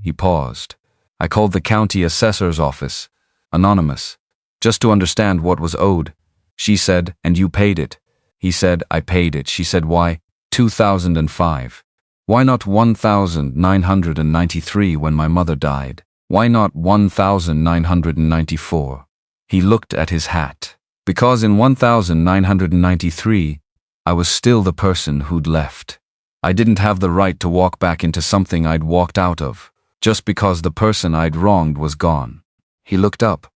He paused. I called the county assessor's office, anonymous, just to understand what was owed. She said, and you paid it. He said, I paid it. She said, why? 2005. Why not 1993 when my mother died? Why not 1994? He looked at his hat. Because in 1993, I was still the person who'd left. I didn't have the right to walk back into something I'd walked out of, just because the person I'd wronged was gone. He looked up.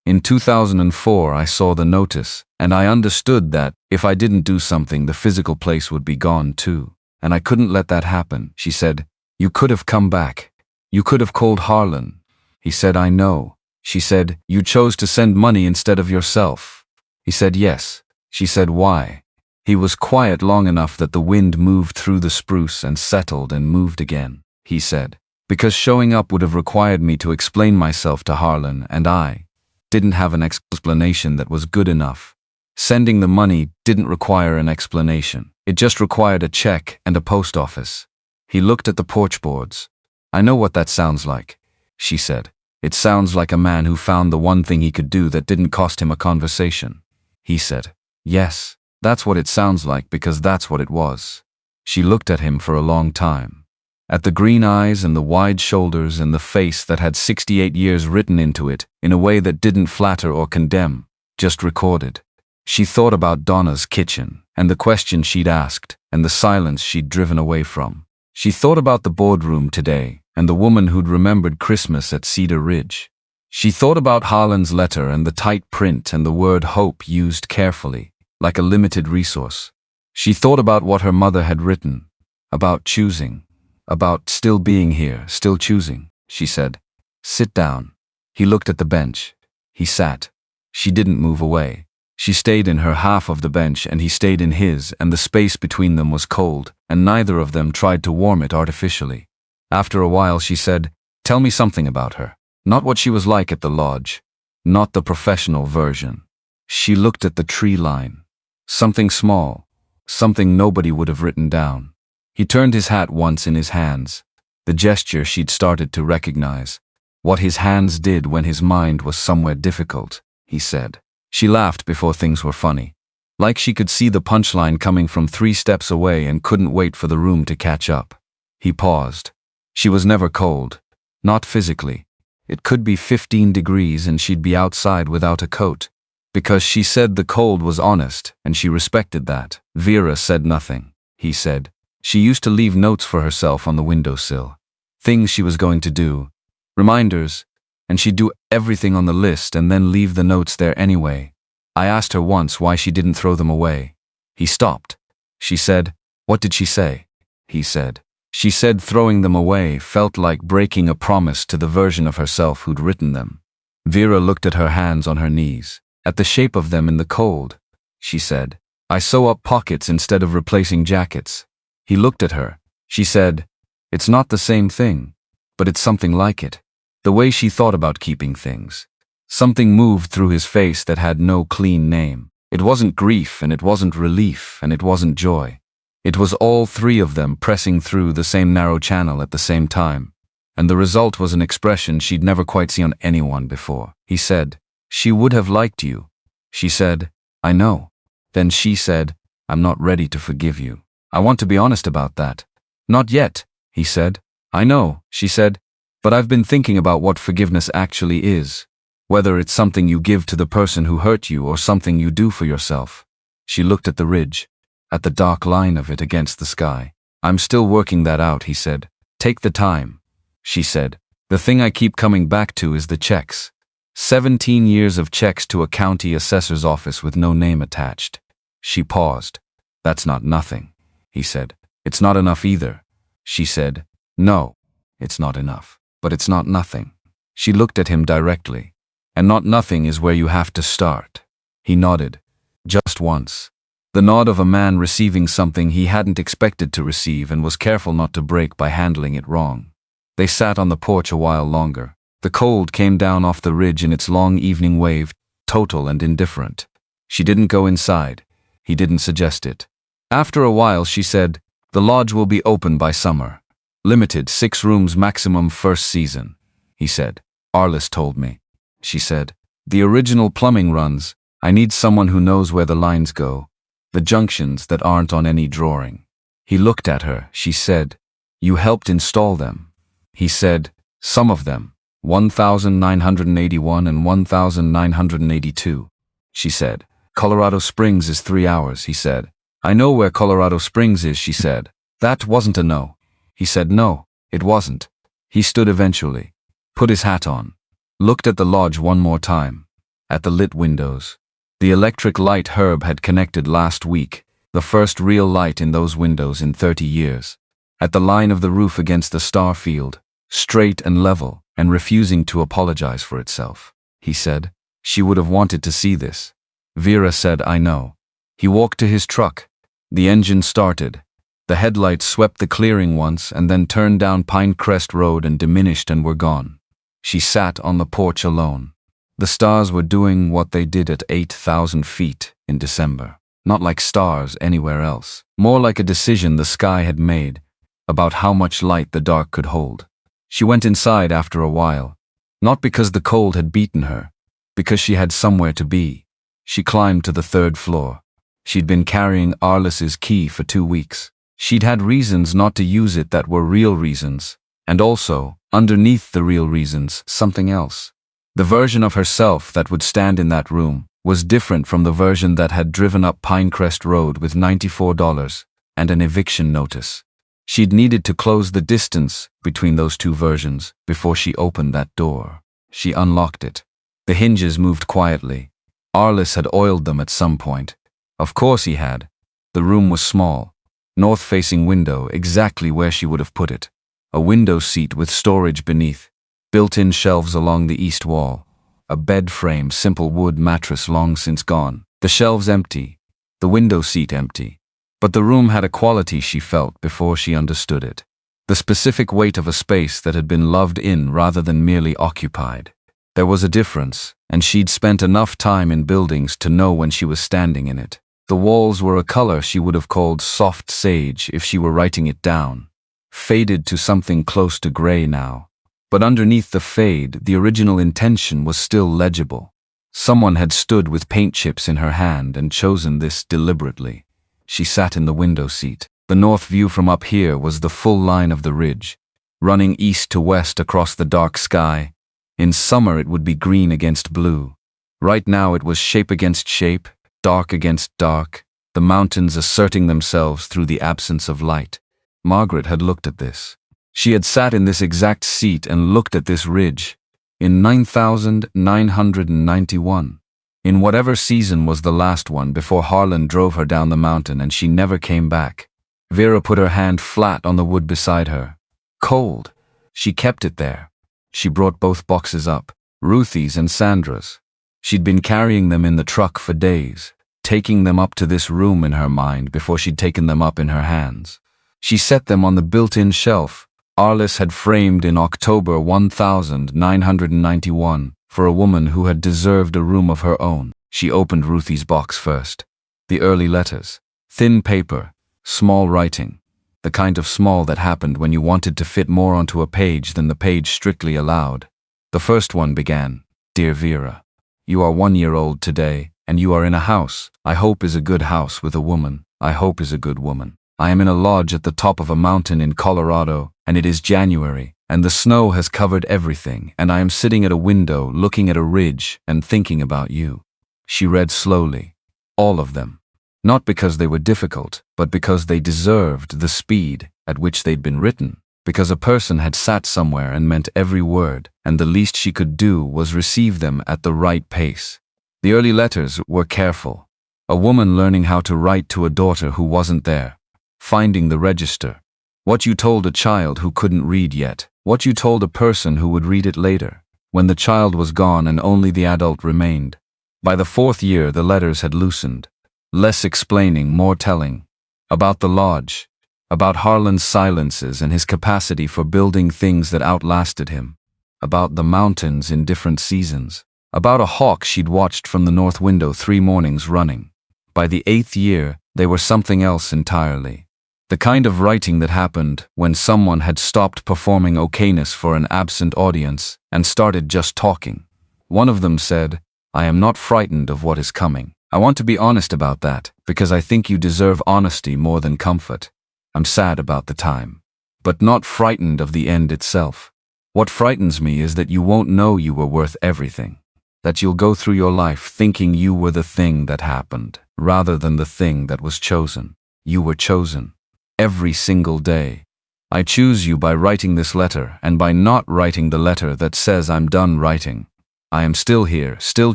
In 2004, I saw the notice, and I understood that if I didn't do something, the physical place would be gone too. And I couldn't let that happen. She said, You could have come back. You could have called Harlan. He said, I know. She said, you chose to send money instead of yourself. He said, yes. She said, why? He was quiet long enough that the wind moved through the spruce and settled and moved again. He said, because showing up would have required me to explain myself to Harlan, and I didn't have an explanation that was good enough. Sending the money didn't require an explanation. It just required a check and a post office. He looked at the porch boards. I know what that sounds like, she said. It sounds like a man who found the one thing he could do that didn't cost him a conversation. He said, yes, that's what it sounds like because that's what it was. She looked at him for a long time. At the green eyes and the wide shoulders and the face that had 68 years written into it in a way that didn't flatter or condemn, just recorded. She thought about Donna's kitchen and the question she'd asked and the silence she'd driven away from. She thought about the boardroom today and the woman who'd remembered Christmas at Cedar Ridge. She thought about Harlan's letter and the tight print and the word hope used carefully, like a limited resource. She thought about what her mother had written, about choosing, about still being here, still choosing. She said, sit down. He looked at the bench. He sat. She didn't move away. She stayed in her half of the bench and he stayed in his, and the space between them was cold, and neither of them tried to warm it artificially. After a while she said, tell me something about her. Not what she was like at the lodge. Not the professional version. She looked at the tree line. Something small. Something nobody would have written down. He turned his hat once in his hands. The gesture she'd started to recognize. What his hands did when his mind was somewhere difficult, he said. She laughed before things were funny. Like she could see the punchline coming from 3 steps away and couldn't wait for the room to catch up. He paused. She was never cold. Not physically. It could be 15 degrees and she'd be outside without a coat. Because she said the cold was honest, and she respected that. Vera said nothing, he said. She used to leave notes for herself on the windowsill. Things she was going to do. Reminders. And she'd do everything on the list and then leave the notes there anyway. I asked her once why she didn't throw them away. He stopped. She said, what did she say? He said. She said throwing them away felt like breaking a promise to the version of herself who'd written them. Vera looked at her hands on her knees, at the shape of them in the cold. She said, I sew up pockets instead of replacing jackets. He looked at her. She said, it's not the same thing, but it's something like it. The way she thought about keeping things. Something moved through his face that had no clean name. It wasn't grief, and it wasn't relief, and it wasn't joy. It was all 3 of them pressing through the same narrow channel at the same time. And the result was an expression she'd never quite seen on anyone before. He said, she would have liked you. She said, I know. Then she said, I'm not ready to forgive you. I want to be honest about that. Not yet, he said. I know, she said. But I've been thinking about what forgiveness actually is. Whether it's something you give to the person who hurt you or something you do for yourself. She looked at the ridge, at the dark line of it against the sky. I'm still working that out, he said. Take the time. She said, the thing I keep coming back to is the checks. 17 years of checks to a county assessor's office with no name attached. She paused. That's not nothing, he said. It's not enough either. She said, no, it's not enough. But it's not nothing. She looked at him directly. And not nothing is where you have to start. He nodded. Just once. The nod of a man receiving something he hadn't expected to receive and was careful not to break by handling it wrong. They sat on the porch a while longer. The cold came down off the ridge in its long evening wave, total and indifferent. She didn't go inside. He didn't suggest it. After a while she said, the lodge will be open by summer. Limited, 6 rooms maximum first season, he said. Arliss told me. She said, the original plumbing runs. I need someone who knows where the lines go. The junctions that aren't on any drawing. He looked at her. She said, you helped install them. He said, some of them. 1,981 and 1,982. She said, Colorado Springs is 3 hours, he said. I know where Colorado Springs is, she said. That wasn't a no. He said no, it wasn't. He stood eventually, put his hat on, looked at the lodge one more time, at the lit windows. The electric light Herb had connected last week, the first real light in those windows in 30 years. at the line of the roof against the star field, straight and level, and refusing to apologize for itself. He said, "She would have wanted to see this." Vera said, "I know." He walked to his truck. The engine started. The headlights swept the clearing once and then turned down Pinecrest Road and diminished and were gone. She sat on the porch alone. The stars were doing what they did at 8,000 feet in December. Not like stars anywhere else. More like a decision the sky had made about how much light the dark could hold. She went inside after a while. Not because the cold had beaten her, because she had somewhere to be. She climbed to the 3rd floor. She'd been carrying Arliss's key for 2 weeks. She'd had reasons not to use it that were real reasons, and also, underneath the real reasons, something else. The version of herself that would stand in that room was different from the version that had driven up Pinecrest Road with $94 and an eviction notice. She'd needed to close the distance between those two versions before she opened that door. She unlocked it. The hinges moved quietly. Arliss had oiled them at some point. Of course he had. The room was small. North-facing window, exactly where she would have put it. A window seat with storage beneath. Built-in shelves along the east wall. A bed frame, simple wood mattress long since gone. The shelves empty. The window seat empty. But the room had a quality she felt before she understood it. The specific weight of a space that had been loved in rather than merely occupied. There was a difference, and she'd spent enough time in buildings to know when she was standing in it. The walls were a color she would have called soft sage if she were writing it down. Faded to something close to gray now. But underneath the fade, the original intention was still legible. Someone had stood with paint chips in her hand and chosen this deliberately. She sat in the window seat. The north view from up here was the full line of the ridge, running east to west across the dark sky. In summer it would be green against blue. Right now it was shape against shape, dark against dark, the mountains asserting themselves through the absence of light. Margaret had looked at this. She had sat in this exact seat and looked at this ridge. In 9,991. In whatever season was the last one before Harlan drove her down the mountain and she never came back. Vera put her hand flat on the wood beside her. Cold. She kept it there. She brought both boxes up, Ruthie's and Sandra's. She'd been carrying them in the truck for days, taking them up to this room in her mind before she'd taken them up in her hands. She set them on the built-in shelf Arliss had framed in October 1991 for a woman who had deserved a room of her own. She opened Ruthie's box first. The early letters. Thin paper, small writing. The kind of small that happened when you wanted to fit more onto a page than the page strictly allowed. The first one began, "Dear Vera, you are 1 year old today, and you are in a house. I hope is a good house with a woman. I hope is a good woman. I am in a lodge at the top of a mountain in Colorado, and it is January, and the snow has covered everything, and I am sitting at a window looking at a ridge and thinking about you." She read slowly. All of them. Not because they were difficult, but because they deserved the speed at which they'd been written. Because a person had sat somewhere and meant every word, and the least she could do was receive them at the right pace. The early letters were careful. A woman learning how to write to a daughter who wasn't there. Finding the register. What you told a child who couldn't read yet. What you told a person who would read it later, when the child was gone and only the adult remained. By the 4th year, the letters had loosened. Less explaining, more telling. About the lodge. About Harlan's silences and his capacity for building things that outlasted him. About the mountains in different seasons. About a hawk she'd watched from the north window 3 mornings running. By the 8th year, they were something else entirely. The kind of writing that happened when someone had stopped performing okayness for an absent audience and started just talking. One of them said, "I am not frightened of what is coming. I want to be honest about that, because I think you deserve honesty more than comfort. I'm sad about the time. But not frightened of the end itself. What frightens me is that you won't know you were worth everything. That you'll go through your life thinking you were the thing that happened, rather than the thing that was chosen. You were chosen. Every single day. I choose you by writing this letter and by not writing the letter that says I'm done writing. I am still here, still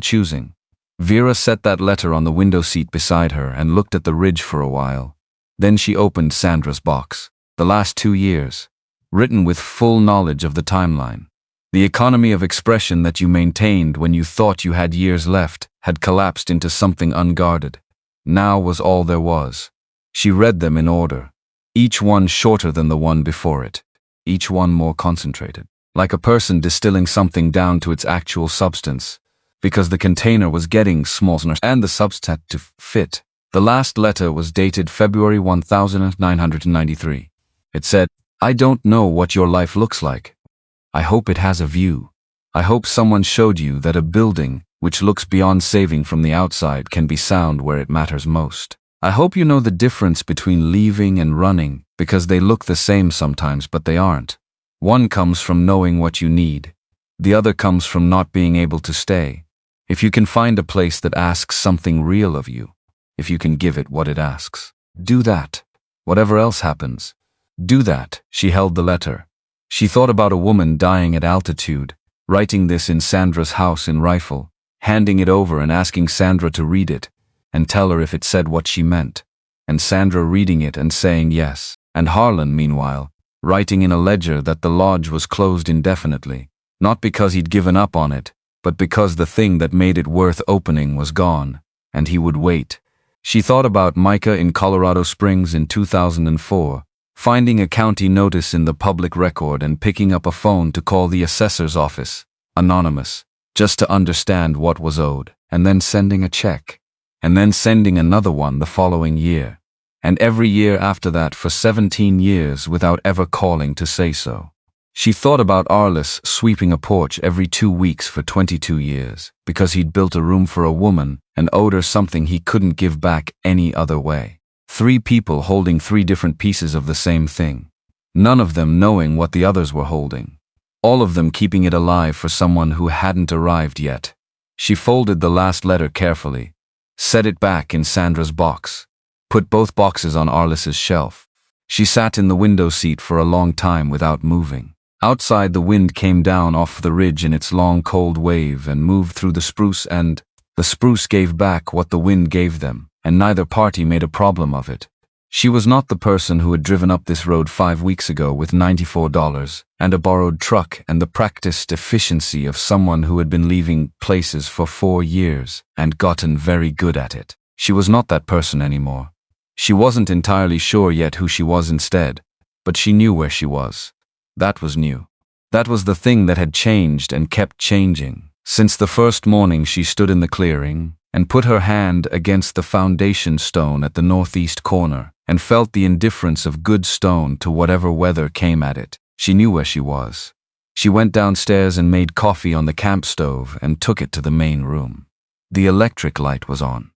choosing." Vera set that letter on the window seat beside her and looked at the ridge for a while. Then she opened Sandra's box. The last 2 years. Written with full knowledge of the timeline. The economy of expression that you maintained when you thought you had years left had collapsed into something unguarded. Now was all there was. She read them in order. Each one shorter than the one before it. Each one more concentrated. Like a person distilling something down to its actual substance. Because the container was getting smaller and the substance to fit. The last letter was dated February 1993. It said, I don't know what your life looks like. I hope it has a view. I hope someone showed you that a building, which looks beyond saving from the outside, can be sound where it matters most. I hope you know the difference between leaving and running, because they look the same sometimes, but they aren't. One comes from knowing what you need. The other comes from not being able to stay. If you can find a place that asks something real of you, if you can give it what it asks, do that. Whatever else happens, do that. She held the letter. She thought about a woman dying at altitude, writing this in Sandra's house in Rifle, handing it over and asking Sandra to read it, and tell her if it said what she meant, and Sandra reading it and saying yes, and Harlan, meanwhile, writing in a ledger that the lodge was closed indefinitely, not because he'd given up on it, but because the thing that made it worth opening was gone, and he would wait. She thought about Micah in Colorado Springs in 2004, finding a county notice in the public record and picking up a phone to call the assessor's office, anonymous, just to understand what was owed, and then sending a check, and then sending another one the following year, and every year after that for 17 years without ever calling to say so. She thought about Arliss sweeping a porch every 2 weeks for 22 years, because he'd built a room for a woman and owed her something he couldn't give back any other way. 3 people holding 3 different pieces of the same thing. None of them knowing what the others were holding. All of them keeping it alive for someone who hadn't arrived yet. She folded the last letter carefully, set it back in Sandra's box, put both boxes on Arliss's shelf. She sat in the window seat for a long time without moving. Outside, the wind came down off the ridge in its long cold wave and moved through the spruce, and the spruce gave back what the wind gave them, and neither party made a problem of it. She was not the person who had driven up this road 5 weeks ago with $94 and a borrowed truck and the practiced efficiency of someone who had been leaving places for 4 years and gotten very good at it. She was not that person anymore. She wasn't entirely sure yet who she was instead, but she knew where she was. That was new. That was the thing that had changed and kept changing. Since the first morning she stood in the clearing and put her hand against the foundation stone at the northeast corner and felt the indifference of good stone to whatever weather came at it. She knew where she was. She went downstairs and made coffee on the camp stove and took it to the main room. The electric light was on.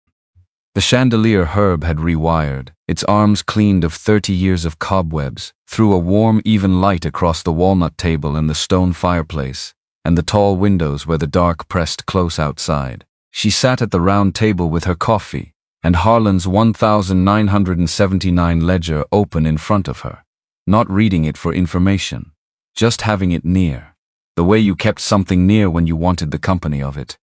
The chandelier Herb had rewired, its arms cleaned of 30 years of cobwebs, threw a warm, even light across the walnut table and the stone fireplace, and the tall windows where the dark pressed close outside. She sat at the round table with her coffee, and Harlan's 1979 ledger open in front of her, not reading it for information, just having it near, the way you kept something near when you wanted the company of it.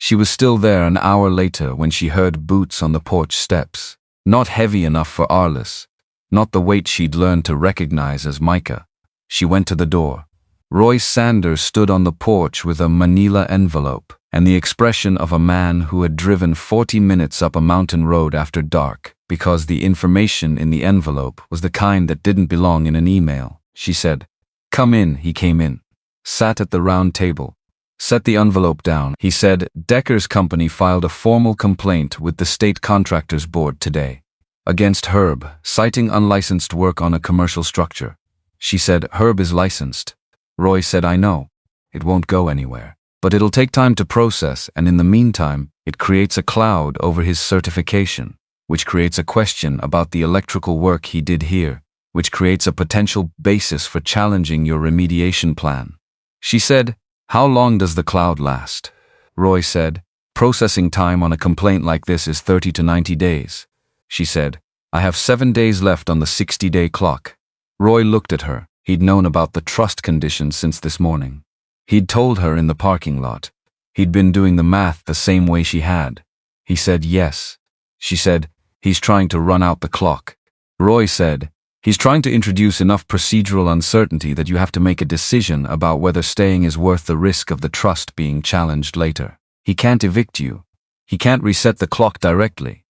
She was still there an hour later when she heard boots on the porch steps, not heavy enough for Arliss, not the weight she'd learned to recognize as Micah. She went to the door. Roy Sanders stood on the porch with a manila envelope and the expression of a man who had driven 40 minutes up a mountain road after dark because the information in the envelope was the kind that didn't belong in an email. She said, "Come in." He came in, sat at the round table, set the envelope down. He said, "Decker's company filed a formal complaint with the State Contractors Board today against Herb, citing unlicensed work on a commercial structure." She said, "Herb is licensed." Roy said, "I know. It won't go anywhere. But it'll take time to process, and in the meantime, it creates a cloud over his certification, which creates a question about the electrical work he did here, which creates a potential basis for challenging your remediation plan." She said, "How long does the cloud last?" Roy said, "Processing time on a complaint like this is 30 to 90 days. She said, "I have 7 days left on the 60-day clock." Roy looked at her. He'd known about the trust conditions since this morning. He'd told her in the parking lot. He'd been doing the math the same way she had. He said yes. She said, "He's trying to run out the clock." Roy said, He's trying to introduce enough procedural uncertainty that you have to make a decision about whether staying is worth the risk of the trust being challenged later. He can't evict you. He can't reset the clock directly.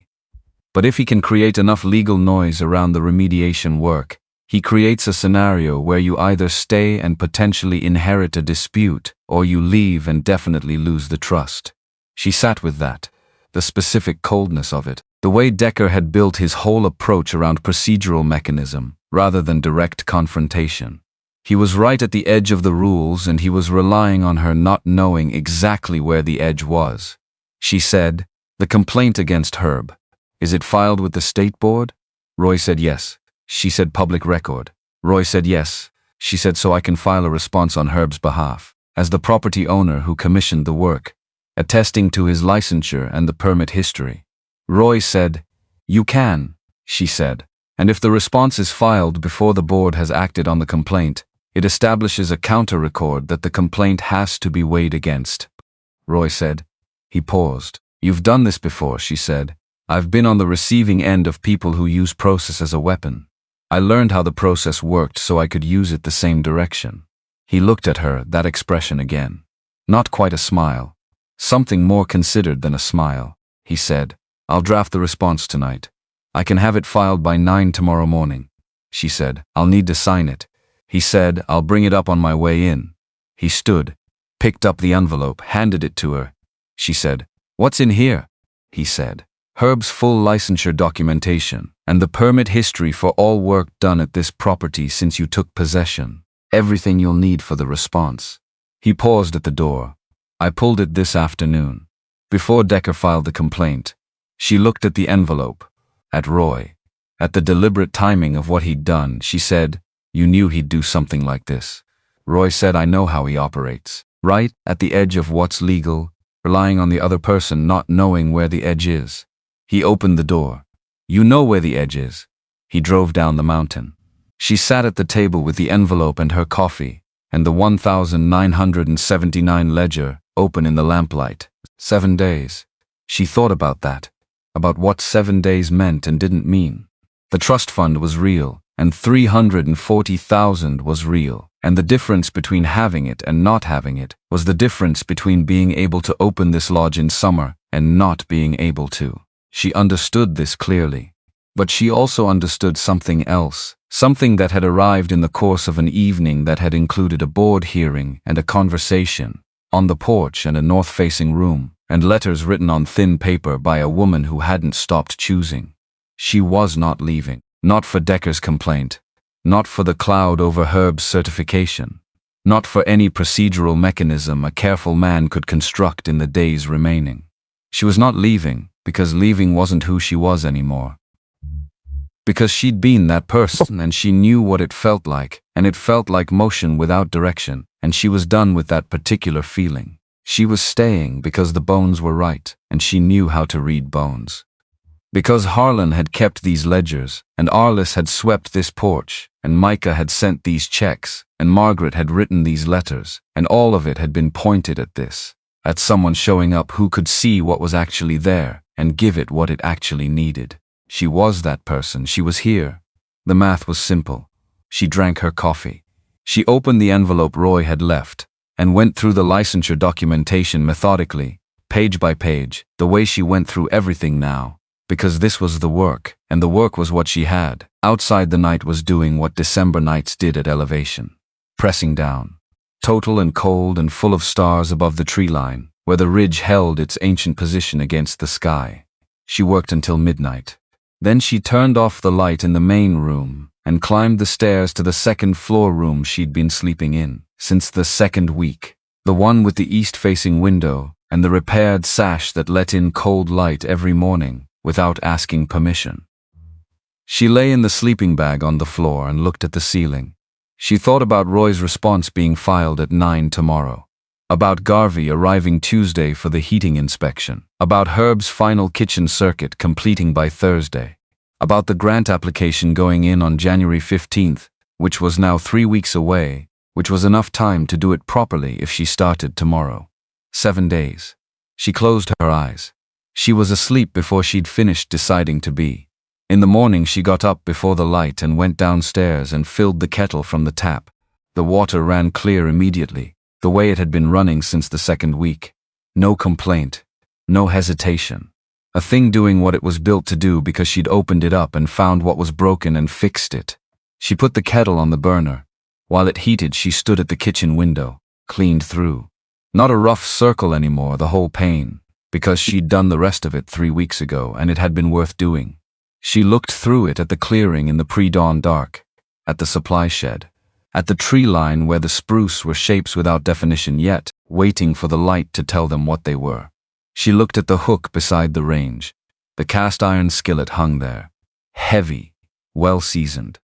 But if he can create enough legal noise around the remediation work, he creates a scenario where you either stay and potentially inherit a dispute, or you leave and definitely lose the trust. She sat with that, the specific coldness of it, the way Decker had built his whole approach around procedural mechanism, rather than direct confrontation. He was right at the edge of the rules, and he was relying on her not knowing exactly where the edge was. She said, "The complaint against Herb. Is it filed with the state board?" Roy said yes. She said, "Public record." Roy said yes. She said, "So I can file a response on Herb's behalf, as the property owner who commissioned the work, attesting to his licensure and the permit history." Roy said, "You can," she said, "and if the response is filed before the board has acted on the complaint, it establishes a counter-record that the complaint has to be weighed against." Roy said. He paused. "You've done this before," she said. "I've been on the receiving end of people who use process as a weapon. I learned how the process worked so I could use it the same direction." He looked at her, that expression again. Not quite a smile. Something more considered than a smile. He said, "I'll draft the response tonight. I can have it filed by 9 tomorrow morning." She said, "I'll need to sign it." He said, "I'll bring it up on my way in." He stood, picked up the envelope, handed it to her. She said, "What's in here?" He said, "Herb's full licensure documentation and the permit history for all work done at this property since you took possession. Everything you'll need for the response." He paused at the door. "I pulled it this afternoon, before Decker filed the complaint." She looked at the envelope, at Roy, at the deliberate timing of what he'd done. She said, "You knew he'd do something like this." Roy said, "I know how he operates. Right at the edge of what's legal, relying on the other person not knowing where the edge is." He opened the door. "You know where the edge is." He drove down the mountain. She sat at the table with the envelope and her coffee, and the 1979 ledger open in the lamplight. 7 days. She thought about that, about what 7 days meant and didn't mean. The trust fund was real, and 340,000 was real, and the difference between having it and not having it was the difference between being able to open this lodge in summer and not being able to. She understood this clearly. But she also understood something else, something that had arrived in the course of an evening that had included a board hearing and a conversation, on the porch and a north-facing room, and letters written on thin paper by a woman who hadn't stopped choosing. She was not leaving, not for Decker's complaint, not for the cloud over Herb's certification, not for any procedural mechanism a careful man could construct in the days remaining. She was not leaving because leaving wasn't who she was anymore. Because she'd been that person and she knew what it felt like, and it felt like motion without direction, and she was done with that particular feeling. She was staying because the bones were right, and she knew how to read bones. Because Harlan had kept these ledgers, and Arliss had swept this porch, and Micah had sent these checks, and Margaret had written these letters, and all of it had been pointed at this, at someone showing up who could see what was actually there and give it what it actually needed. She was that person. She was here. The math was simple. She drank her coffee. She opened the envelope Roy had left and went through the licensure documentation methodically, page by page, the way she went through everything now, because this was the work, and the work was what she had. Outside, the night was doing what December nights did at elevation, pressing down, total and cold and full of stars above the tree line, where the ridge held its ancient position against the sky. She worked until midnight. Then she turned off the light in the main room and climbed the stairs to the second-floor room she'd been sleeping in since the second week, the one with the east-facing window and the repaired sash that let in cold light every morning without asking permission. She lay in the sleeping bag on the floor and looked at the ceiling. She thought about Roy's response being filed at 9 tomorrow, about Garvey arriving Tuesday for the heating inspection, about Herb's final kitchen circuit completing by Thursday, about the grant application going in on January 15th, which was now 3 weeks away, which was enough time to do it properly if she started tomorrow. 7 days. She closed her eyes. She was asleep before she'd finished deciding to be. In the morning she got up before the light and went downstairs and filled the kettle from the tap. The water ran clear immediately, the way it had been running since the second week. No complaint, no hesitation. A thing doing what it was built to do because she'd opened it up and found what was broken and fixed it. She put the kettle on the burner. While it heated, she stood at the kitchen window, cleaned through. Not a rough circle anymore, the whole pane, because she'd done the rest of it 3 weeks ago and it had been worth doing. She looked through it at the clearing in the pre-dawn dark, at the supply shed, at the tree line where the spruce were shapes without definition yet, waiting for the light to tell them what they were. She looked at the hook beside the range. The cast iron skillet hung there, heavy, well seasoned.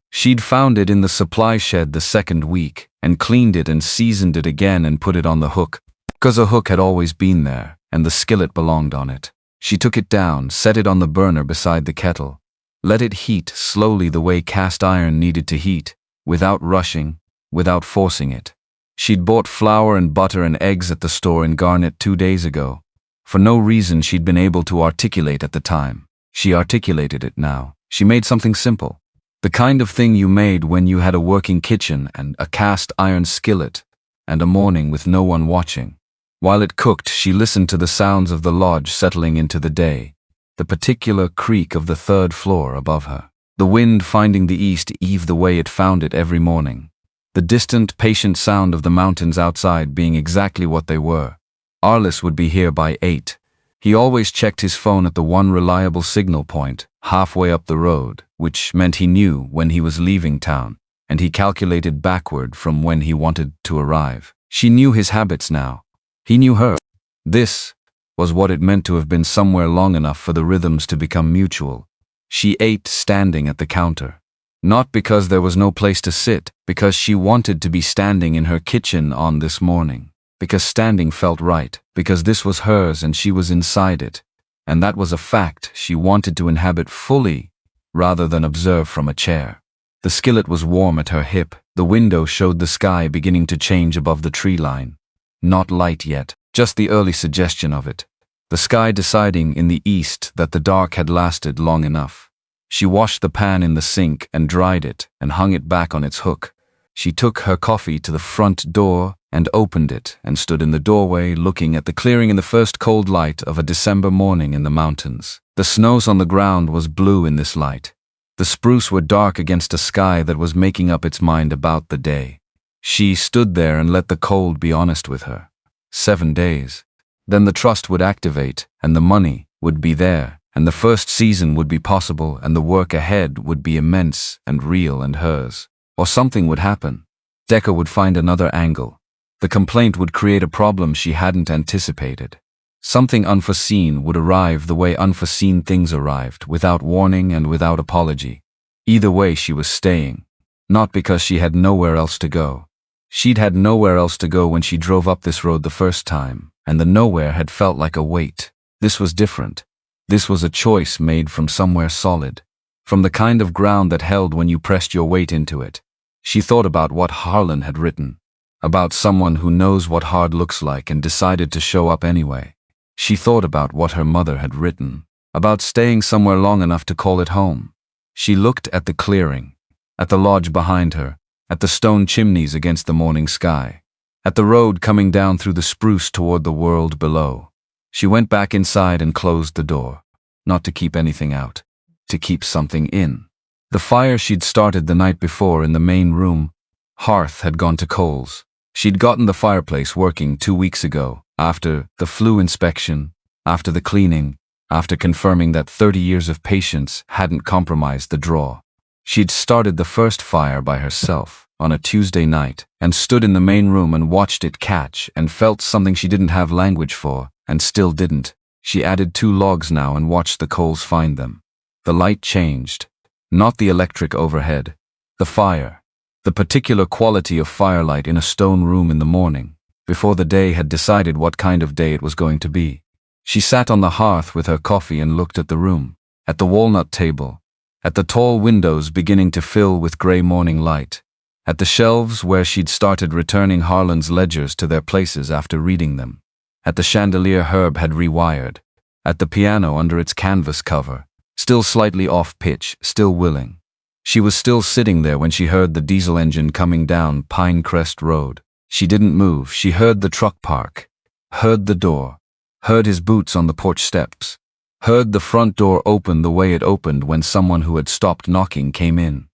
She'd found it in the supply shed the second week, and cleaned it and seasoned it again and put it on the hook, because a hook had always been there, and the skillet belonged on it. She took it down, set it on the burner beside the kettle, let it heat slowly the way cast iron needed to heat, without rushing, without forcing it. She'd bought flour and butter and eggs at the store in Garnet 2 days ago. For no reason she'd been able to articulate at the time. She articulated it now. She made something simple. The kind of thing you made when you had a working kitchen and a cast iron skillet, and a morning with no one watching. While it cooked, she listened to the sounds of the lodge settling into the day, the particular creak of the 3rd floor above her. The wind finding the east Eve the way it found it every morning. The distant, patient sound of the mountains outside being exactly what they were. Arliss would be here by 8. He always checked his phone at the one reliable signal point, halfway up the road, which meant he knew when he was leaving town, and he calculated backward from when he wanted to arrive. She knew his habits now. He knew her. This was what it meant to have been somewhere long enough for the rhythms to become mutual. She ate standing at the counter. Not because there was no place to sit, because she wanted to be standing in her kitchen on this morning. Because standing felt right, because this was hers and she was inside it. And that was a fact she wanted to inhabit fully, rather than observe from a chair. The skillet was warm at her hip. The window showed the sky beginning to change above the tree line. Not light yet, just the early suggestion of it. The sky deciding in the east that the dark had lasted long enough. She washed the pan in the sink and dried it and hung it back on its hook. She took her coffee to the front door and opened it and stood in the doorway looking at the clearing in the first cold light of a December morning in the mountains. The snows on the ground was blue in this light. The spruce were dark against a sky that was making up its mind about the day. She stood there and let the cold be honest with her. 7 days. Then the trust would activate, and the money would be there, and the first season would be possible, and the work ahead would be immense and real and hers. Or something would happen. Decca would find another angle. The complaint would create a problem she hadn't anticipated. Something unforeseen would arrive the way unforeseen things arrived, without warning and without apology. Either way, she was staying. Not because she had nowhere else to go. She'd had nowhere else to go when she drove up this road the first time, and the nowhere had felt like a weight. This was different. This was a choice made from somewhere solid. From the kind of ground that held when you pressed your weight into it. She thought about what Harlan had written. About someone who knows what hard looks like and decided to show up anyway. She thought about what her mother had written. About staying somewhere long enough to call it home. She looked at the clearing. At the lodge behind her. At the stone chimneys against the morning sky. At the road coming down through the spruce toward the world below. She went back inside and closed the door. Not to keep anything out. To keep something in. The fire she'd started the night before in the main room. Hearth had gone to coals. She'd gotten the fireplace working 2 weeks ago, after the flue inspection, after the cleaning, after confirming that 30 years of patience hadn't compromised the draw. She'd started the first fire by herself, on a Tuesday night, and stood in the main room and watched it catch and felt something she didn't have language for, and still didn't. She added 2 logs now and watched the coals find them. The light changed. Not the electric overhead. The fire. The particular quality of firelight in a stone room in the morning, before the day had decided what kind of day it was going to be. She sat on the hearth with her coffee and looked at the room, at the walnut table, at the tall windows beginning to fill with gray morning light, at the shelves where she'd started returning Harlan's ledgers to their places after reading them, at the chandelier Herb had rewired, at the piano under its canvas cover, Still slightly off pitch, still willing. She was still sitting there when she heard the diesel engine coming down Pinecrest Road. She didn't move. She heard the truck park, heard the door, heard his boots on the porch steps, heard the front door open the way it opened when someone who had stopped knocking came in.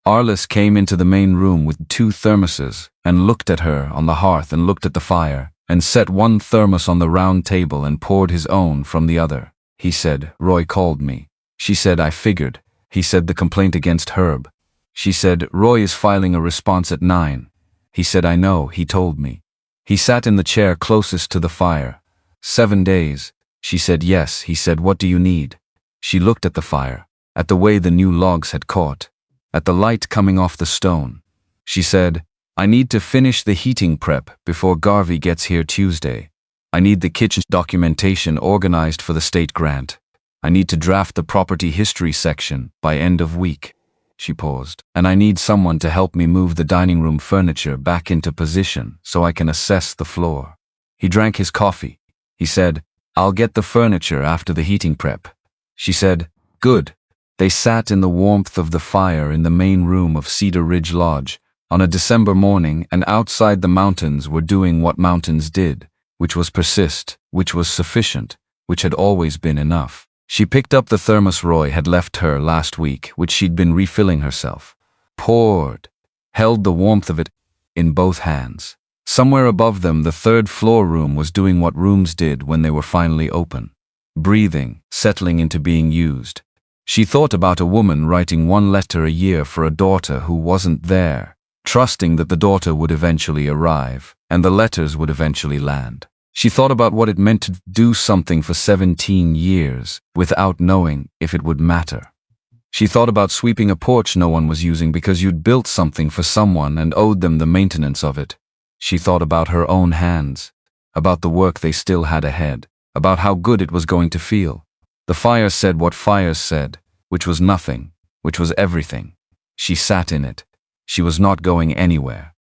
Arliss came into the main room with 2 thermoses and looked at her on the hearth and looked at the fire and set one thermos on the round table and poured his own from the other. He said, "Roy called me." She said, "I figured." He said, "The complaint against Herb." She said, "Roy is filing a response at 9. He said, "I know, he told me." He sat in the chair closest to the fire. 7 days. She said, "Yes." He said, "What do you need?" She looked at the fire, at the way the new logs had caught, at the light coming off the stone. She said, "I need to finish the heating prep before Garvey gets here Tuesday. I need the kitchen documentation organized for the state grant. I need to draft the property history section by end of week." She paused. "And I need someone to help me move the dining room furniture back into position so I can assess the floor." He drank his coffee. He said, "I'll get the furniture after the heating prep." She said, "Good." They sat in the warmth of the fire in the main room of Cedar Ridge Lodge on a December morning, and outside the mountains were doing what mountains did, which was persist, which was sufficient, which had always been enough. She picked up the thermos Roy had left her last week, which she'd been refilling herself, poured, held the warmth of it in both hands. Somewhere above them, the 3rd floor room was doing what rooms did when they were finally open, breathing, settling into being used. She thought about a woman writing 1 letter a year for a daughter who wasn't there, trusting that the daughter would eventually arrive, and the letters would eventually land. She thought about what it meant to do something for 17 years without knowing if it would matter. She thought about sweeping a porch no one was using because you'd built something for someone and owed them the maintenance of it. She thought about her own hands, about the work they still had ahead, about how good it was going to feel. The fire said what fires said, which was nothing, which was everything. She sat in it. She was not going anywhere.